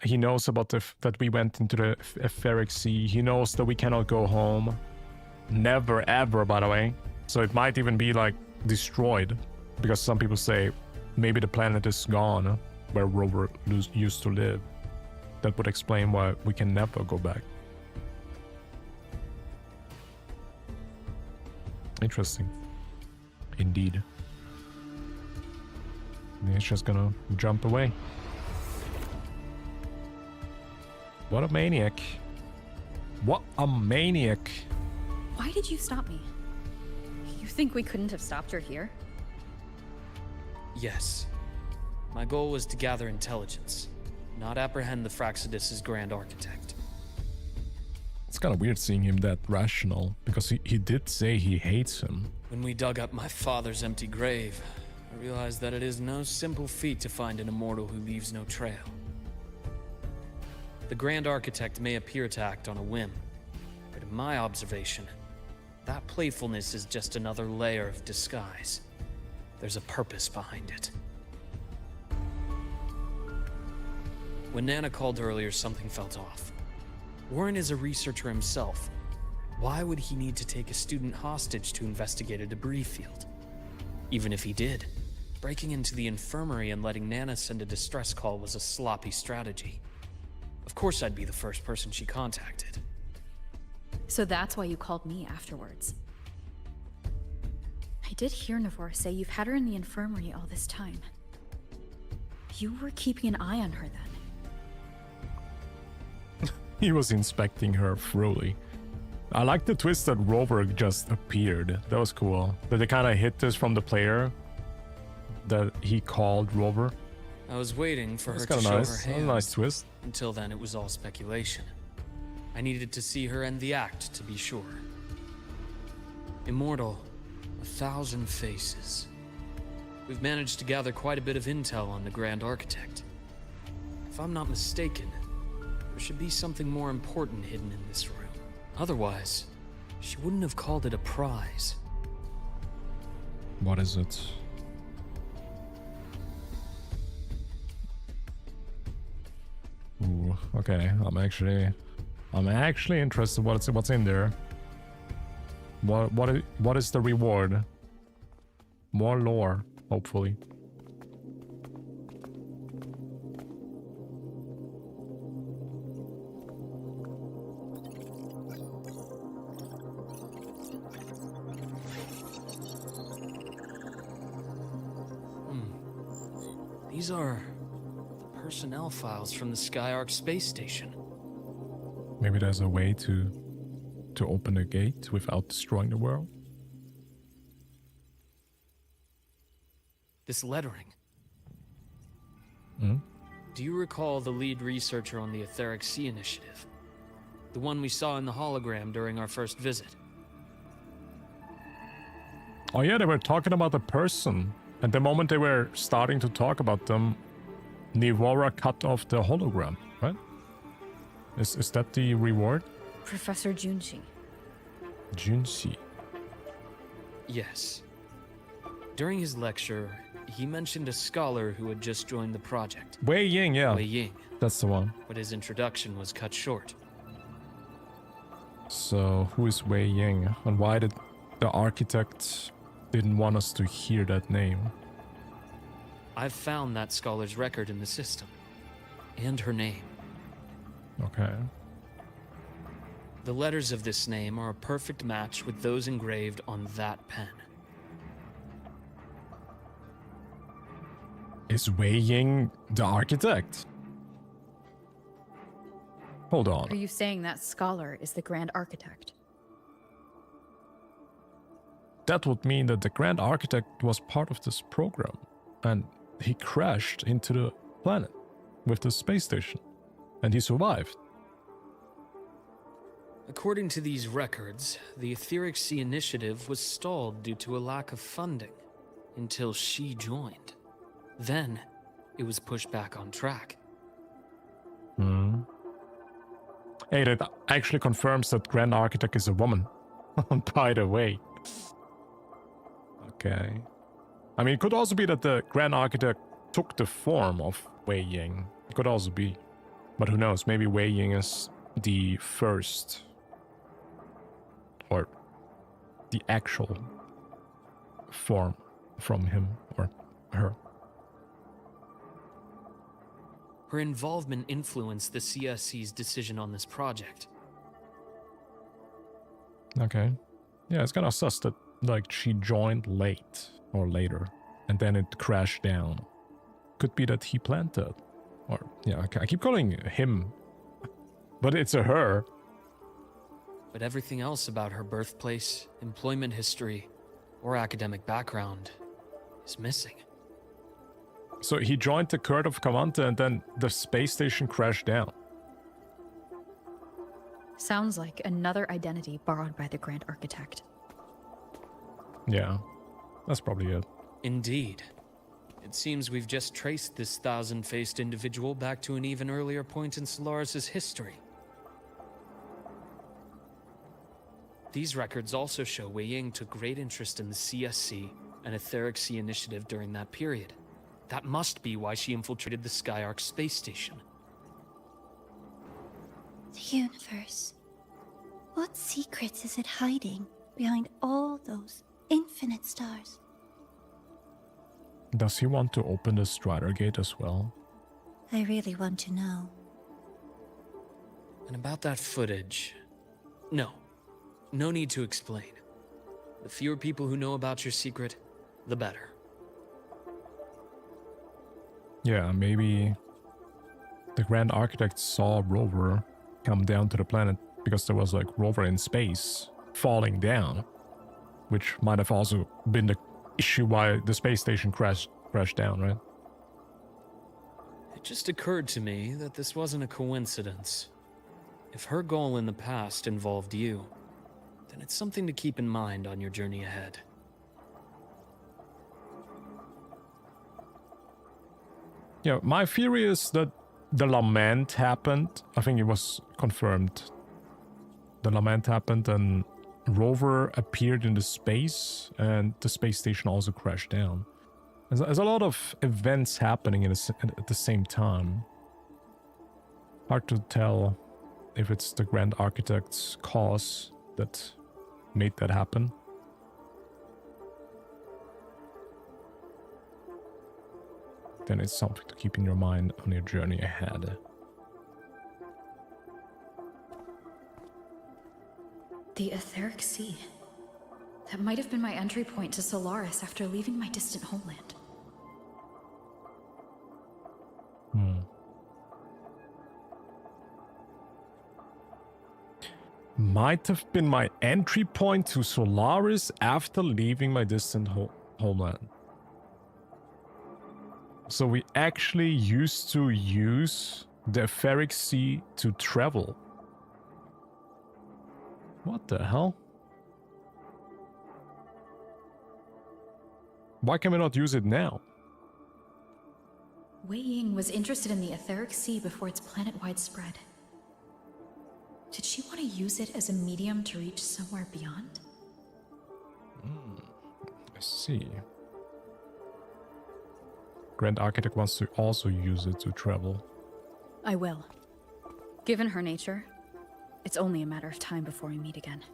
He knows about that we went into the etheric sea. He knows that we cannot go home. Never, ever, by the way. So it might even be, like, destroyed. Because some people say maybe the planet is gone where Rover used to live. That would explain why we can never go back. Interesting. Indeed. And he's just gonna jump away. What a maniac. What a maniac. Why did you stop me? You think we couldn't have stopped her here? Yes. My goal was to gather intelligence, not apprehend the Fraxidus' grand architect. It's kind of weird seeing him that rational, because he did say he hates him. When we dug up my father's empty grave, I realized that it is no simple feat to find an immortal who leaves no trail. The Grand Architect may appear to act on a whim, but in my observation, that playfulness is just another layer of disguise. There's a purpose behind it. When Nana called earlier, something felt off. Warren is a researcher himself. Why would he need to take a student hostage to investigate a debris field? Even if he did, breaking into the infirmary and letting Nana send a distress call was a sloppy strategy. Of course I'd be the first person she contacted. So that's why you called me afterwards. I did hear Navor say you've had her in the infirmary all this time. You were keeping an eye on her then. He was inspecting her thoroughly. I like the twist that Rover just appeared. That was cool. That they kind of hit this from the player that he called Rover. I was waiting for her to That's show kind of her nice. hand. A nice twist. Until then, it was all speculation. I needed to see her end the act to be sure. Immortal, 1,000 faces. We've managed to gather quite a bit of intel on the Grand Architect. If I'm not mistaken, there should be something more important hidden in this room. Otherwise, she wouldn't have called it a prize. What is it? Ooh, okay. I'm actually interested what's in there. What is the reward? More lore, hopefully. These are the personnel files from the Skyark space station. Maybe there's a way to open a gate without destroying the world. This lettering. Hmm? Do you recall the lead researcher on the Etheric Sea Initiative? The one we saw in the hologram during our first visit? Oh yeah, they were talking about the person. And the moment they were starting to talk about them, Nivora cut off the hologram, right? Is that the reward? Professor Junshi. Junshi. Yes. During his lecture, he mentioned a scholar who had just joined the project. Wei Ying, yeah. Wei Ying. That's the one. But his introduction was cut short. So, who is Wei Ying? And why did the architect didn't want us to hear that name? I've found that scholar's record in the system. And her name. Okay. The letters of this name are a perfect match with those engraved on that pen. Is Wei Ying the architect? Hold on. Are you saying that scholar is the Grand Architect? That would mean that the Grand Architect was part of this program, and he crashed into the planet with the space station, and he survived. According to these records, the Etheric Sea Initiative was stalled due to a lack of funding until she joined. Then, it was pushed back on track. Hmm. Hey, that actually confirms that Grand Architect is a woman. By the way. Okay. I mean, it could also be that the Grand Architect took the form of Wei Ying. It could also be. But who knows, maybe Wei Ying is the first. Or the actual form from him or her. Her involvement influenced the CSC's decision on this project. Okay. Yeah, it's kind of sus that, like, she joined late or later, and then it crashed down. Could be that he planned that. Or, yeah, I keep calling him, but it's a her. But everything else about her birthplace, employment history, or academic background is missing. So he joined the Court of Cavanta and then the space station crashed down. Sounds like another identity borrowed by the Grand Architect. Yeah, that's probably it. Indeed. It seems we've just traced this thousand-faced individual back to an even earlier point in Solaris' history. These records also show Wei Ying took great interest in the CSC and Etheric Sea initiative during that period. That must be why she infiltrated the Skyark space station. The universe. What secrets is it hiding behind all those infinite stars? Does he want to open the Strider Gate as well? I really want to know. And about that footage... No need to explain. The fewer people who know about your secret, the better. Yeah, maybe the Grand Architect saw Rover come down to the planet because there was like Rover in space falling down, which might have also been the issue why the space station crashed down, right? It just occurred to me that this wasn't a coincidence. If her goal in the past involved you, then it's something to keep in mind on your journey ahead. Yeah, my theory is that the lament happened. I think it was confirmed. The lament happened and Rover appeared in the space and the space station also crashed down. There's a lot of events happening at the same time. Hard to tell if it's the Grand Architect's cause that made that happen. Then it's something to keep in your mind on your journey ahead. The Etheric Sea. That might have been my entry point to Solaris after leaving my distant homeland. Might have been my entry point to Solaris after leaving my distant homeland. So we actually used to use the Etheric Sea to travel. What the hell? Why can we not use it now? Wei Ying was interested in the Etheric Sea before its planet-wide spread. Did she want to use it as a medium to reach somewhere beyond? I see. Grand Architect wants to also use it to travel. I will. Given her nature, it's only a matter of time before we meet again.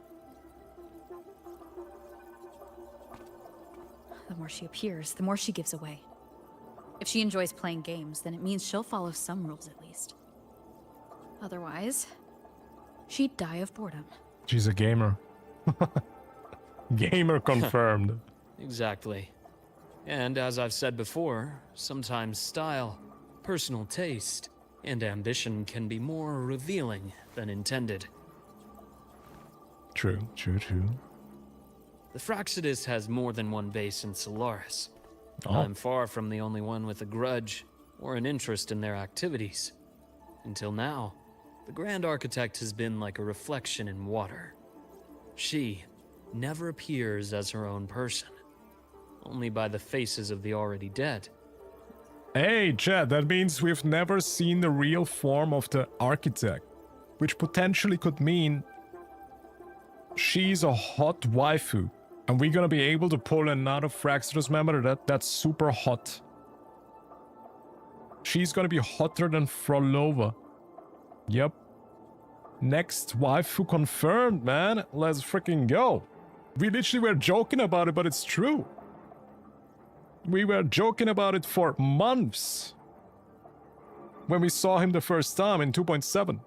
The more she appears, the more she gives away. If she enjoys playing games, then it means she'll follow some rules at least. Otherwise, she'd die of boredom. She's a gamer. Gamer confirmed. Exactly. And as I've said before, sometimes style, personal taste, and ambition can be more revealing than intended. True. The Fraxidus has more than one base in Solaris. Oh. I'm far from the only one with a grudge or an interest in their activities. Until now, the Grand Architect has been like a reflection in water. She never appears as her own person, only by the faces of the already dead. Hey, Chad, that means we've never seen the real form of the Architect, which potentially could mean she's a hot waifu, and we're gonna be able to pull another Fraxidus member that's super hot. She's gonna be hotter than Frolova. Yep. Next waifu confirmed, man. Let's freaking go. We literally were joking about it, but it's true. We were joking about it for months when we saw him the first time in 2.7.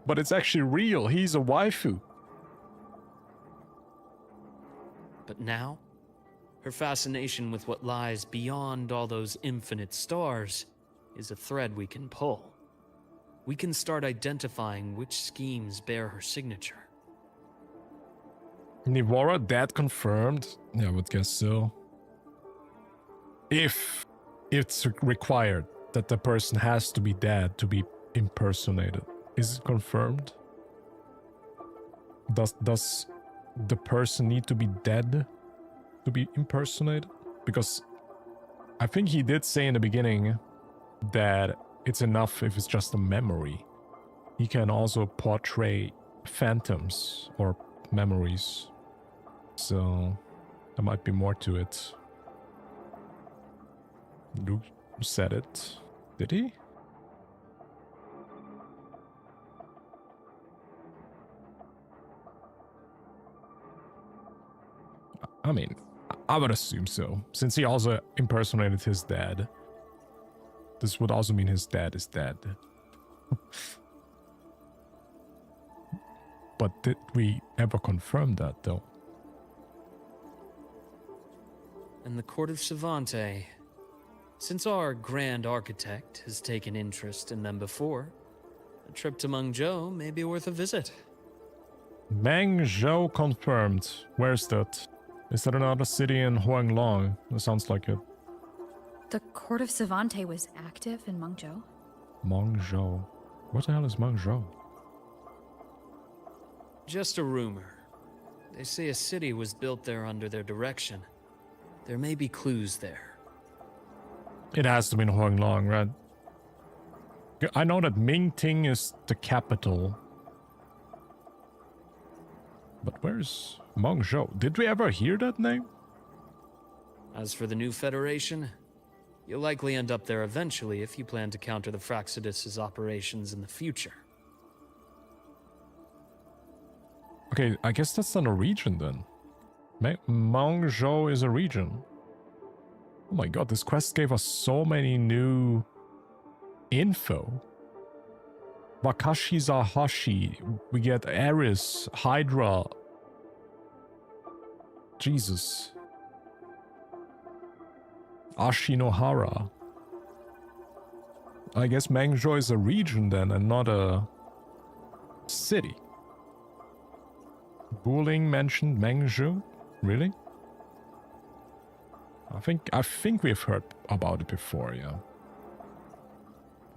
But it's actually real. He's a waifu. But now, her fascination with what lies beyond all those infinite stars is a thread we can pull. We can start identifying which schemes bear her signature. Nivora dead confirmed? Yeah, I would guess so. If it's required that the person has to be dead to be impersonated. Is it confirmed? Does the person need to be dead to be impersonated? Because I think he did say in the beginning that it's enough if it's just a memory. He can also portray phantoms or memories. So there might be more to it. Luke said it. Did he? I mean, I would assume so. Since he also impersonated his dad. This would also mean his dad is dead. But did we ever confirm that, though? And the Court of Savante. Since our Grand Architect has taken interest in them before, a trip to Mengzhou may be worth a visit. Mengzhou confirmed. Where's that? Is that another city in Huanglong? That sounds like it. The Court of Savante was active in Mengzhou? Mengzhou. What the hell is Mengzhou? Just a rumor. They say a city was built there under their direction. There may be clues there. It has to be in Huanglong, right? I know that Mingting is the capital. But where's Mengzhou? Did we ever hear that name? As for the new Federation, you'll likely end up there eventually if you plan to counter the Fraxidus' operations in the future. Okay, I guess that's not a region then. Mengzhou is a region. Oh my god, this quest gave us so many new info. Wakashi Zahashi, we get Eris, Hydra. Jesus. Ashinohara. I guess Mengzhou is a region then and not a city. Buling mentioned Mengzhou? Really? I think we've heard about it before, yeah.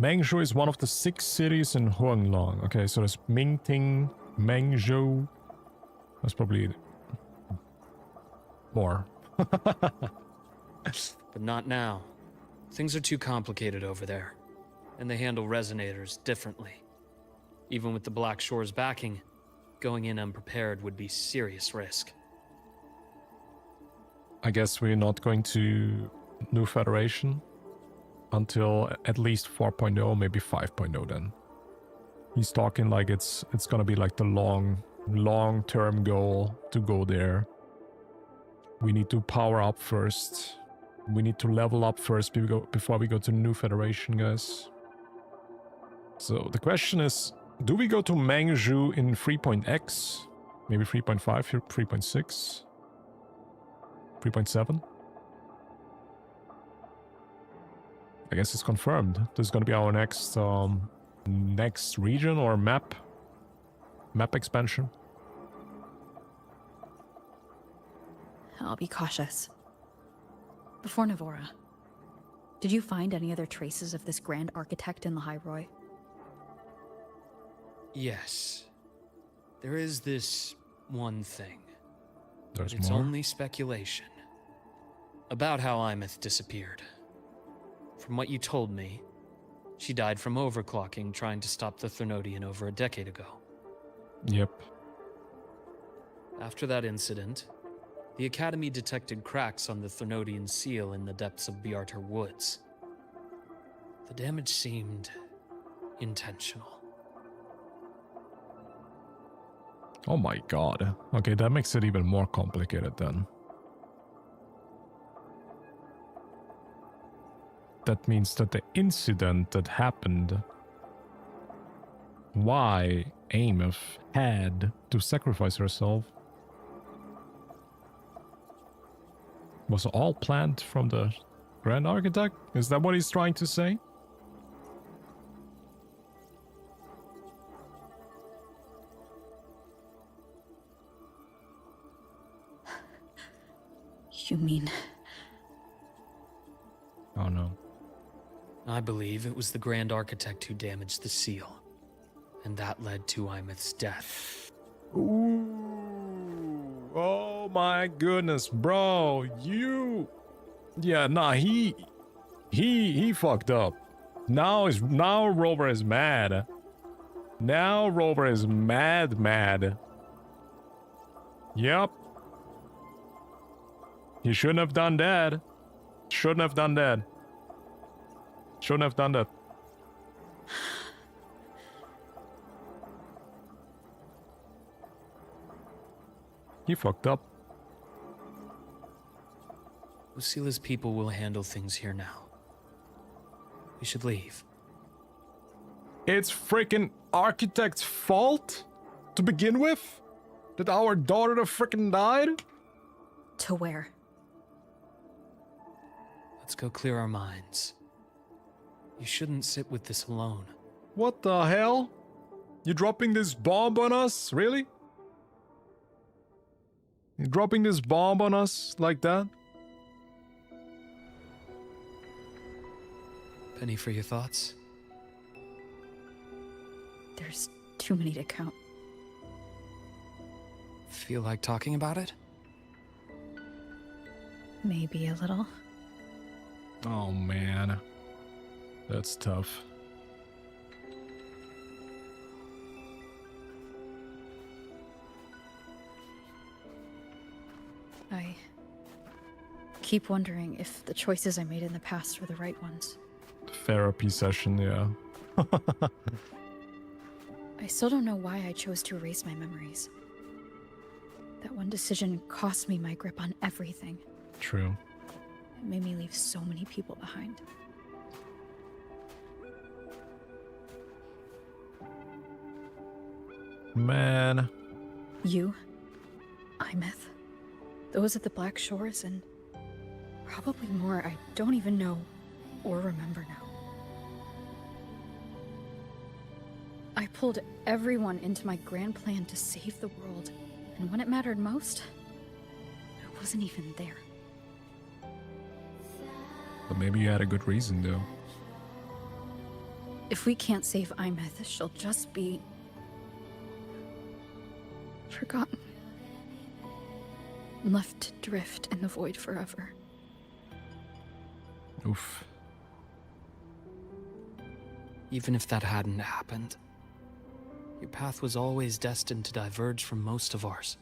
Mengzhou is one of the 6 cities in Huanglong. Okay, so there's Mingting, Mengzhou. That's probably more. But not now. Things are too complicated over there, and they handle resonators differently. Even with the Black Shore's backing, going in unprepared would be serious risk. I guess we're not going to New Federation until at least 4.0, maybe 5.0 then. He's talking like it's gonna be like the long-term goal to go there. We need to power up first. We need to level up first before we go to New Federation, guys. So the question is, do we go to Mengzhou in 3.x? Maybe 3.5, 3.6? 3.7? I guess it's confirmed. This is going to be our next region or map expansion. I'll be cautious. Before Navora, did you find any other traces of this Grand Architect in the Hyroi? Yes. There is this one thing. There's It's more? only speculation. About how Imeth disappeared. From what you told me, she died from overclocking trying to stop the Threnodian over a decade ago. Yep. After that incident, the Academy detected cracks on the Threnodian seal in the depths of Biarter Woods. The damage seemed intentional. Oh my god. Okay, that makes it even more complicated then. That means that the incident that happened, why Ameth had to sacrifice herself, was all planned from the Grand Architect? Is that what he's trying to say? You mean... Oh no. I believe it was the Grand Architect who damaged the seal, and that led to Imeth's death. Ooh. Oh my goodness, bro. You... Yeah, nah, he fucked up. Now Rover is mad. Now Rover is mad. Yep. He shouldn't have done that. Shouldn't have done that. Shouldn't have done that. He fucked up. Lucila's people will handle things here now. We should leave. It's freaking Architect's fault to begin with? That our daughter freaking died? To where? Let's go clear our minds. You shouldn't sit with this alone. What the hell? You dropping this bomb on us? Really? You dropping this bomb on us like that? Penny for your thoughts? There's too many to count. Feel like talking about it? Maybe a little. Oh man. That's tough. I keep wondering if the choices I made in the past were the right ones. Therapy session, yeah. I still don't know why I chose to erase my memories. That one decision cost me my grip on everything. True. It made me leave so many people behind. Man. You, Imeth, those at the Black Shores, and probably more I don't even know or remember now. I pulled everyone into my grand plan to save the world, and when it mattered most, I wasn't even there. But maybe you had a good reason, though. If we can't save Imeth, she'll just be... forgotten. Left to drift in the void forever. Oof. Even if that hadn't happened, your path was always destined to diverge from most of ours.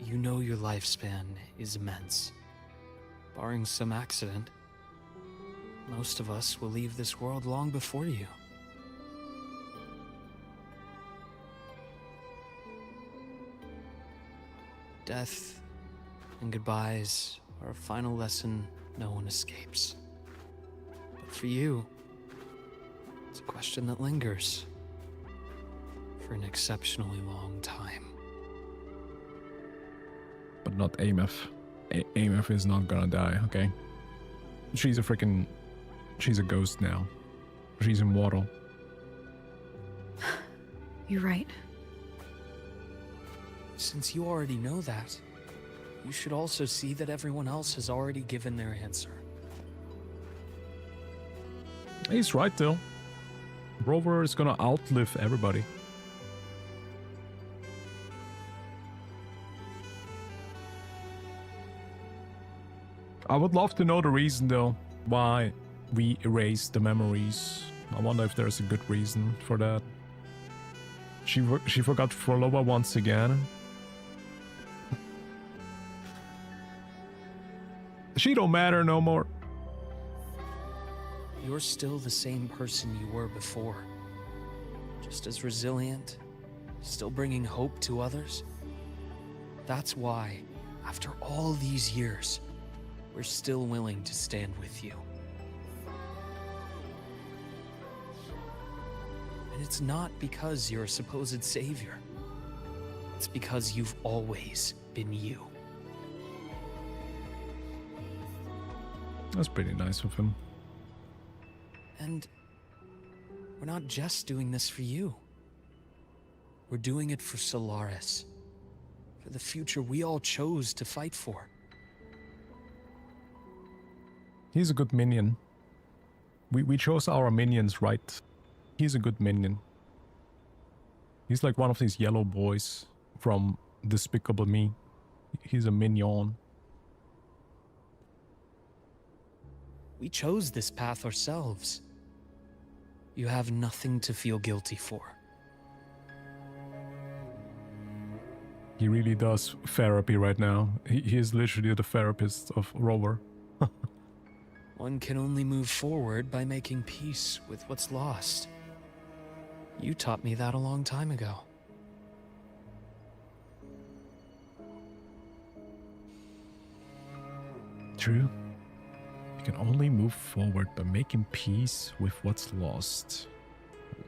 You know your lifespan is immense. Barring some accident, most of us will leave this world long before you. Death and goodbyes are a final lesson no one escapes. But for you, it's a question that lingers for an exceptionally long time. But not Ameth. Ameth is not gonna die, okay? She's a ghost now. She's immortal. You're right. Since you already know that, you should also see that everyone else has already given their answer. He's right, though. Rover is gonna outlive everybody. I would love to know the reason, though, why we erased the memories. I wonder if there's a good reason for that. She forgot Frolova once again. She don't matter no more. You're still the same person you were before. Just as resilient, still bringing hope to others. That's why, after all these years, we're still willing to stand with you. And it's not because you're a supposed savior. It's because you've always been you. That's pretty nice of him. And we're not just doing this for you. We're doing it for Solaris. For the future we all chose to fight for. He's a good minion. We chose our minions right. He's a good minion. He's like one of these yellow boys from Despicable Me. He's a minion. We chose this path ourselves. You have nothing to feel guilty for. He really does therapy right now. He is literally the therapist of Rover. One can only move forward by making peace with what's lost. You taught me that a long time ago. True. You can only move forward by making peace with what's lost.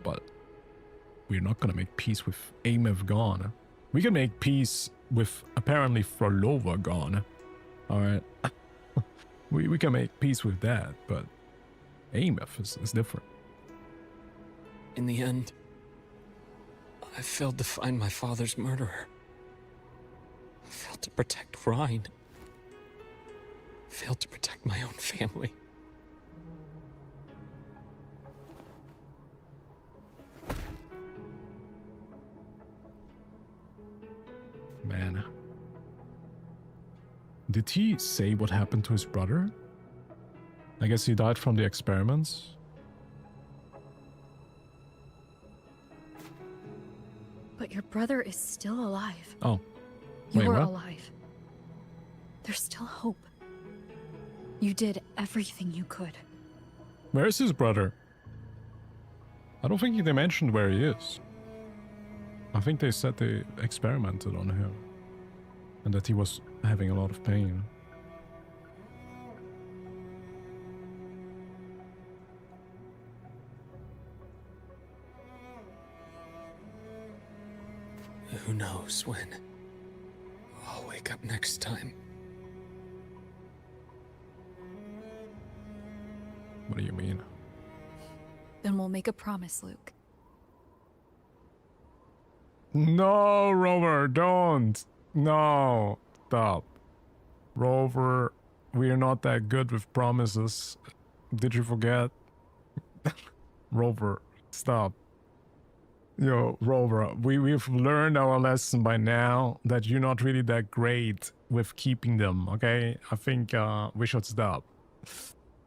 But we're not gonna make peace with Ameth gone. We can make peace with apparently Frolova gone. Alright. we can make peace with that, but Ameth is different. In the end, I failed to find my father's murderer. I failed to protect Rhine. Failed to protect my own family. Man. Did he say what happened to his brother? I guess he died from the experiments. But your brother is still alive. Oh. Wait, You're what? alive. There's still hope. You did everything you could. Where is his brother? I don't think they mentioned where he is. I think they said they experimented on him. And that he was having a lot of pain. Who knows when I'll wake up next time. What do you mean? Then we'll make a promise, Luke. No, Rover, don't. No, stop. Rover, we're not that good with promises. Did you forget? Rover, stop. Yo, Rover, we've learned our lesson by now that you're not really that great with keeping them, okay? I think we should stop.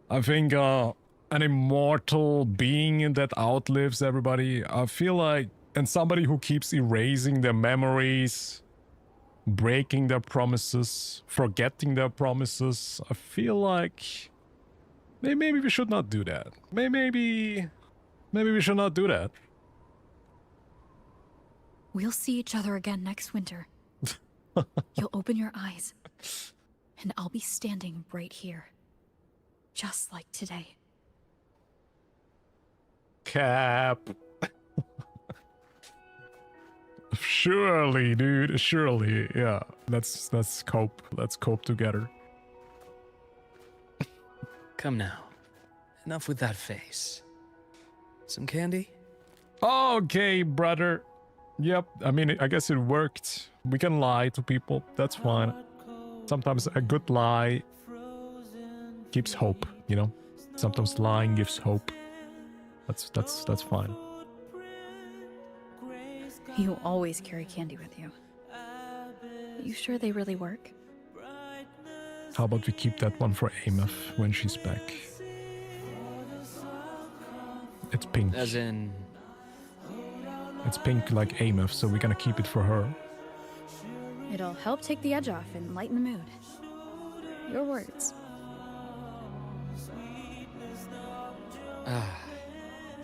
I think an immortal being that outlives everybody, I feel like, and somebody who keeps erasing their memories, breaking their promises, forgetting their promises, I feel like maybe we should not do that. Maybe we should not do that. We'll see each other again next winter. You'll open your eyes, and I'll be standing right here. Just like today. Cap. Surely, dude. Surely. Yeah. Let's cope. Let's cope together. Come now. Enough with that face. Some candy? Okay, brother. Yep. I mean, I guess it worked. We can lie to people. That's fine. Sometimes a good lie gives hope, you know? Sometimes lying gives hope. That's fine. You always carry candy with you. You sure they really work? How about we keep that one for Ameth when she's back? It's pink. As in... It's pink like Ameth, so we're gonna keep it for her. It'll help take the edge off and lighten the mood. Your words.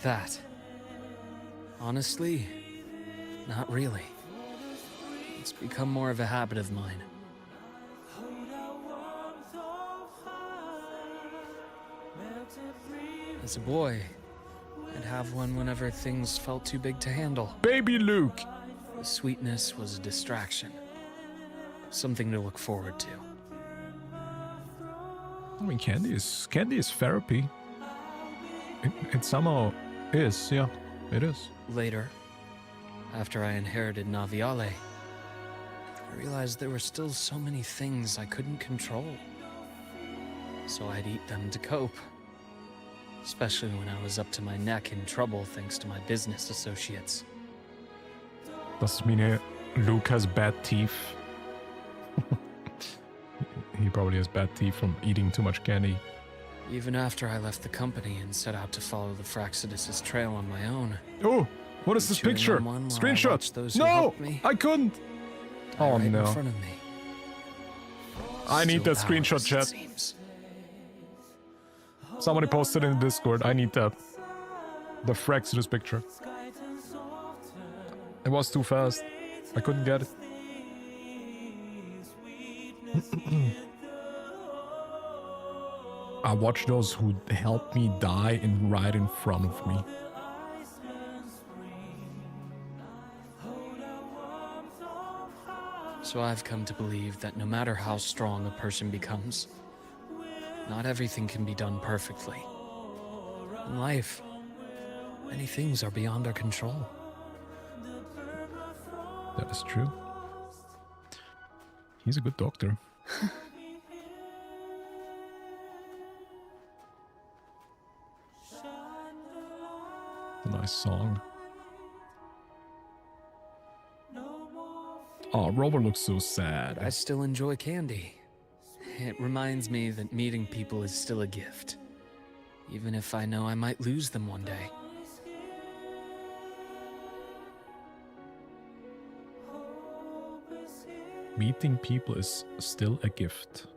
That. Honestly, not really. It's become more of a habit of mine. As a boy, I'd have one whenever things felt too big to handle. Baby Luke! The sweetness was a distraction. Something to look forward to. I mean, candy is therapy. It somehow is, yeah, it is. Later, after I inherited Naviale, I realized there were still so many things I couldn't control. so I'd eat them to cope. Especially when I was up to my neck in trouble thanks to my business associates. Does it mean Luke has bad teeth? He probably has bad teeth from eating too much candy. Even after I left the company and set out to follow the Fraxidus' trail on my own. Oh, what is this picture? Screenshot! No! I couldn't! Oh right no. In front of me. I need that Still screenshot, powerless, chat. it seems. Somebody posted in the Discord. I need that. The Fraxidus picture. It was too fast. I couldn't get it. I watch those who help me die right in front of me. So I've come to believe that no matter how strong a person becomes, not everything can be done perfectly. In life, many things are beyond our control. That is true. He's a good doctor. A nice song. Oh, Rover looks so sad. I still enjoy candy. It reminds me that meeting people is still a gift, even if I know I might lose them one day. Meeting people is still a gift.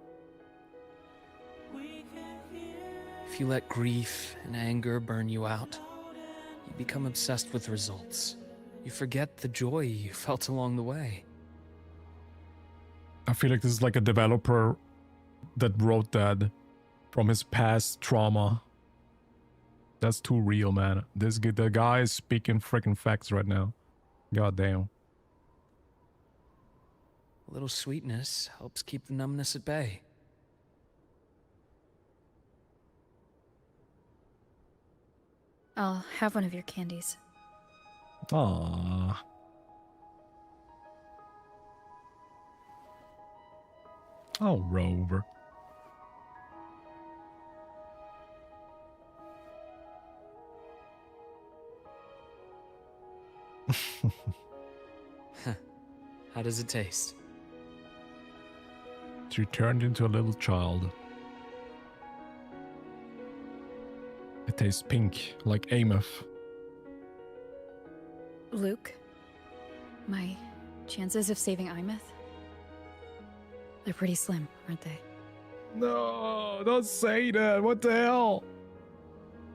If you let grief and anger burn you out, you become obsessed with results. You forget the joy you felt along the way. I feel like this is like a developer that wrote that from his past trauma. That's too real, man. The guy is speaking freaking facts right now. God damn. A little sweetness helps keep the numbness at bay. I'll have one of your candies. Aww. Oh, Rover. How does it taste? She turned into a little child. It tastes pink, like Ameth. Luke, my chances of saving Imeth? They're pretty slim, aren't they? No, don't say that. What the hell?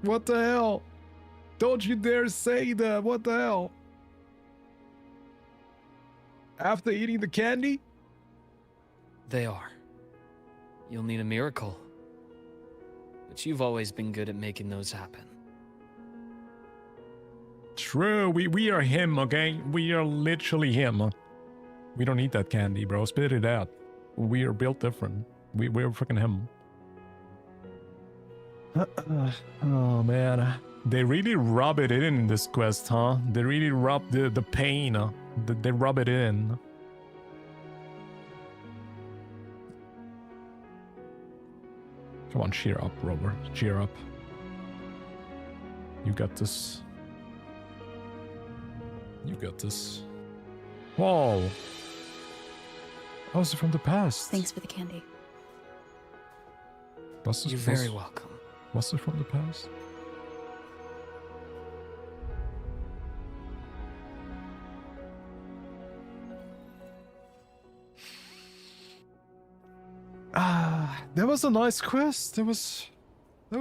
What the hell? Don't you dare say that. What the hell? After eating the candy? They are. You'll need a miracle. But you've always been good at making those happen. True, we are him, okay? We are literally him. We don't need that candy, bro. Spit it out. We are built different. We're freaking him. Oh, man. They really rub it in this quest, huh? They really rub the pain. They rub it in. Come on, cheer up, Rover. Cheer up. You got this. You got this. Whoa. Oh, is it from the past? Thanks for the candy. You're very welcome. Was it from the past? That was a nice quest. There was a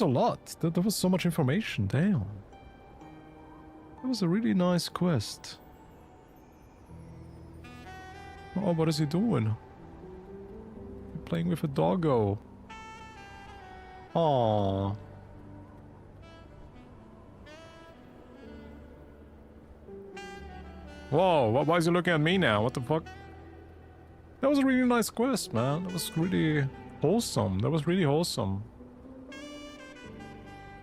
lot. There was so much information. Damn. That was a really nice quest. Oh, what is he doing? Playing with a doggo. Aww. Whoa, why is he looking at me now? What the fuck? That was a really nice quest, man. That was really wholesome. That was really wholesome.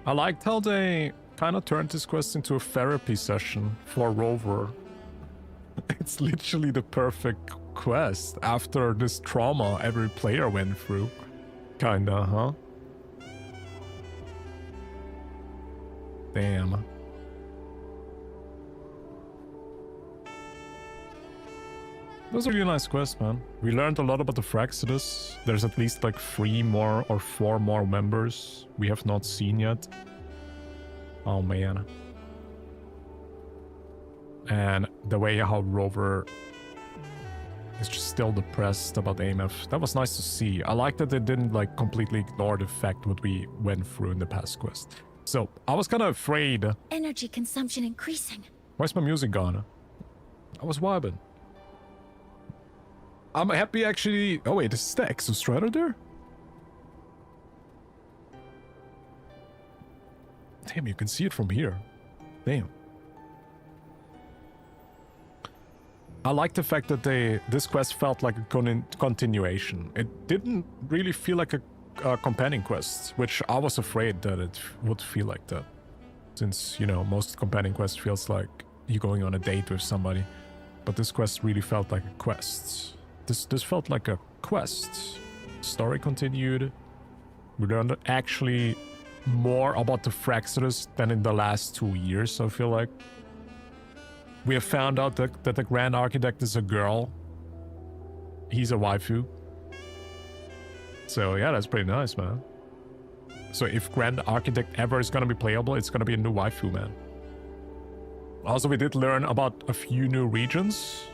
I liked how they kind of turned this quest into a therapy session for Rover. It's literally the perfect quest after this trauma every player went through. Kinda, huh? Damn. That was a really nice quest, man. We learned a lot about the Fraxidus. There's at least like 3 more or 4 more members we have not seen yet. Oh man. And the way how Rover is just still depressed about AMF. That was nice to see. I like that they didn't like completely ignore the fact what we went through in the past quest. So I was kind of afraid. Energy consumption increasing. Where's my music gone? I was vibing. I'm happy actually. Oh wait, this is the Exostrator there? Damn, you can see it from here. Damn. I like the fact that this quest felt like a continuation. It didn't really feel like a companion quest, which I was afraid that it would feel like that. Since, you know, most companion quest feels like you going on a date with somebody. But this quest really felt like a quest. This felt like a quest. Story continued. We learned actually more about the Fraxidus than in the last 2 years, I feel like. We have found out that the Grand Architect is a girl. He's a waifu. So yeah, that's pretty nice, man. So if Grand Architect ever is gonna be playable, it's gonna be a new waifu, man. Also, we did learn about a few new regions.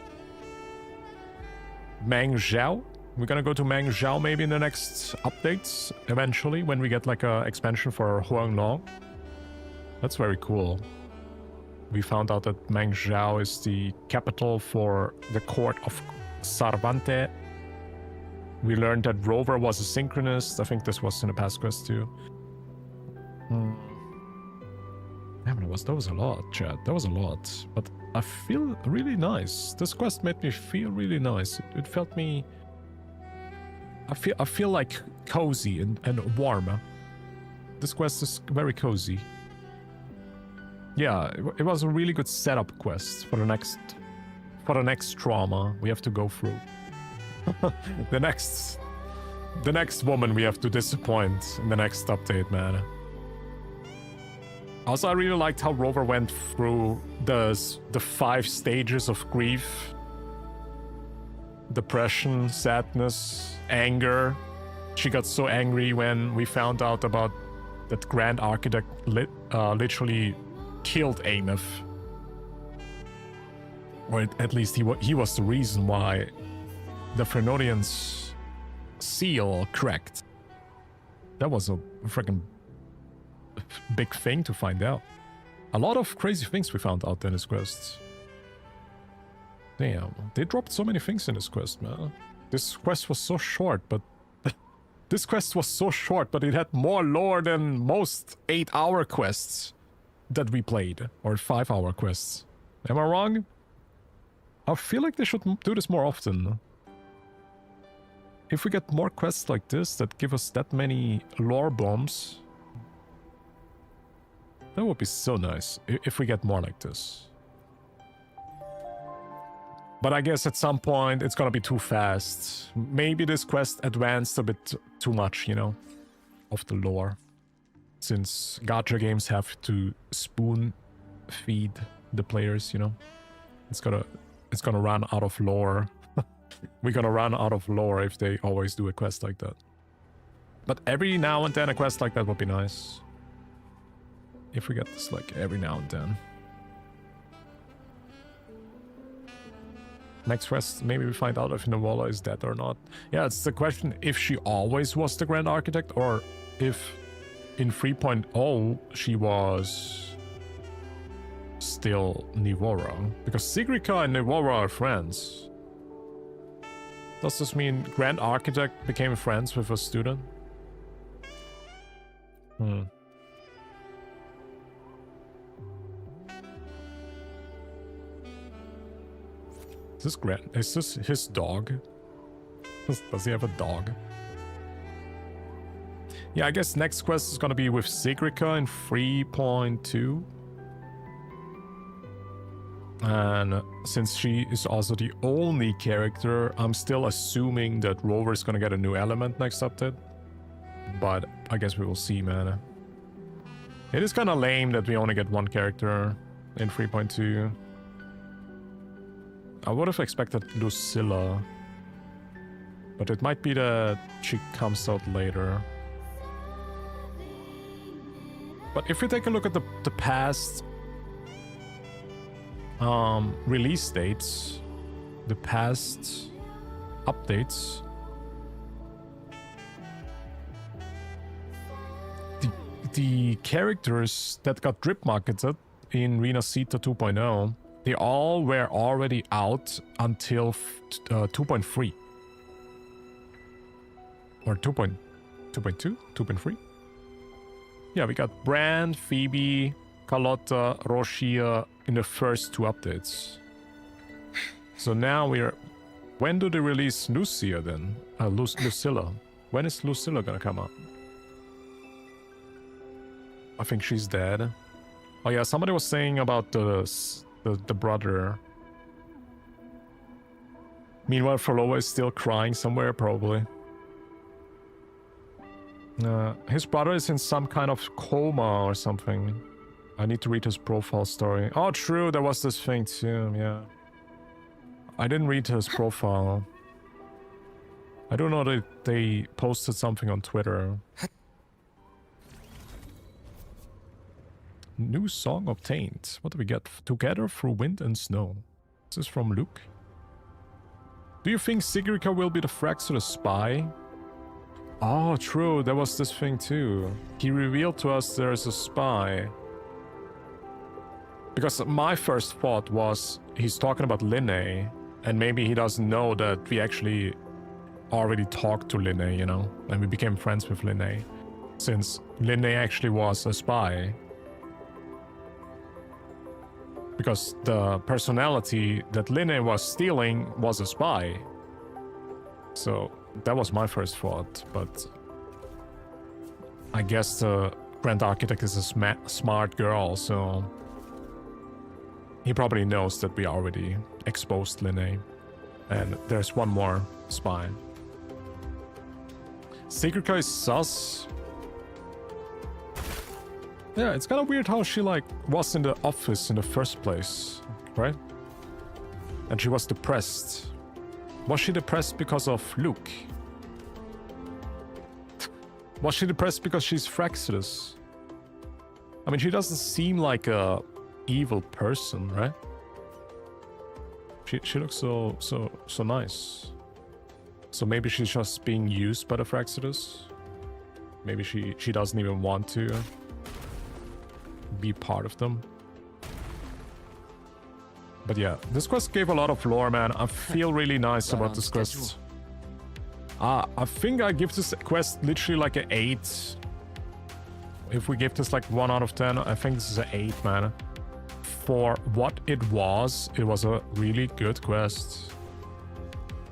Mangzhou. We're gonna go to Mangzhou maybe in the next updates, eventually, when we get like a expansion for Huanglong. That's very cool. We found out that Mangzhou is the capital for the court of Sarvante. We learned that Rover was a synchronist. I think this was in the past quest too. Damn, that was a lot, chat. That was a lot. But I feel really nice. This quest made me feel really nice. It felt me... I feel like cozy and warm. This quest is very cozy. Yeah, it was a really good setup quest for the next trauma we have to go through. the next woman we have to disappoint in the next update, man. Also, I really liked how Rover went through the 5 stages of grief. Depression, sadness, anger. She got so angry when we found out about that Grand Architect literally killed Ameth. Or at least he was the reason why the Frenodian's seal cracked. That was a freaking big thing to find out. A lot of crazy things we found out in this quest. Damn, they dropped so many things in this quest, man. This quest was so short, but... this quest was so short, but it had more lore than most 8-hour quests that we played. Or 5-hour quests. Am I wrong? I feel like they should do this more often. If we get more quests like this that give us that many lore bombs... that would be so nice, if we get more like this. But I guess at some point it's gonna be too fast. Maybe this quest advanced a bit too much, you know, of the lore. Since gacha games have to spoon feed the players, you know. It's gonna run out of lore. We're gonna run out of lore if they always do a quest like that. But every now and then a quest like that would be nice. If we get this like every now and then. Next quest, maybe we find out if Nawala is dead or not. Yeah, it's the question if she always was the Grand Architect or if in 3.0 she was still Nivora. Because Sigrika and Nivora are friends. Does this mean Grand Architect became friends with a student? Is this his dog? Does he have a dog? Yeah, I guess next quest is gonna be with Sigrika in 3.2. And since she is also the only character, I'm still assuming that Rover is gonna get a new element next update. But I guess we will see, man. It is kind of lame that we only get one character in 3.2. I would have expected Lucilla. But it might be that she comes out later. But if we take a look at the past release dates, the past updates, the characters that got drip marketed in Rena Zeta 2.0, they all were already out until 2.3. Or 2.2? 2.3? Yeah, we got Brand, Phoebe, Carlotta, Roshia in the first two updates. So now we're... When do they release Lucia then? Lucilla. When is Lucilla gonna come out? I think she's dead. Oh yeah, somebody was saying about the brother. Meanwhile, Faloa is still crying somewhere, probably. His brother is in some kind of coma or something. I need to read his profile story. Oh, true, there was this thing too, yeah. I didn't read his profile. I don't know that they posted something on Twitter. New song obtained. What do we get? Together through wind and snow. This is from LUUK. Do you think Sigrica will be the Fraxodus spy? Oh, true. There was this thing too. He revealed to us there is a spy. Because my first thought was he's talking about Linne, and maybe he doesn't know that we actually already talked to Linne, you know, and we became friends with Linne, since Linne actually was a spy. Because the personality that Linne was stealing was a spy. So that was my first thought, but I guess the Grand Architect is a smart girl, so he probably knows that we already exposed Linne. And there's one more spy. Sigrica is sus. Yeah, it's kind of weird how she, like, was in the office in the first place, right? And she was depressed. Was she depressed because of LUUK? Was she depressed because she's Fraxodus? I mean, she doesn't seem like a evil person, right? She looks so nice. So maybe she's just being used by the Fraxodus. Maybe she doesn't even want to be part of them. But yeah, this quest gave a lot of lore, man. I feel really nice about this quest. I think I give this quest literally like an 8. If we give this like 1 out of 10, I think this is an 8, man. For what it was a really good quest.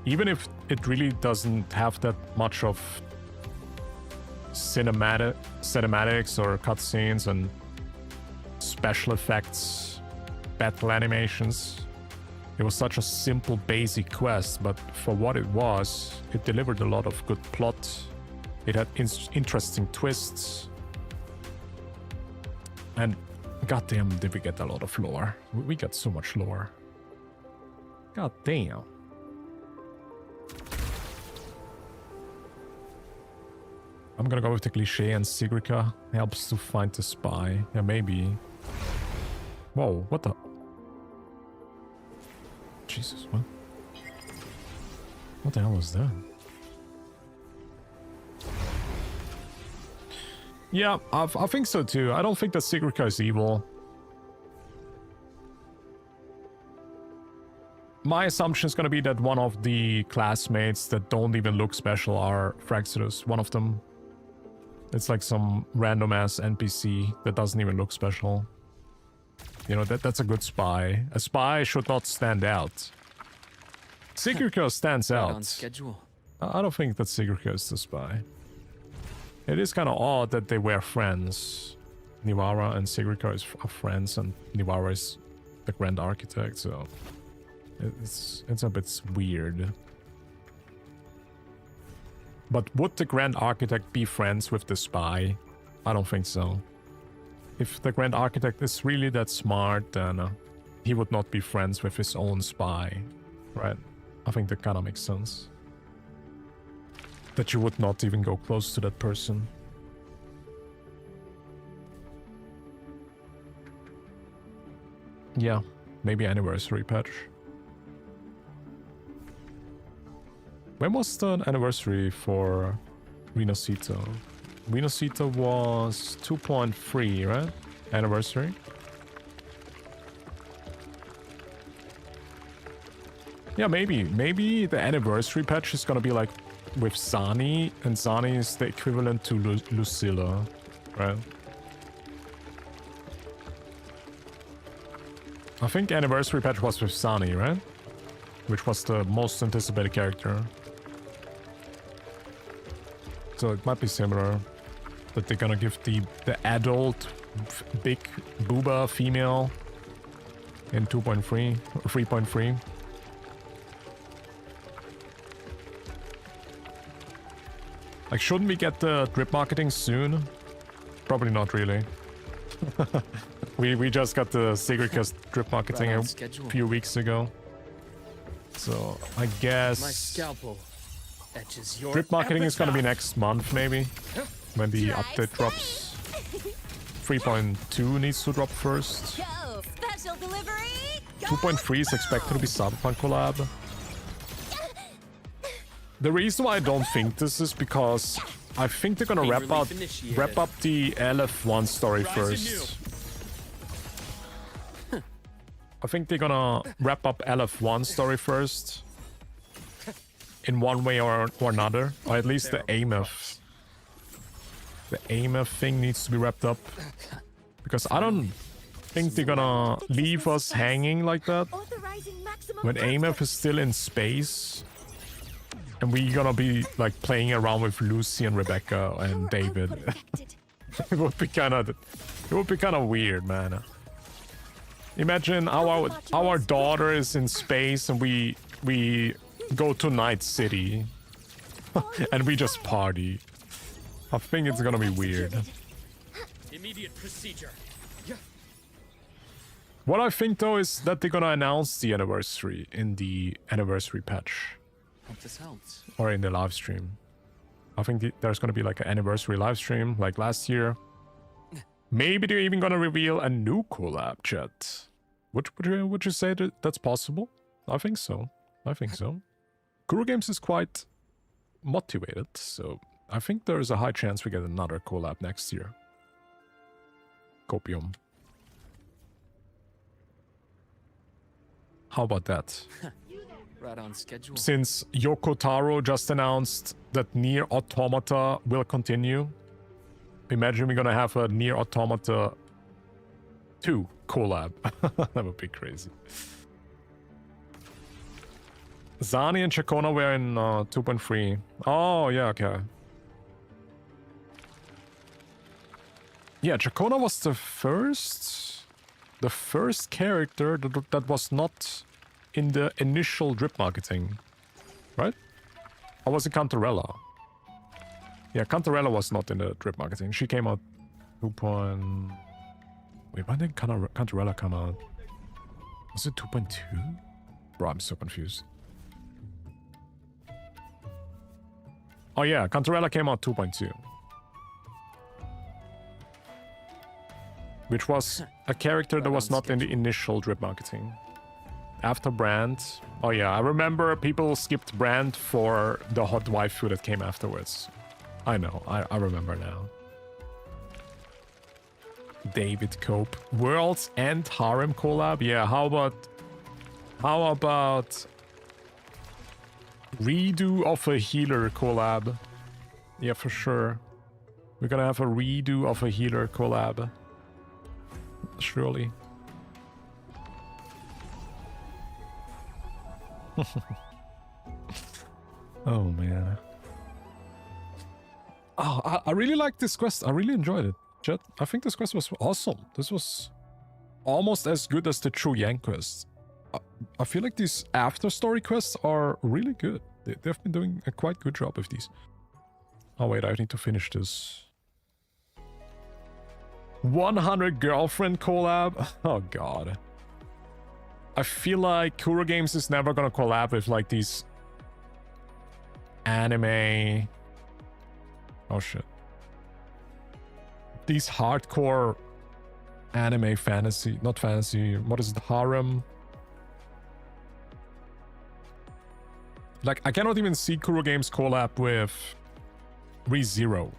Even if it really doesn't have that much of cinematics or cutscenes and special effects, battle animations. It was such a simple, basic quest, but for what it was, it delivered a lot of good plot. It had interesting twists. And goddamn, did we get a lot of lore. We got so much lore. Goddamn. I'm gonna go with the cliche, and Sigrica helps to find the spy. Yeah, maybe. Whoa, what the? Jesus, what? What the hell was that? Yeah, I think so too. I don't think that Sigrica is evil. My assumption is gonna be that one of the classmates that don't even look special are Fraxodus. One of them. It's like some random ass NPC that doesn't even look special. You know, that's a good spy. A spy should not stand out. Sigrica stands out. On schedule. I don't think that Sigrica is the spy. It is kind of odd that they were friends. Niwara and Sigrica are friends, and Niwara is the Grand Architect, so it's a bit weird. But would the Grand Architect be friends with the spy? I don't think so. If the Grand Architect is really that smart, then he would not be friends with his own spy, right? I think that kind of makes sense. That you would not even go close to that person. Yeah, maybe anniversary patch. When was the anniversary for Renacita? Renacita was 2.3, right? Anniversary. Yeah, maybe. Maybe the anniversary patch is gonna be like with Zani, and Zani is the equivalent to Lucilla, right? I think anniversary patch was with Zani, right? Which was the most anticipated character. So it might be similar. That they're gonna give the adult big booba female in 2.3 or 3.3. Like, shouldn't we get the drip marketing soon? Probably not really. we just got the Secret Quest drip marketing a few weeks ago. So I guess My scalpel etches your drip marketing is gonna be epitaph. next month maybe, when the update drops. 3.2 needs to drop first. Go, special delivery. 2.3 is expected to be Cyberpunk collab. The reason why I don't think this is because I think they're gonna wrap up the LF1 story first. I think they're gonna wrap up LF1 story first. In one way or another. Or at least the AMF. The AMF thing needs to be wrapped up. Because I don't think they're gonna leave us hanging like that. When AMF is still in space. And we're gonna be like playing around with Lucy and Rebecca and David. It would be kind of weird, man. Imagine our daughter is in space and we go to Night City and we just party. I think it's gonna be weird. Immediate procedure. What I think though is that they're gonna announce the anniversary in the anniversary patch. Hope this helps. Or in the live stream. I think there's gonna be like an anniversary live stream like last year. Maybe they're even gonna reveal a new collab, chat. Would you say that that's possible? I think so. I think so. Kuro Games is quite motivated, so I think there's a high chance we get another collab next year. Copium. How about that? Right on schedule. Since Yoko Taro just announced that Nier Automata will continue, imagine we're gonna have a Nier Automata 2 collab. That would be crazy. Zani and Chacona were in 2.3. Oh, yeah, okay. Yeah, Chacona was the first character that was not in the initial drip marketing, right? Or was it Cantarella? Yeah, Cantarella was not in the drip marketing. She came out 2. Wait, when did Cantarella come out? Was it 2.2? Bro, I'm so confused. Oh yeah, Cantarella came out 2.2. Which was a character that was not in the initial drip marketing. After Brand. Oh yeah, I remember people skipped Brand for the hot waifu that came afterwards. I know, I remember now. David Cope. Worlds and Harem collab? Yeah, how about redo of a healer collab? Yeah, for sure. We're gonna have a redo of a healer collab. Surely. Oh man. Oh, I really like this quest. I really enjoyed it. Chat, I think this quest was awesome. This was almost as good as the True Yang quests. I feel like these after story quests are really good. They've been doing a quite good job with these. Oh wait, I need to finish this. 100 girlfriend collab? Oh god. I feel like Kuro Games is never gonna collab with like these anime... Oh shit. These hardcore anime fantasy, not fantasy, what is it, harem? Like, I cannot even see Kuro Games collab with ReZero.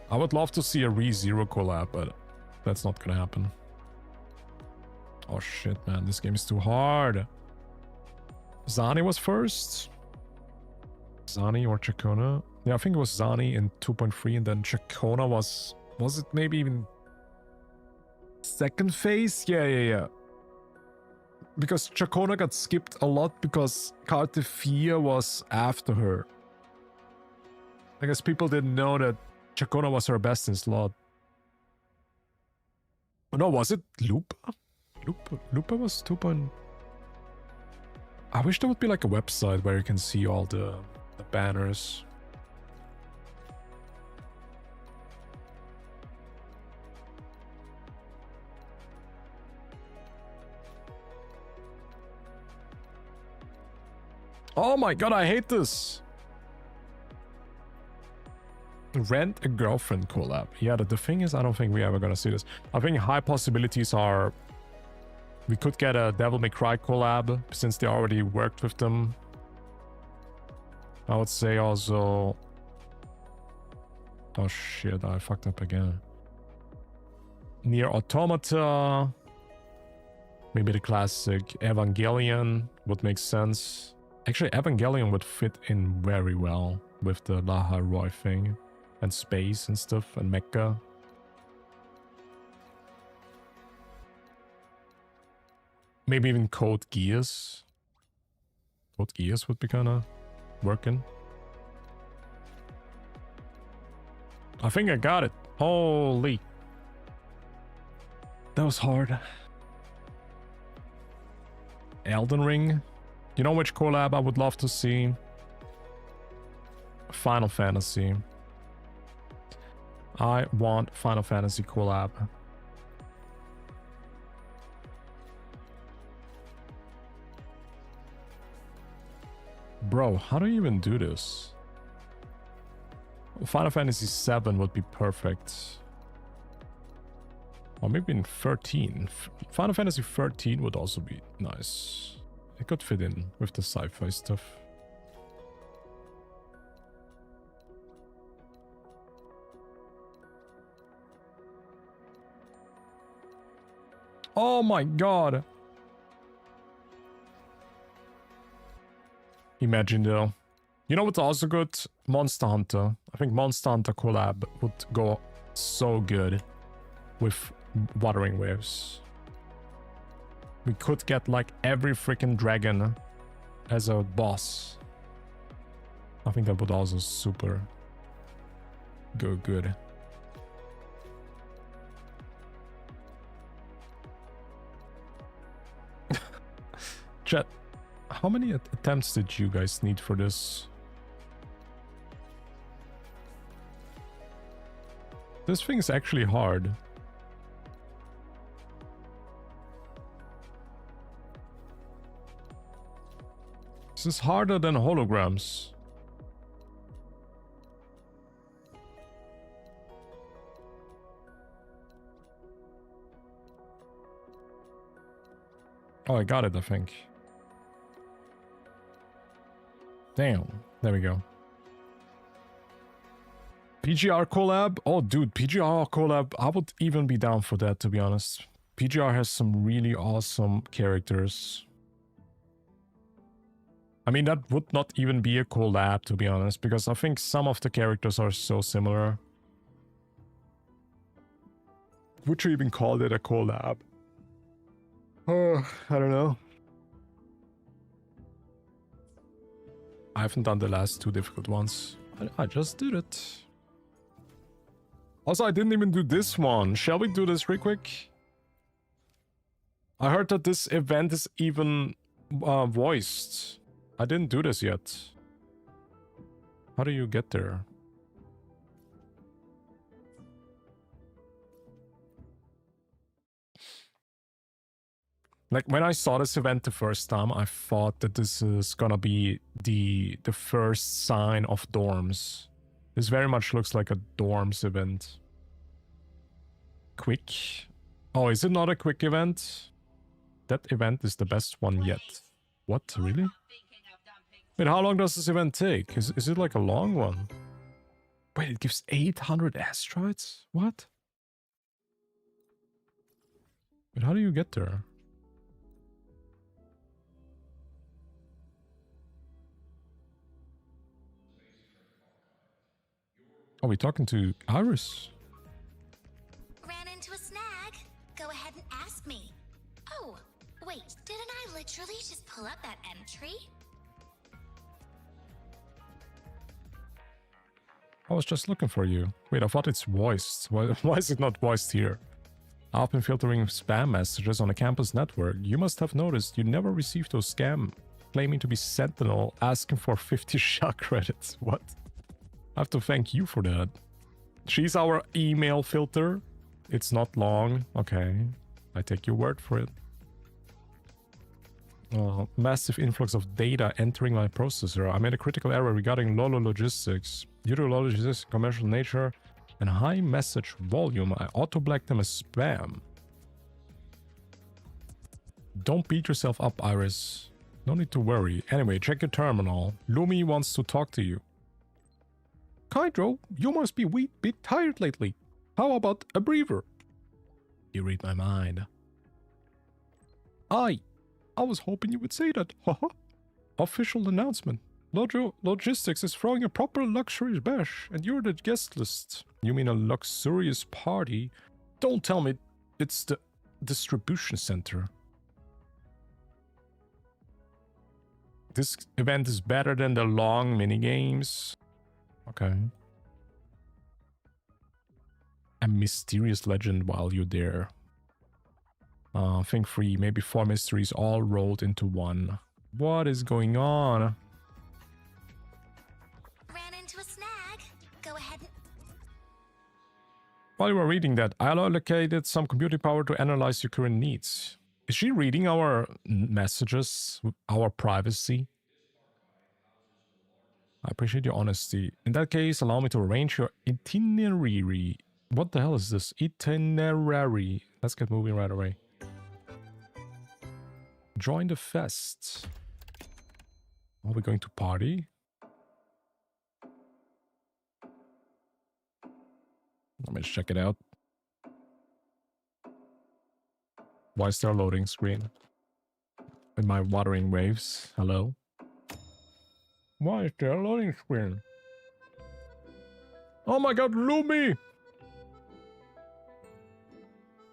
I would love to see a ReZero collab, but that's not gonna happen. Oh shit, man, this game is too hard. Zani was first? Zani or Chacona? Yeah, I think it was Zani in 2.3, and then Chacona was it maybe even second phase? Yeah. Because Chacona got skipped a lot because Carte Fia was after her. I guess people didn't know that Chacona was her best in slot. No, was it Lupa? Lupa was 2. I wish there would be like a website where you can see all the banners. Oh my god, I hate this. Rent a girlfriend collab. Yeah, the thing is, I don't think we're ever gonna see this. I think high possibilities are we could get a Devil May Cry collab since they already worked with them. I would say also... Oh shit, I fucked up again. Nier Automata. Maybe the classic Evangelion would make sense. Actually, Evangelion would fit in very well with the Laha Roy thing. And space and stuff, and mecha. Maybe even Code Geass. Code Geass would be kinda working. I think I got it. Holy. That was hard. Elden Ring. You know which collab I would love to see? Final Fantasy. I want Final Fantasy collab. Bro, how do you even do this? Final Fantasy 7 would be perfect. Or maybe in 13. Final Fantasy 13 would also be nice. It could fit in with the sci-fi stuff. Oh my god. Imagine though. You know what's also good? Monster Hunter. I think Monster Hunter collab would go so good with Wuthering Waves. We could get like every freaking dragon as a boss. I think that would also super go good. Chat, how many attempts did you guys need for this? This thing is actually hard. This is harder than holograms. Oh, I got it, I think. Damn, there we go. PGR collab? Oh, dude, PGR collab. I would even be down for that, to be honest. PGR has some really awesome characters. I mean, that would not even be a collab, to be honest, because I think some of the characters are so similar. Would you even call it a collab? Oh, I don't know. I haven't done the last two difficult ones. I just did it. Also, I didn't even do this one. Shall we do this real quick? I heard that this event is even voiced. I didn't do this yet. How do you get there? Like, when I saw this event the first time, I thought that this is gonna be the first sign of dorms. This very much looks like a dorms event. Quick. Oh, is it not a quick event? That event is the best one yet. What, really? Wait, how long does this event take? Is it like a long one? Wait, it gives 800 asteroids? What? But how do you get there? Are we talking to Iris? Ran into a snag. Go ahead and ask me. Oh, wait, didn't I literally just pull up that entry? I was just looking for you. Wait, I thought it's voiced. Why is it not voiced here? I've been filtering spam messages on the campus network. You must have noticed you never received those scam claiming to be Sentinel asking for 50 shot credits. What? I have to thank you for that. She's our email filter. It's not long. Okay. I take your word for it. Massive influx of data entering my processor. I made a critical error regarding LUUK logistics. Due to LUUK logistics' commercial nature and high message volume, I auto-blacked them as spam. Don't beat yourself up, Iris. No need to worry. Anyway, check your terminal. Lumi wants to talk to you. Kydro, you must be a bit tired lately. How about a breather? You read my mind. I was hoping you would say that. Haha. Official announcement. LUUK Logistics is throwing a proper luxurious bash, and you're the guest list. You mean a luxurious party? Don't tell me it's the distribution center. This event is better than the long minigames. Okay. A mysterious legend while you're there. Think free, maybe 4 mysteries all rolled into one. What is going on? Ran into a snag. Go ahead and... While you were reading that, I allocated some computing power to analyze your current needs. Is she reading our messages, our privacy? I appreciate your honesty. In that case, allow me to arrange your itinerary. What the hell is this? Itinerary. Let's get moving right away. Join the fest. Are we going to party? Let me check it out. Why is there a loading screen? In my Wuthering waves. Hello? Why is there a loading screen? Oh my god, Lumi!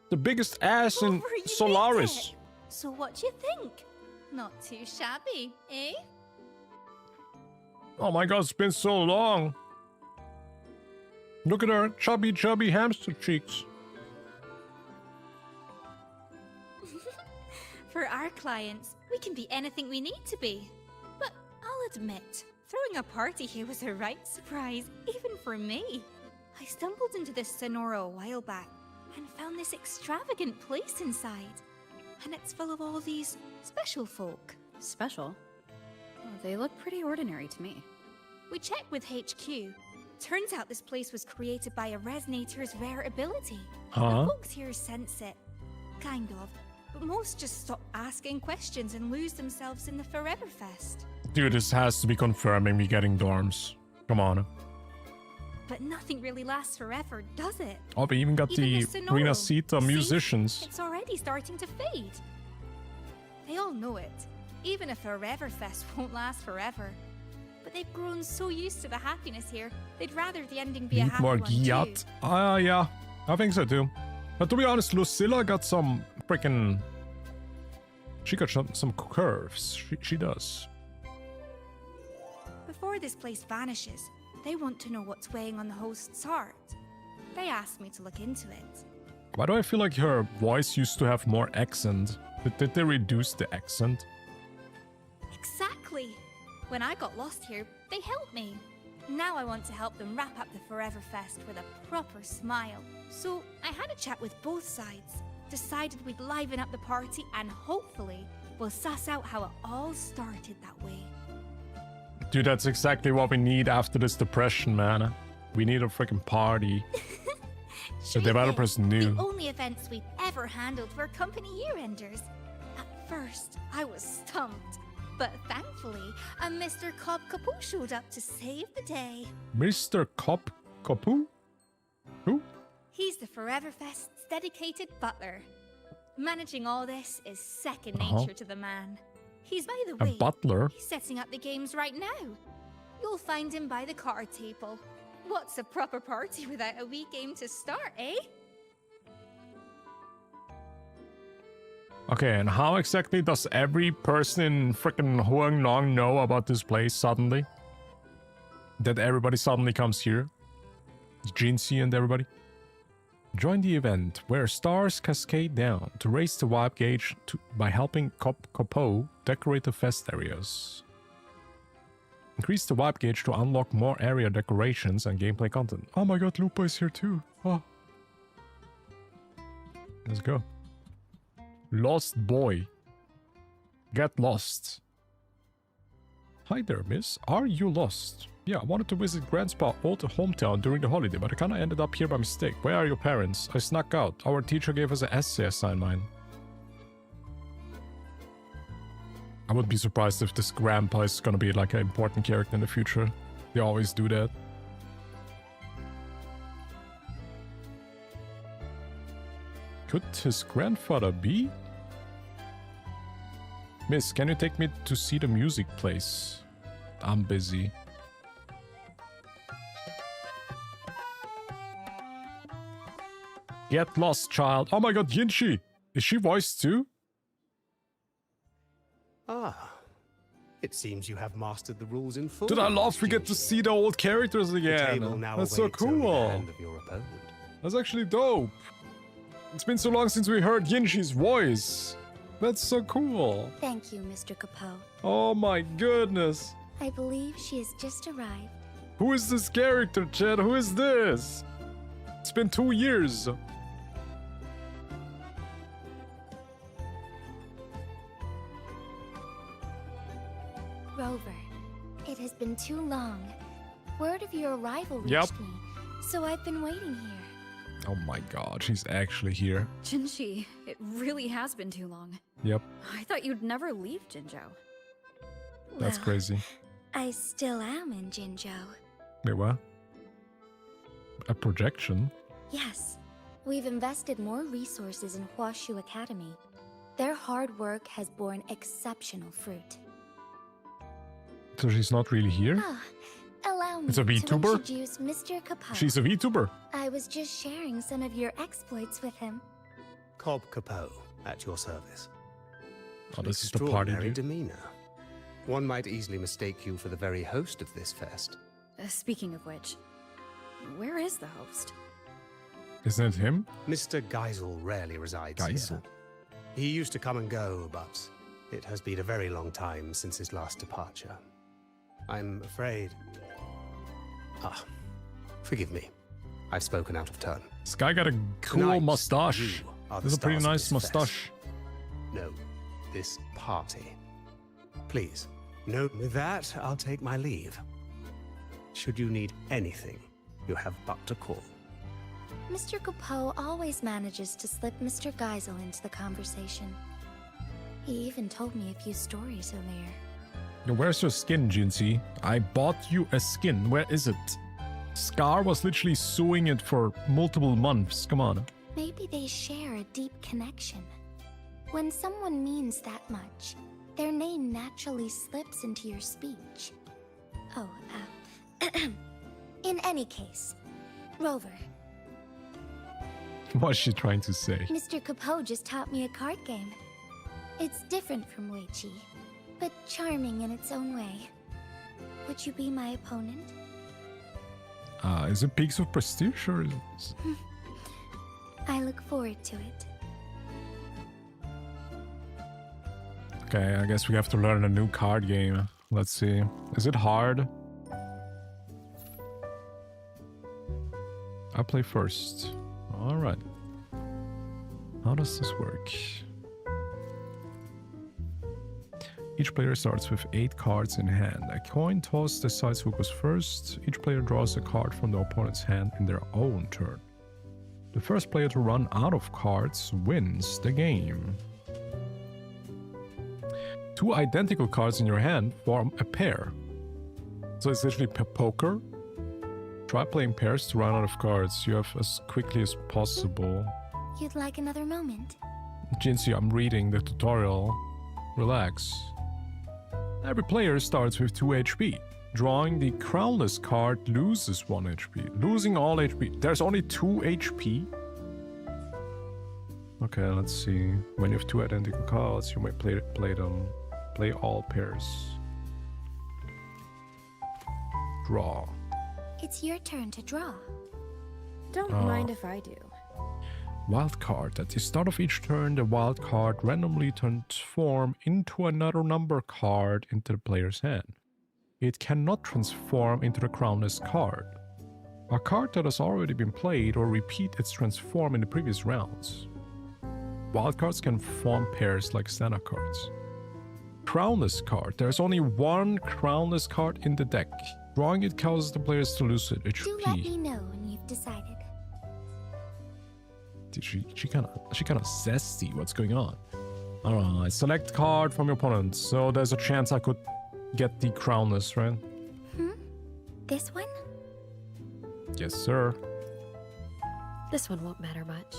The biggest ass in Solaris. So what do you think? Not too shabby, eh? Oh my god, it's been so long. Look at her chubby hamster cheeks. For our clients, we can be anything we need to be. But I'll admit, throwing a party here was a right surprise, even for me. I stumbled into this Sonora a while back and found this extravagant place inside. And it's full of all these special folk. Special? Oh, they look pretty ordinary to me. We checked with HQ. Turns out this place was created by a resonator's rare ability. Huh? The folks here sense it. Kind of. But most just stop asking questions and lose themselves in the Forever Fest. Dude, this has to be confirming me getting dorms. Come on. But nothing really lasts forever, does it? Oh, we even got the Rina Sita musicians. See? It's already starting to fade. They all know it. Even a Forever Fest won't last forever. But they've grown so used to the happiness here, they'd rather the ending be a happy one too. Yeah, I think so too. But to be honest, Lucilla got some freaking... She got some curves. She does. Before this place vanishes, they want to know what's weighing on the host's heart. They asked me to look into it. Why do I feel like her voice used to have more accent? Did they reduce the accent? Exactly. When I got lost here, they helped me. Now I want to help them wrap up the Forever Fest with a proper smile. So I had a chat with both sides, decided we'd liven up the party, and hopefully we'll suss out how it all started that way. Dude, that's exactly what we need after this depression, man. We need a freaking party. The developers knew. The only events we've ever handled were company year-enders. At first, I was stumped. But thankfully, a Mr. Cobb Capoo showed up to save the day. Mr. Cobb Capoo? Who? He's the Forever Fest's dedicated butler. Managing all this is second nature to the man. He's, by the way, a butler? He's setting up the games right now. You'll find him by the card table. What's a proper party without a wee game to start, eh? Okay, and how exactly does every person in frickin' Huang Nong know about this place suddenly? That everybody suddenly comes here? Jinxie and everybody? Join the event where stars cascade down to raise the vibe gauge by helping Copo decorate the fest areas. Increase the vibe gauge to unlock more area decorations and gameplay content. Oh my god, Lupa is here too. Oh. Let's go. Lost boy. Get lost. Hi there, miss. Are you lost? Yeah, I wanted to visit Grandpa's old hometown during the holiday, but I kinda ended up here by mistake. Where are your parents? I snuck out. Our teacher gave us an essay assignment. I wouldn't be surprised if this grandpa is gonna be like an important character in the future. They always do that. Could his grandfather be? Miss, can you take me to see the music place? I'm busy. Get lost, child. Oh my god, Yinshi! Is she voiced too? Ah, it seems you have mastered the rules in full. Dude, I love we get to see the old characters again. That's so cool. That's actually dope. It's been so long since we heard Yinshi's voice. That's so cool. Thank you, Mr. Capot. Oh my goodness. I believe she has just arrived. Who is this character, Chad? Who is this? It's been 2 years. Rover, it has been too long. Word of your arrival reached me, so I've been waiting here. Oh my god, she's actually here. Jinshi, it really has been too long. Yep. I thought you'd never leave Jinzhou. That's crazy. I still am in Jinzhou. Wait, what? A projection? Yes. We've invested more resources in Huashu Academy. Their hard work has borne exceptional fruit. So she's not really here? Allow me It's a to VTuber? introduce Mr. Capot. She's a VTuber. I was just sharing some of your exploits with him. Cobb Capot, at your service. Oh, this is the party, Extraordinary dude. demeanor. One might easily mistake you for the very host of this fest. Speaking of which, where is the host? Isn't it him? Mr. Geisel rarely resides Geisel? here. He used to come and go, but it has been a very long time since his last departure. I'm afraid... Ah, forgive me. I've spoken out of turn. This guy got a cool Tonight, mustache. you are the That's a pretty stars of nice this mustache. No, this party. Please, note with that, I'll take my leave. Should you need anything, you have but to call. Mr. Capot always manages to slip Mr. Geisel into the conversation. He even told me a few stories earlier. Yo, where's your skin, Jinxie? I bought you a skin. Where is it? Scar was literally suing it for multiple months. Come on. Maybe they share a deep connection. When someone means that much, their name naturally slips into your speech. Oh, in any case, Rover, What's she trying to say? Mr. Capot just taught me a card game. It's different from Wei Qi, but charming in its own way. Would you be my opponent? Is it Peaks of Prestige or is it... I look forward to it. Okay, I guess we have to learn a new card game. Let's see. Is it hard? I play first. Alright. How does this work? Each player starts with 8 cards in hand. A coin toss decides who goes first. Each player draws a card from the opponent's hand in their own turn. The first player to run out of cards wins the game. 2 identical cards in your hand form a pair. So it's literally poker. Try playing pairs to run out of cards you have as quickly as possible. You'd like another moment? Jinxie, I'm reading the tutorial. Relax. Every player starts with 2 HP. Drawing the crownless card loses 1 HP. Losing all HP. There's only 2 HP? Okay, let's see. When you have 2 identical cards, you may play all pairs. Draw. It's your turn to draw. Don't mind if I do. Wild card. At the start of each turn, the wild card randomly transforms into another number card into the player's hand. It cannot transform into the crownless card. A card that has already been played or repeat its transform in the previous rounds. Wildcards can form pairs like standard cards. Crownless card. There's only 1 crownless card in the deck. Drawing it causes the players to lose it. Do let me know when you've decided. She kind of zesty. What's going on? Alright, select card from your opponent. So there's a chance I could get the crownless, right? This one? Yes, sir. This one won't matter much.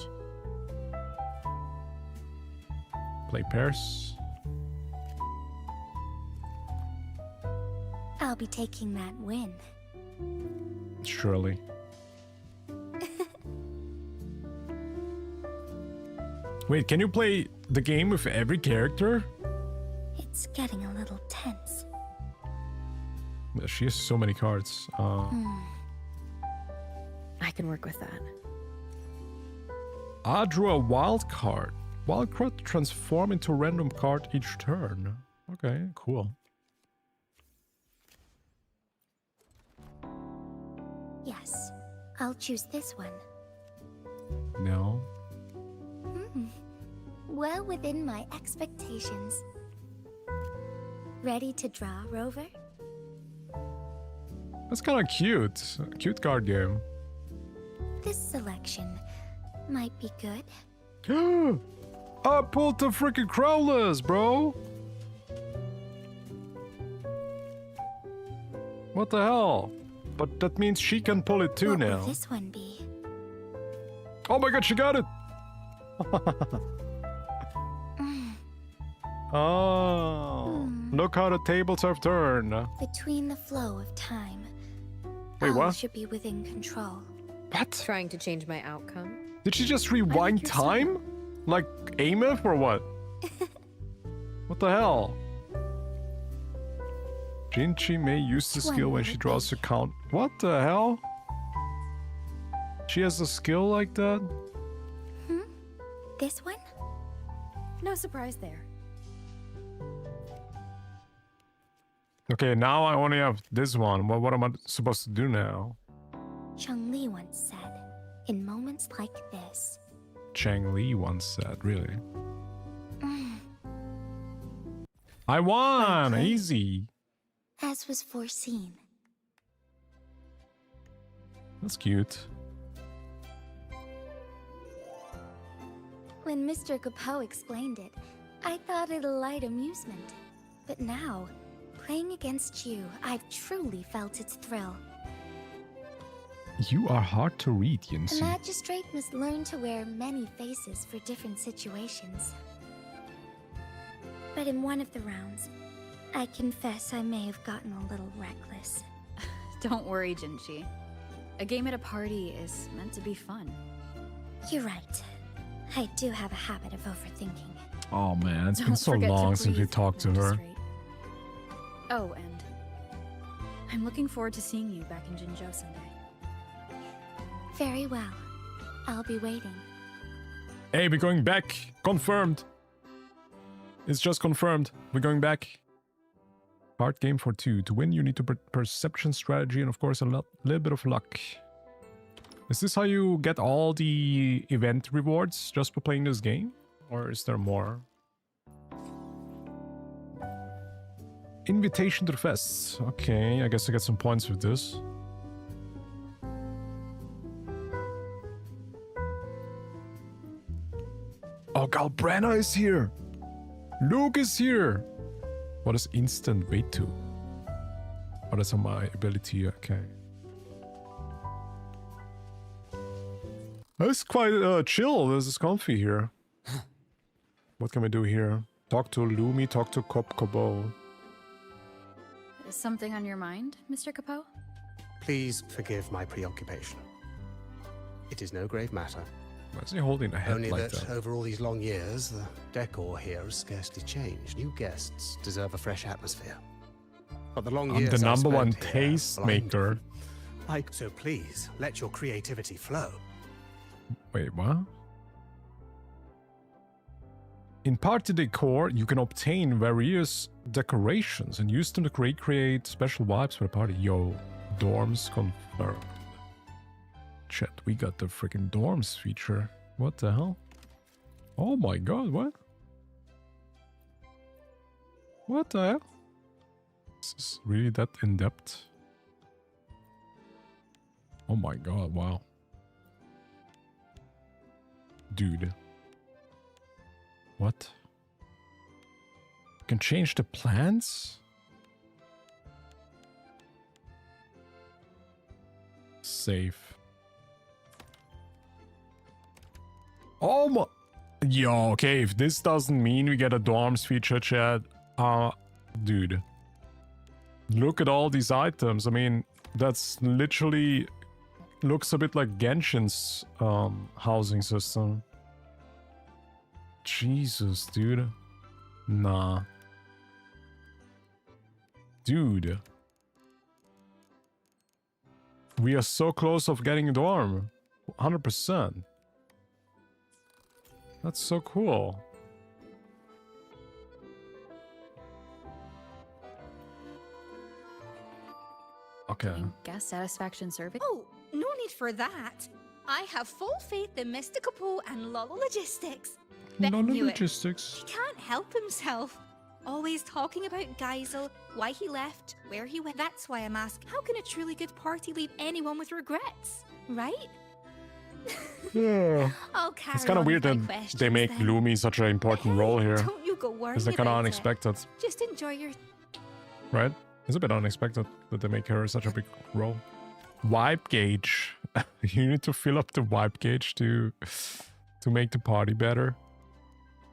Play pairs. I'll be taking that win. Surely. Wait, can you play the game with every character? It's getting a little tense. She has so many cards. I can work with that. I drew a wild card. Wild card transform into a random card each turn. Okay, cool. Yes, I'll choose this one. No. Well within my expectations. Ready to draw, Rover? That's kind of cute. A cute card game. This selection might be good. I pulled the freaking crownless, bro. What the hell? But that means she can pull it too What now. will this one be? Oh my god, she got it! Oh, look how the tables have turned. Between the flow of time, Wait, all what? should be within control. What? Trying to change my outcome? Did she just rewind your time? Like Ameth or what? What the hell? Jinchi may use the Which one skill when will she it draws be? a count. What the hell? She has a skill like that? This one? No surprise there. Okay, now I only have this one. Well, what am I supposed to do now? Chung Li once said, in moments like this. Chang Li once said, really? I won! Okay. Easy! As was foreseen. That's cute. When Mr. Kapow explained it, I thought it a light amusement. But now, playing against you, I've truly felt its thrill. You are hard to read, A Yinsi. magistrate must learn to wear many faces for different situations. But in one of the rounds, I confess I may have gotten a little reckless. Don't worry, Jinchi. A game at a party is meant to be fun. You're right. I do have a habit of overthinking. Oh man, it's been Don't so forget to long since we breathe, talked to her. Magistrate. Oh, and I'm looking forward to seeing you back in Jinzhou someday. Very well. I'll be waiting. Hey, we're going back. Confirmed. It's just confirmed. We're going back. Card game for 2. To win, you need to perception, strategy, and of course a little bit of luck. Is this how you get all the event rewards just for playing this game? Or is there more? Invitation to the fests. Okay, I guess I get some points with this. Oh, Galbrenna is here! LUUK is here! What is instant wait to? Oh, that's on my ability, okay. It's quite chill, this is comfy here. What can we do here? Talk to Lumi, talk to Kobo. Is something on your mind, Mr. Capo? Please forgive my preoccupation. It is no grave matter. Why is he holding a head Only like that over all these long years, the decor here has scarcely changed. New guests deserve a fresh atmosphere. But the long I'm years the I've number one spent here tastemaker. So please, let your creativity flow. Wait, what? In party decor, you can obtain various decorations and use them to create special vibes for the party. Yo, dorms confirmed. Chat, we got the freaking dorms feature. What the hell? Oh my god, what? What the hell? Is this really that in-depth? Oh my god, wow. Dude. What? You can change the plans? Save. Oh my... Yo, okay, if this doesn't mean we get a dorms feature, chat, dude. Look at all these items. I mean, that's literally... looks a bit like Genshin's housing system. Jesus, dude. Nah. Dude. We are so close of getting a dorm. 100%. That's so cool. Okay. Guest satisfaction survey? Oh, no need for that. I have full faith in Mr. Capo and Lolo Logistics. Bet Lolo knew it. Logistics. He can't help himself. Always talking about Geisel, why he left, where he went. That's why I'm asking, how can a truly good party leave anyone with regrets? Right? Yeah. I'll carry It's kind of on weird with that my questions they make then. Lumi such an important role here. Don't you go worrying It's kind of about it. unexpected, Just enjoy your... right? It's a bit unexpected that they make her such a big role. Wipe gauge. You need to fill up the wipe gauge to make the party better.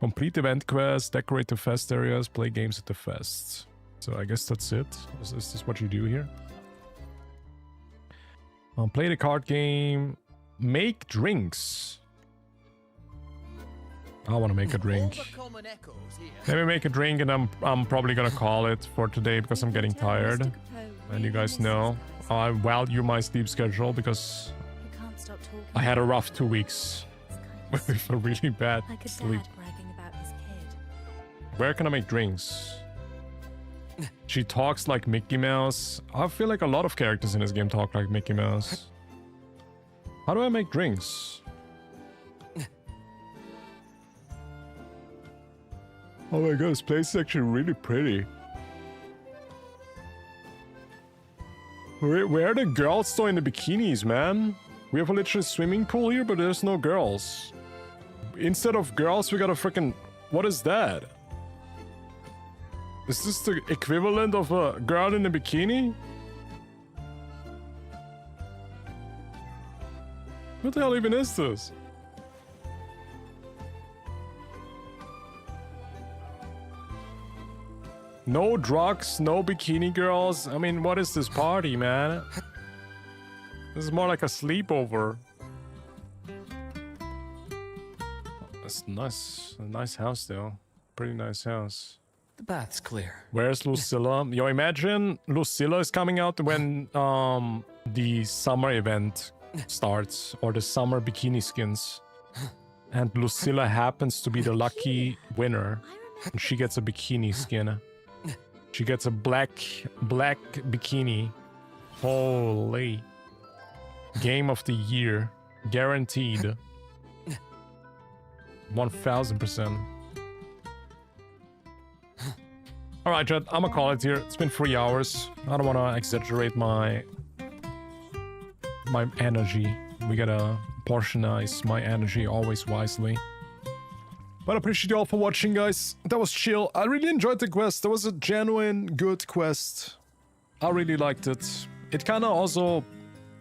Complete event quests, decorate the fest areas, play games at the fests. So I guess that's it. Is this what you do here? Play the card game. Make drinks. I want to make a drink. Let me make a drink and I'm probably gonna call it for today because I'm getting tired. And you guys know I value my sleep schedule because I had a rough 2 weeks with a really bad sleep. Where can I make drinks? She talks like Mickey Mouse. I feel like a lot of characters in this game talk like Mickey Mouse. How do I make drinks? Oh my god, this place is actually really pretty. Where are the girls though in the bikinis, man? We have a literal swimming pool here, but there's no girls. Instead of girls, we got a freaking... What is that? Is this the equivalent of a girl in a bikini? What the hell even is this? No drugs, no bikini girls. I mean, what is this party, man? This is more like a sleepover. That's nice. A nice house, though. Pretty nice house. The bath's clear. Where's Lucilla? Yo, imagine Lucilla is coming out when the summer event starts, or the summer bikini skins. And Lucilla happens to be the lucky winner. I And she gets a bikini skin. She gets a black bikini. Holy. Game of the year. Guaranteed. 1000%. Alright, Jed, I'm gonna call it here. It's been 3 hours. I don't wanna exaggerate my energy. We gotta portionize my energy always wisely. But I appreciate you all for watching, guys. That was chill. I really enjoyed the quest. That was a genuine good quest. I really liked it. It kind of also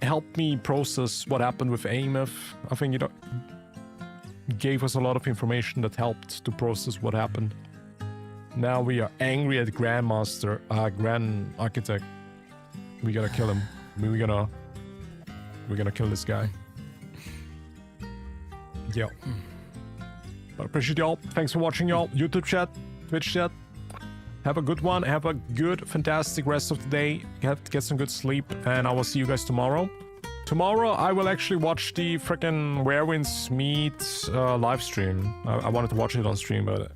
helped me process what happened with Ameth. I think it gave us a lot of information that helped to process what happened. Now we are angry at Grandmaster, Grand Architect. We gotta kill him. We're gonna kill this guy. Yo. I appreciate y'all. Thanks for watching, y'all. YouTube chat, Twitch chat. Have a good one. Have a good, fantastic rest of the day. Get some good sleep, and I will see you guys tomorrow. Tomorrow, I will actually watch the frickin' Where Winds Meet live stream. I wanted to watch it on stream, but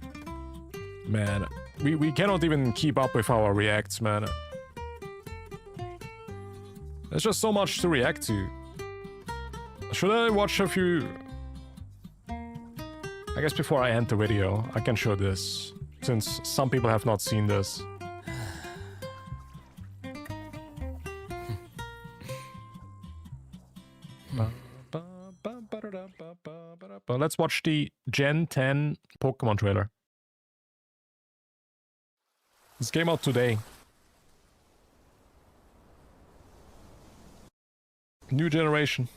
man, we cannot even keep up with our reacts, man. There's just so much to react to. Should I watch a few? I guess before I end the video, I can show this, since some people have not seen this. But let's watch the Gen 10 Pokemon trailer. This came out today. New generation.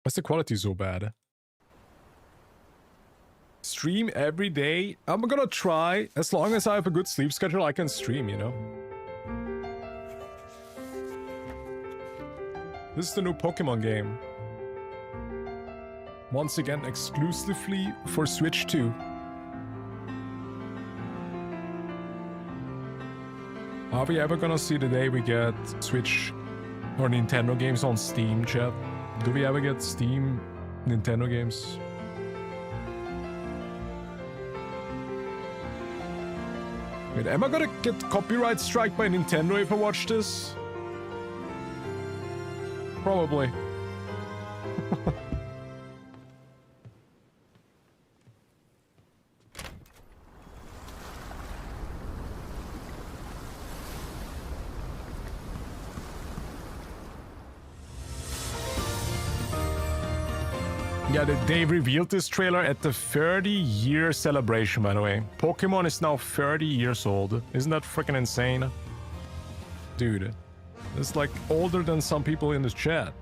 Why's the quality so bad? Stream every day? I'm gonna try. As long as I have a good sleep schedule, I can stream, you know? This is the new Pokemon game. Once again, exclusively for Switch 2. Are we ever gonna see the day we get Switch or Nintendo games on Steam, chat? Do we ever get Steam Nintendo games? Wait, am I gonna get copyright strike by Nintendo if I watch this? Probably. Yeah, they revealed this trailer at the 30-year celebration, by the way. Pokemon is now 30 years old. Isn't that freaking insane? Dude, it's like older than some people in this chat.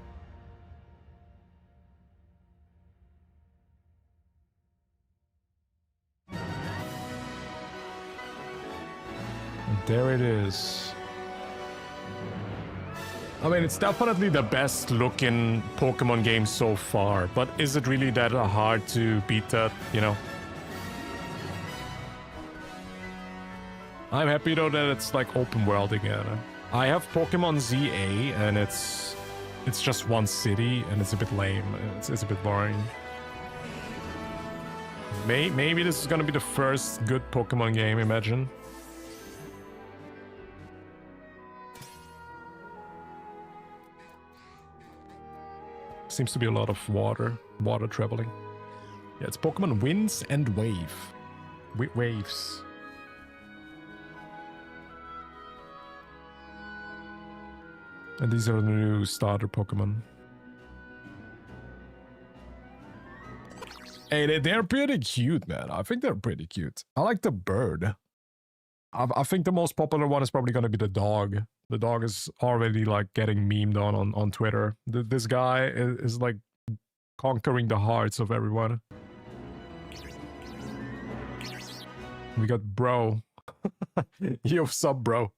And there it is. I mean, it's definitely the best looking Pokemon game so far, but is it really that hard to beat that, you know? I'm happy though that it's like open world again. I have Pokemon ZA and it's just one city and it's a bit lame. It's a bit boring. Maybe this is gonna be the first good Pokemon game, imagine. Seems to be a lot of water traveling. Yeah, it's Pokemon Winds and Waves. And these are the new starter Pokemon. Hey, they're pretty cute, man. I think they're pretty cute. I like the bird. I think the most popular one is probably going to be the dog. The dog is already like getting memed on Twitter. This guy is like conquering the hearts of everyone. We got Bro. Yo, sup, bro?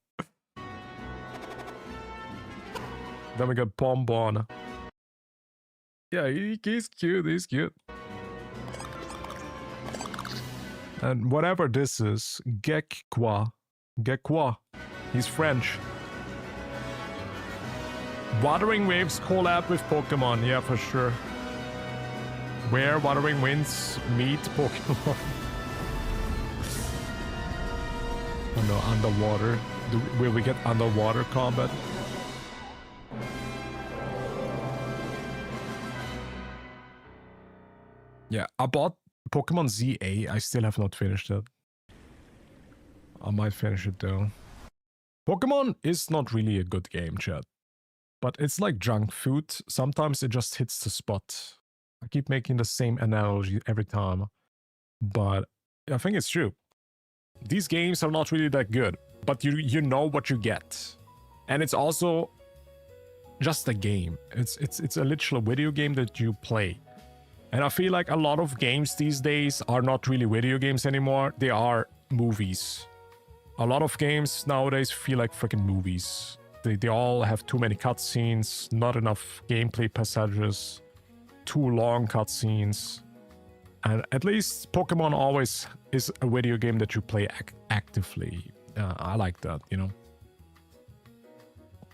Then we got Bonbon. Yeah, he's cute. He's cute. And whatever this is, Gekwa. He's French. Wuthering Waves collab with Pokemon, yeah, for sure. Where Wuthering Winds meet Pokemon. Oh no, underwater. Will we get underwater combat? Yeah, I bought Pokemon ZA. I still have not finished it. I might finish it though. Pokemon is not really a good game, chat. But it's like junk food. Sometimes it just hits the spot. I keep making the same analogy every time. But I think it's true. These games are not really that good. But you know what you get. And it's also just a game. It's a literal video game that you play. And I feel like a lot of games these days are not really video games anymore. They are movies. A lot of games nowadays feel like freaking movies. They all have too many cutscenes, not enough gameplay passages, too long cutscenes. And at least Pokemon always is a video game that you play actively. I like that, you know.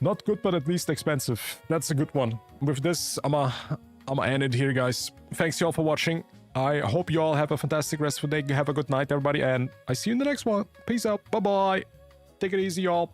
Not good, but at least expensive. That's a good one. With this, I'm gonna end it here, guys. Thanks y'all for watching. I hope you all have a fantastic rest of the day. Have a good night, everybody, and I see you in the next one. Peace out. Bye-bye. Take it easy, y'all.